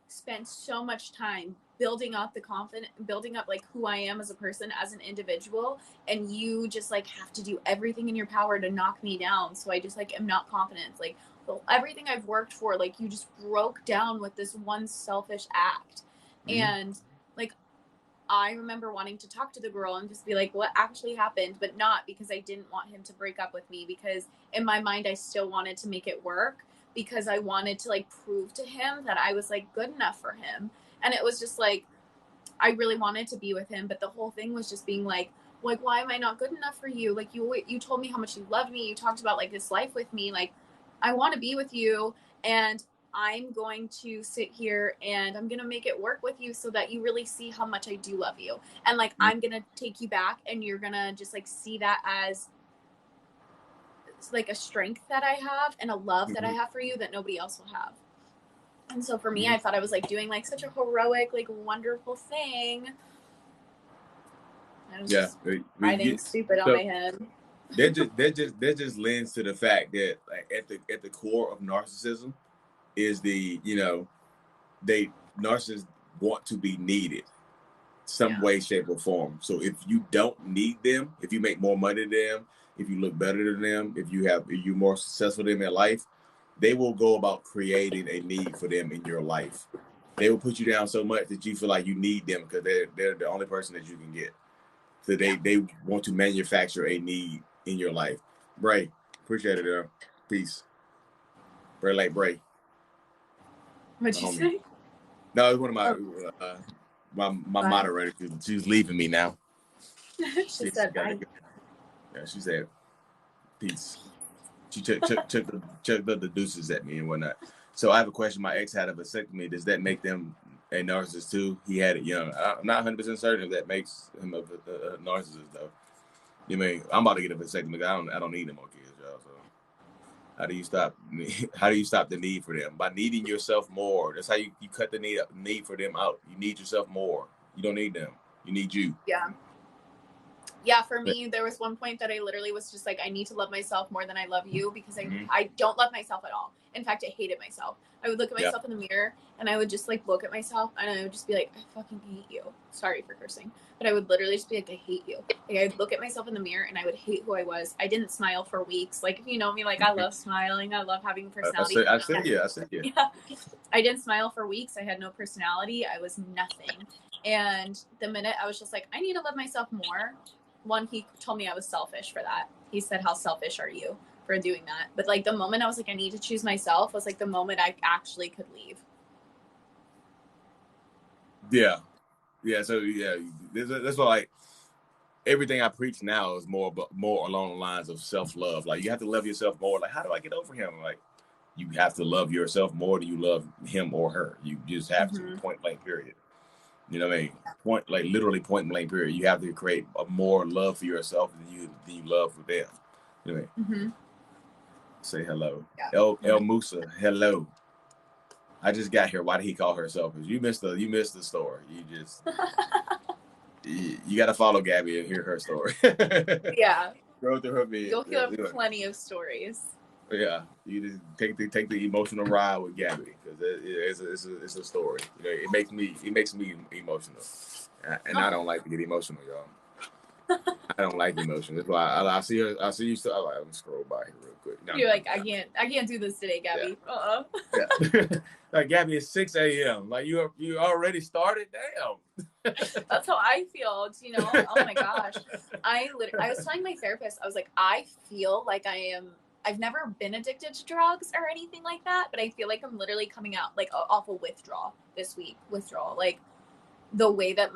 spent so much time building up like who I am as a person, as an individual, and you just like have to do everything in your power to knock me down. So I just like am not confident. Like, everything I've worked for, like, you just broke down with this one selfish act. And like, I remember wanting to talk to the girl and just be like, what actually happened? But not because I didn't want him to break up with me, because in my mind I still wanted to make it work, because I wanted to like prove to him that I was like good enough for him. And it was just like, I really wanted to be with him, but the whole thing was just being like, why am I not good enough for you? Like, you told me how much you loved me. You talked about like this life with me. Like, I want to be with you, and I'm going to sit here and I'm going to make it work with you so that you really see how much I do love you. And like, I'm going to take you back, and you're going to just like see that as like a strength that I have and a love that I have for you that nobody else will have. And so for me, I thought I was like doing like such a heroic, like wonderful thing. I was just writing stupid on my head. That just lends to the fact that, like, at the core of narcissism is narcissists want to be needed some way, shape, or form. So if you don't need them, if you make more money than them, if you look better than them, if you're more successful than them in life, they will go about creating a need for them in your life. They will put you down so much that you feel like you need them because they're the only person that you can get. So they want to manufacture a need in your life. Bray, appreciate it, girl. Peace. Bray like Bray. What'd you say? No, it's one of my moderators. She's leaving me now. she said bye. Yeah, she said peace. She chucked the deuces at me and whatnot. So I have a question. My ex had a vasectomy. Does that make them a narcissist too? He had it young. I'm not 100% certain if that makes him a narcissist though. You mean, I'm about to get a vasectomy. I don't need no more kids, y'all. So How do you stop? How do you stop the need for them? By needing yourself more. That's how you cut the need for them out. You need yourself more. You don't need them. You need you. Yeah, for me, there was one point that I literally was just like, I need to love myself more than I love you, because I don't love myself at all. In fact, I hated myself. I would look at myself in the mirror, and I would just like look at myself, and I would just be like, I fucking hate you. Sorry for cursing, but I would literally just be like, I hate you. Like, I would look at myself in the mirror, and I would hate who I was. I didn't smile for weeks. Like, if you know me, like I love smiling. I love having personality. I said yeah. Yeah. I didn't smile for weeks. I had no personality. I was nothing. And the minute I was just like, I need to love myself more. One, he told me I was selfish for that. He said, how selfish are you for doing that? But like the moment I was like, I need to choose myself, was like the moment I actually could leave. Yeah. So that's why, like, everything I preach now is more along the lines of self-love. Like, you have to love yourself more. Like, how do I get over him? Like, you have to love yourself more than you love him or her. You just have to, point blank, period. You know what I mean? Literally point blank, period. You have to create a more love for yourself than you love for them. You know what I mean? Say hello. Yeah. El Musa, hello. I just got here. Why did he call her selfish? You missed the story. You just you got to follow Gabby and hear her story. Yeah. Go through her vid. You'll hear plenty of stories. Yeah, you just take the emotional ride with Gabby, because it's a story. You know, it makes me emotional, and I don't like to get emotional, y'all. I don't like emotion. That's why I see her. I see you. I'm like, I'm scroll by here real quick. No, You're like, I can't do this today, Gabby. Yeah. Yeah. Like, Gabby, it's 6 a.m. Like, you already started. Damn. That's how I feel. You know? Oh my gosh. I was telling my therapist, I was like, I feel like I've never been addicted to drugs or anything like that, but I feel like I'm literally coming out like off a withdrawal this week. Like the way that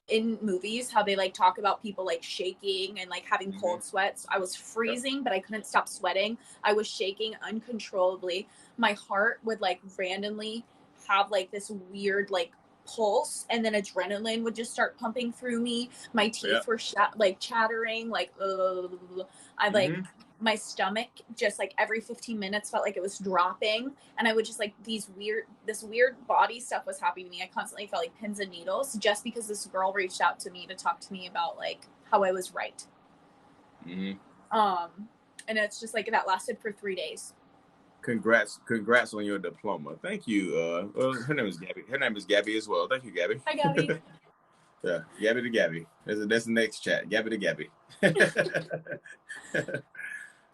in movies, how they like talk about people like shaking and like having cold sweats. I was freezing, but I couldn't stop sweating. I was shaking uncontrollably. My heart would like randomly have like this weird like pulse, and then adrenaline would just start pumping through me. My teeth were like chattering, like I like my stomach just like every 15 minutes felt like it was dropping, and I would just like this weird body stuff was happening to me. I constantly felt like pins and needles, just because this girl reached out to me to talk to me about like how I was right. And it's just like that lasted for 3 days. Congrats on your diploma. Thank you. Her name is Gabby. Her name is Gabby as well. Thank you, Gabby. Hi, Gabby. Yeah, Gabby to Gabby. That's the next chat. Gabby to Gabby.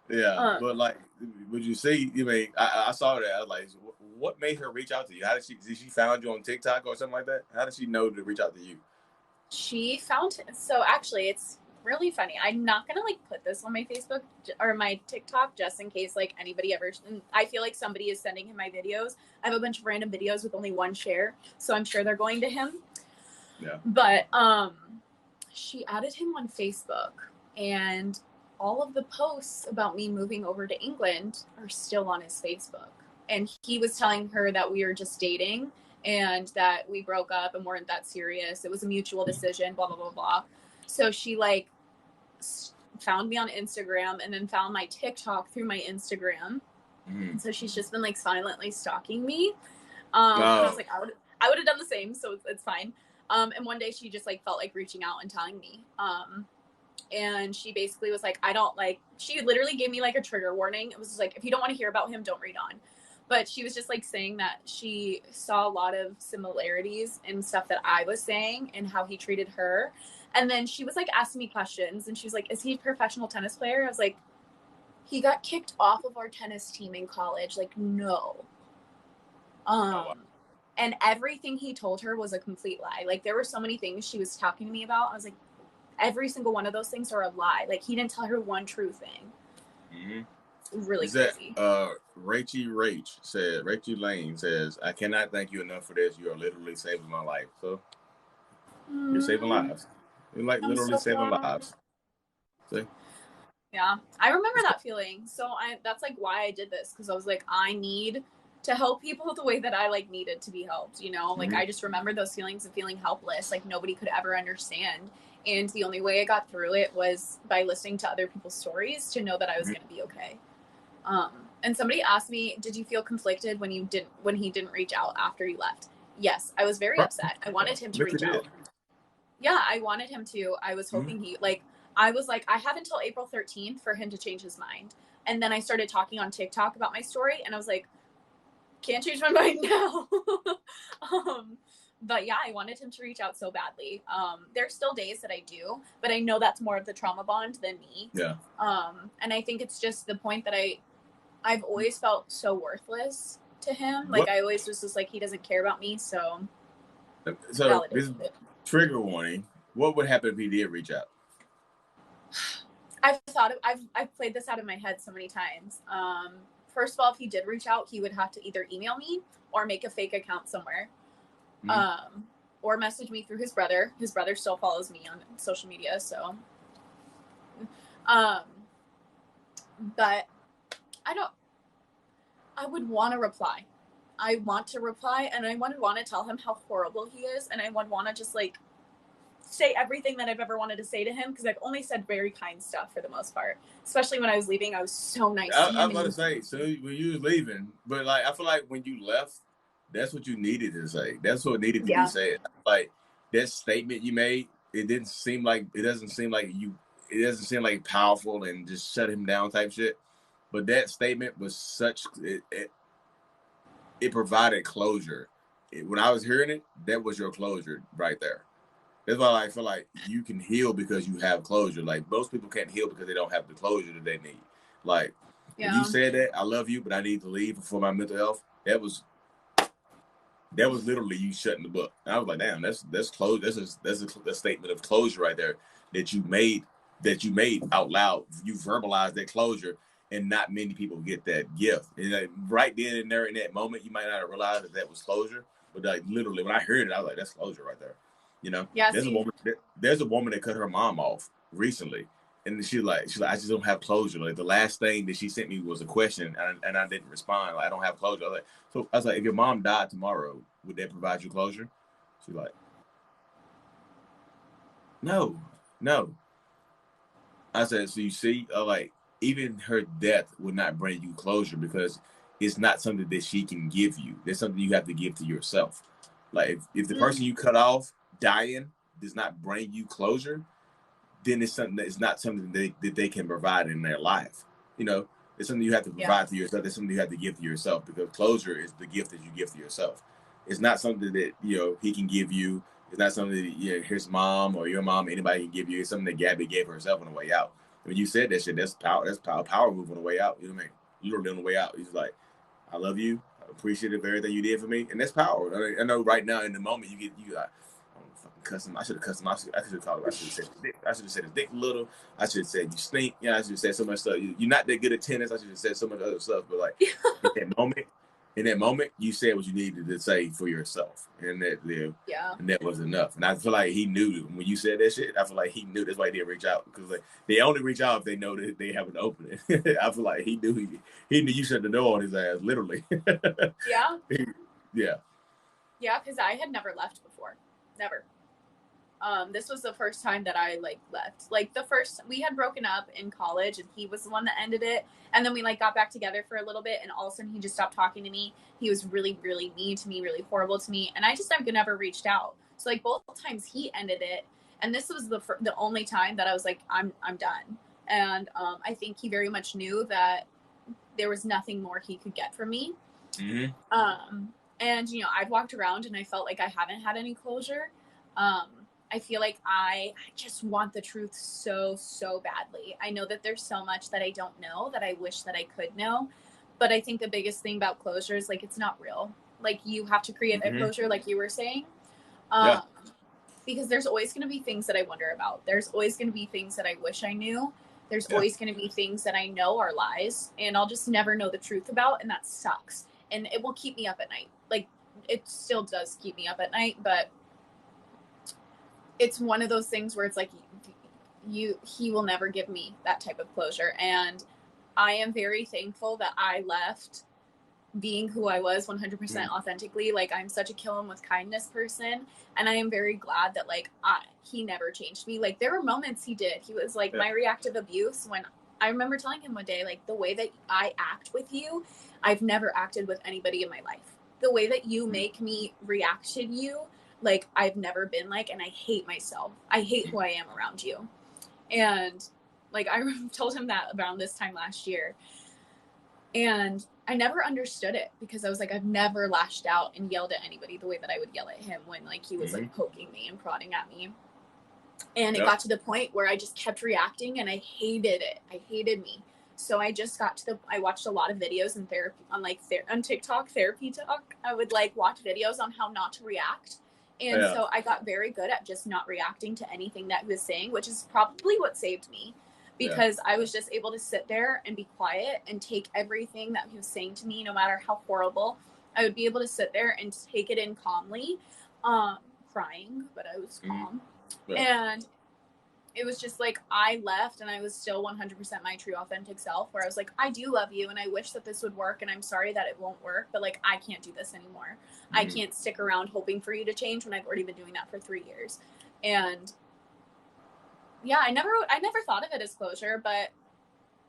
Yeah, but like, would you say? You mean I saw that. I was like, what made her reach out to you? How did she found you on TikTok or something like that? How did she know to reach out to you? She found. So actually, it's really funny. I'm not gonna like put this on my Facebook or my TikTok just in case like anybody ever. I feel like somebody is sending him my videos. I have a bunch of random videos with only one share, so I'm sure they're going to him. Yeah. But she added him on Facebook, and all of the posts about me moving over to England are still on his Facebook. And he was telling her that we were just dating and that we broke up and weren't that serious. It was a mutual decision, blah, blah, blah, blah. So she like found me on Instagram and then found my TikTok through my Instagram. So she's just been like silently stalking me. I was like, I would have done the same. So it's fine. And one day she just like felt like reaching out and telling me, and she basically was like, she literally gave me like a trigger warning. It was just like, if you don't want to hear about him, don't read on. But she was just like saying that she saw a lot of similarities in stuff that I was saying and how he treated her. And then she was like asking me questions, and she was like, is he a professional tennis player? I was like, he got kicked off of our tennis team in college. Like, no. And everything he told her was a complete lie. Like, there were so many things she was talking to me about. I was like, every single one of those things are a lie. Like, he didn't tell her one true thing. Really crazy. Rachel Lane says, I cannot thank you enough for this. You are literally saving my life. So you're saving lives. You're like literally saving lives. See? Yeah, I remember that feeling. So that's like why I did this, because I was like, I need to help people the way that I like needed to be helped, you know? Like, I just remember those feelings of feeling helpless, like nobody could ever understand. And the only way I got through it was by listening to other people's stories to know that I was going to be okay. And somebody asked me, did you feel conflicted when he didn't reach out after you left? Yes, I was very upset. I wanted him to reach out. Yeah, I wanted him to. I was hoping I was like, I have until April 13th for him to change his mind. And then I started talking on TikTok about my story, and I was like, can't change my mind now. But yeah, I wanted him to reach out so badly. There's still days that I do, but I know that's more of the trauma bond than me. Yeah. And I think it's just the point that I've always felt so worthless to him. Like, I always was just like, he doesn't care about me. So this trigger warning. What would happen if he did reach out? I've played this out of my head so many times. First of all, if he did reach out, he would have to either email me or make a fake account somewhere. Or message me through his brother. His brother still follows me on social media, so but I would want to reply. I want to reply, and I would want to tell him how horrible he is, and I would want to just like say everything that I've ever wanted to say to him, because I've only said very kind stuff for the most part. Especially when I was leaving, I was so nice to him. I was about to say, so when you was leaving, but like I feel like when you left, that's what you needed to say. That's what needed to be said. Like that statement you made, it doesn't seem like powerful and just shut him down type shit. But that statement was it provided closure. When I was hearing it, that was your closure right there. That's why I feel like you can heal because you have closure. Like most people can't heal because they don't have the closure that they need. Like when you said that, I love you, but I need to leave for my mental health. That was literally you shutting the book. And I was like, damn, that's closure. That's a statement of closure right there that you made out loud. You verbalized that closure, and not many people get that gift. And like, right then and there in that moment, you might not have realized that was closure, but like literally when I heard it, I was like, that's closure right there. You know, there's a woman that cut her mom off recently, and she's like, I just don't have closure. Like the last thing that she sent me was a question, and I didn't respond. Like, I don't have closure. I was like, if your mom died tomorrow, would that provide you closure? She's like, no. I said, so you see, like even her death would not bring you closure because it's not something that she can give you. It's something you have to give to yourself. Like if the person you cut off dying does not bring you closure, then it's something that is not something that they can provide in their life. You know, it's something you have to provide to yourself. It's something you have to give to yourself, because closure is the gift that you give to yourself. It's not something that, you know, he can give you. It's not something that, you know, his mom or your mom, anybody can give you. It's something that Gabby gave herself on the way out. When you said that shit, that's power move on the way out. You know what I mean? Literally on the way out. He's like, I love you. I appreciate everything you did for me. And that's power. I know right now in the moment you like, cuss him. I should have cussed him. I should have called him. I should have said his dick. I should have said his dick little. I should have said you stink. Yeah, I should have said so much stuff. You're not that good at tennis. I should have said so much other stuff. But like in that moment, you said what you needed to say for yourself, and that was enough. And I feel like he knew when you said that shit. I feel like he knew. That's why he didn't reach out, because like they only reach out if they know that they have an opening. I feel like he knew you shut the door on his ass, literally. Yeah, because I had never left before, never. This was the first time that I like left. Like we had broken up in college, and he was the one that ended it. And then we like got back together for a little bit, and all of a sudden he just stopped talking to me. He was really, really mean to me, really horrible to me. And I've never reached out. So like both times he ended it. And this was the only time that I was like, I'm done. And I think he very much knew that there was nothing more he could get from me. Mm-hmm. And you know, I've walked around and I felt like I haven't had any closure. I feel like I just want the truth so, so badly. I know that there's so much that I don't know that I wish that I could know. But I think the biggest thing about closure is like, it's not real. Like you have to create a closure, like you were saying. Because there's always going to be things that I wonder about. There's always going to be things that I wish I knew. There's always going to be things that I know are lies, and I'll just never know the truth about. And that sucks. And it will keep me up at night. Like it still does keep me up at night, but it's one of those things where it's like he will never give me that type of closure. And I am very thankful that I left being who I was 100% authentically. Like I'm such a kill him with kindness person. And I am very glad that like he never changed me. Like there were moments he did. He was like my reactive abuse when I remember telling him one day, like, the way that I act with you, I've never acted with anybody in my life. The way that you make me react to you, like, I've never been like, and I hate myself. I hate who I am around you. And like, I told him that around this time last year. And I never understood it because I was like, I've never lashed out and yelled at anybody the way that I would yell at him when like he was like poking me and prodding at me. And it got to the point where I just kept reacting and I hated it. I hated me. So I just got to I watched a lot of videos in therapy on like on TikTok, therapy talk. I would like watch videos on how not to react. And so I got very good at just not reacting to anything that he was saying, which is probably what saved me. Because I was just able to sit there and be quiet and take everything that he was saying to me, no matter how horrible. I would be able to sit there and take it in calmly, crying, but I was calm. And it was just like I left and I was still 100% my true authentic self, where I was like, I do love you and I wish that this would work and I'm sorry that it won't work, but like I can't do this anymore. I can't stick around hoping for you to change when I've already been doing that for 3 years. And yeah, I never thought of it as closure, but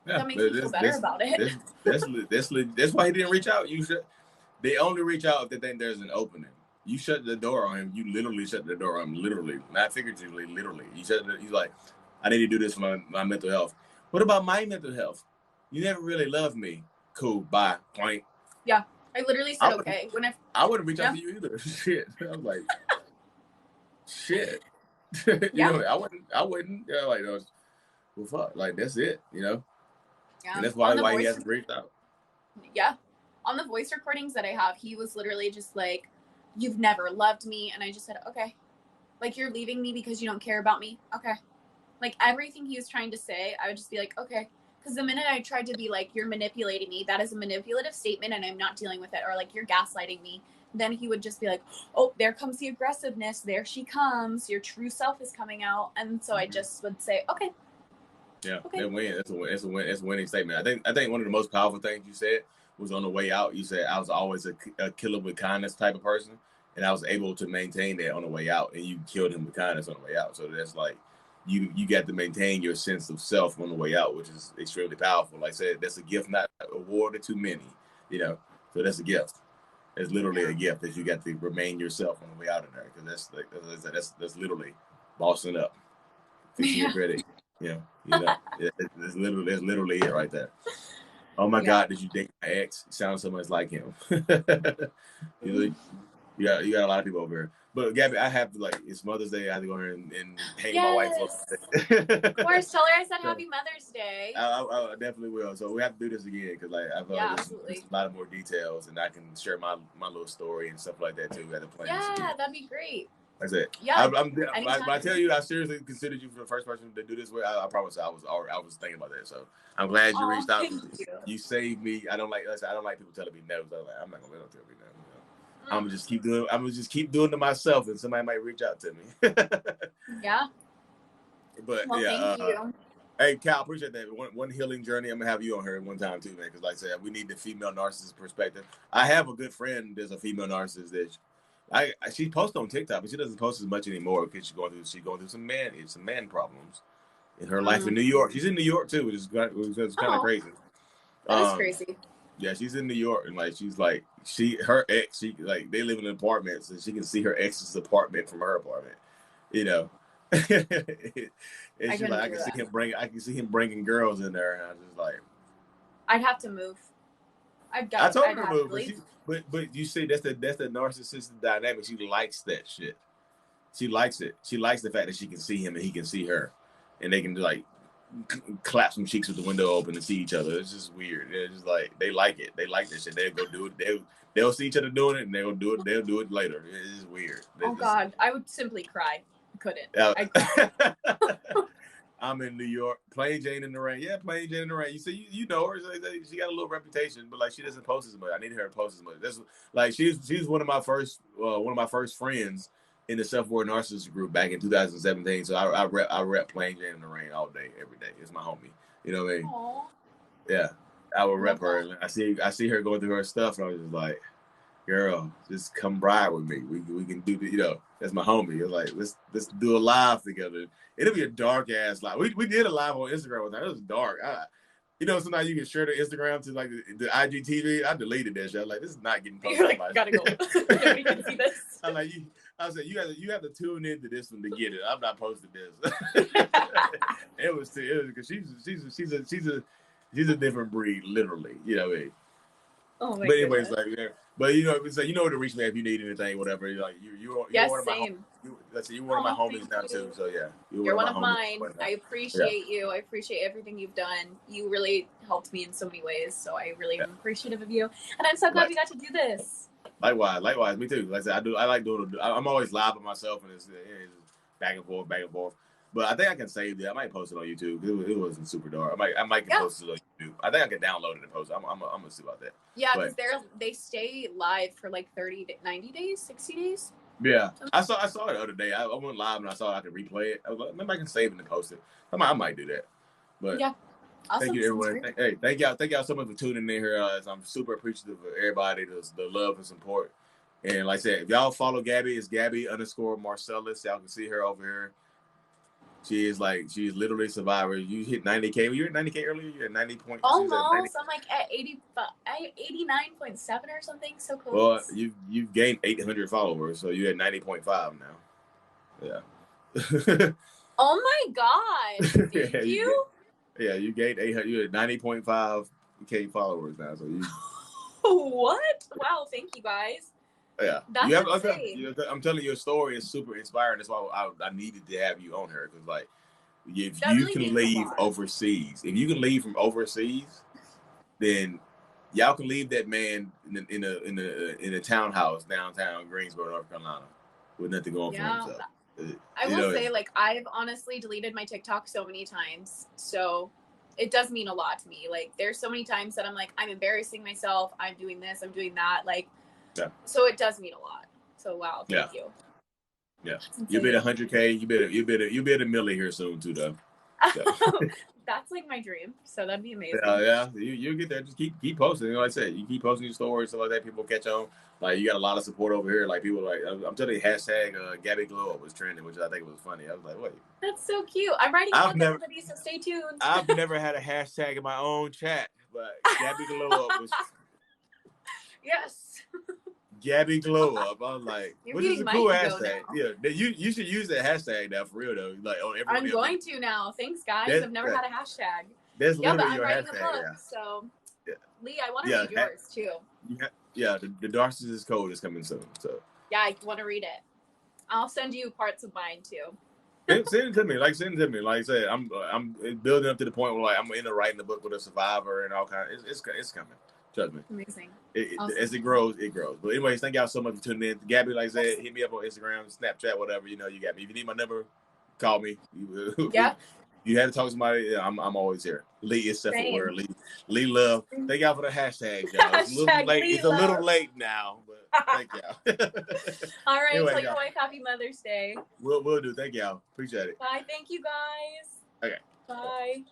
that makes me feel better about it. That's why he didn't reach out. They only reach out if they think there's an opening. You shut the door on him. You literally shut the door on him. Literally, not figuratively. Literally, he's like, I need to do this for my mental health. What about my mental health? You never really loved me. Cool. Bye. Point. Yeah, I literally said okay. I wouldn't reach out to you either. Shit. I was like, shit. I wouldn't. Yeah, like, well, fuck. Like, that's it. You know. Yeah. And that's why he hasn't reached out. Yeah. On the voice recordings that I have, he was literally just like, you've never loved me. And I just said, okay. Like, you're leaving me because you don't care about me. Okay. Like, everything he was trying to say, I would just be like, okay. Because the minute I tried to be like, you're manipulating me, that is a manipulative statement and I'm not dealing with it. Or like, you're gaslighting me. Then he would just be like, oh, there comes the aggressiveness. There she comes. Your true self is coming out. And so I just would say, okay. Yeah, okay. That win. That's a win. That's a winning statement. I think one of the most powerful things you said was on the way out. You said I was always a killer with kindness type of person, and I was able to maintain that on the way out. And you killed him with kindness on the way out. So that's like you got to maintain your sense of self on the way out, which is extremely powerful. Like I said, that's a gift not awarded to many. You know, so that's a gift. It's literally a gift that you got to remain yourself on the way out of there, because that's literally bossing up, fixing your credit. Yeah, you know, it's literally it right there. Oh my God, did you date my ex? You sound so much like him. You got a lot of people over here. But Gabby, I have to, like, it's Mother's Day. I have to go here and hang my wife up. Of course, tell her I said Happy Mother's Day. I definitely will. So we have to do this again because, like, I've there's a lot of more details, and I can share my little story and stuff like that too. At the plan. Yeah, that'd be great. That's it. Yeah, I tell you, I seriously considered you for the first person to do this with. I promise I was thinking about that. So I'm glad you reached out. You saved me. I don't like people telling me no. So I'm not gonna let them tell me no. You know? I'm gonna just keep doing it myself, and somebody might reach out to me. Yeah. But thank you. Hey, Cal, appreciate that. One healing journey. I'm gonna have you on here one time too, man. Because like I said, we need the female narcissist perspective. I have a good friend. There's a female narcissist that. She posts on TikTok, but she doesn't post as much anymore because she's going through some man problems in her life in New York. She's in New York too, which is kind of crazy. That is crazy. Yeah, she's in New York, and like her ex, they live in an apartment, so she can see her ex's apartment from her apartment. You know, and she's like, I can see him bringing girls in there, and I was just like, I'd have to move. I told her to move, but you see, that's the narcissistic dynamic. She likes that shit. She likes it. She likes the fact that she can see him and he can see her, and they can like clap some cheeks with the window open and see each other. It's just weird. It's just like they like it. They like this shit. They'll go do it. They'll see each other doing it, and they'll do it. They'll do it later. It's just weird. God, I would simply cry. Couldn't. I'm in New York. Plain Jane in the Rain. Yeah, Plain Jane in the Rain. You see, you know her. She got a little reputation, but like she doesn't post as much. I need her to post as much. That's like she's one of my first friends in the self-aware narcissist group back in 2017. So I rep Plain Jane in the Rain all day, every day. It's my homie. You know what I mean? Aww. Yeah, I will rep her. And I see her going through her stuff, and I was just like, girl, just come ride with me. We can do the, you know, that's my homie. It's like, let's do a live together. It'll be a dark ass live. We did a live on Instagram with that. It was dark. You know, sometimes you can share the Instagram to like the IGTV. I deleted that shit. I was like, this is not getting posted. You're like, gotta go. Nobody can see this. I'm like, I said, you have to tune into this one to get it. I'm not posting this. It was because she's a different breed, literally. You know what I mean? Oh my But anyways, goodness. like, but you know, it's like, you know where to reach me if you need anything, whatever. Like you're yes, one of my same. you're one of my homies now too. So yeah, you're one of mine. I appreciate you. I appreciate everything you've done. You really helped me in so many ways. So I really am appreciative of you, and I'm so glad we got to do this. Likewise, me too. Like I said, I like doing. I'm always live with myself, and it's back and forth. But I think I can save it. I might post it on YouTube. It wasn't super dark. I might post it on YouTube. I think I can download it and post it. I'm gonna see about that. Yeah, because they stay live for like 90 days, 60 days. Yeah, I saw it the other day. I went live and I saw I could replay it. I was like, maybe I can save it and post it. I might do that. But yeah, awesome. Thank you, everyone. Hey, thank y'all so much for tuning in here. I'm super appreciative of everybody, the love and support. And like I said, if y'all follow Gabby, it's Gabby_Marcellus. Y'all can see her over here. She's literally a survivor. You hit 90K. You hit 90K earlier. You had 90 points. Almost. I'm like at 89.7 or something. So close. Well, you've gained 800 followers, so you had 90.5 now. Yeah. Oh my gosh! Thank you. You gained 800. You had 90.5K followers now. So you. What? Wow! Thank you guys. Yeah, that's insane. I'm telling you, your story is super inspiring. That's why I needed to have you on here, because like, if that you really can leave overseas, if you can leave from overseas, then y'all can leave that man in a townhouse downtown Greensboro, North Carolina, with nothing going for himself. I will say, like, I've honestly deleted my TikTok so many times, so it does mean a lot to me. Like, there's so many times that I'm like, I'm embarrassing myself. I'm doing this. I'm doing that. Like. Yeah. So it does mean a lot. So wow, thank you. Yeah, you bid 100K. You bid a milli here soon too, though. So. That's like my dream. So that'd be amazing. Yeah. You'll get there. Just keep posting. You know, like I said, you keep posting your stories, stuff like that. People catch on. Like, you got a lot of support over here. Like, people like, I'm telling you, hashtag Gabby Glow Up was trending, which I think was funny. I was like, wait. That's so cute. I'm writing a book, everybody, so stay tuned. I've never had a hashtag in my own chat, but Gabby Glow Up was. Yes. Gabby Glow Up. I was like, which is a cool hashtag. Yeah, you should use that hashtag now, for real though. Like, on every. I'm going to now. Thanks, guys. I've never had a hashtag. That's literally but I'm your writing hashtag. A book, so Lee, I want to read yours too. The Narcissistic Code is coming soon. So yeah, I want to read it. I'll send you parts of mine too. Send it to me. Like I said, I'm building up to the point where like I'm into writing the book with a survivor and all kinds. It's coming. Trust me. Amazing. Awesome. As it grows, it grows. But anyways, thank y'all so much for tuning in. Gabby, like I said, hit me up on Instagram, Snapchat, whatever. You know, you got me. If you need my number, call me. Yeah. You had to talk to somebody. I'm always here. Lee is set for word. Lee love. Thank y'all for the hashtag, y'all. It's a little late. It's a little late now, but thank y'all. All right. Anyway, tell your wife Happy Mother's Day. We'll do. Thank y'all. Appreciate it. Bye. Thank you, guys. Okay. Bye.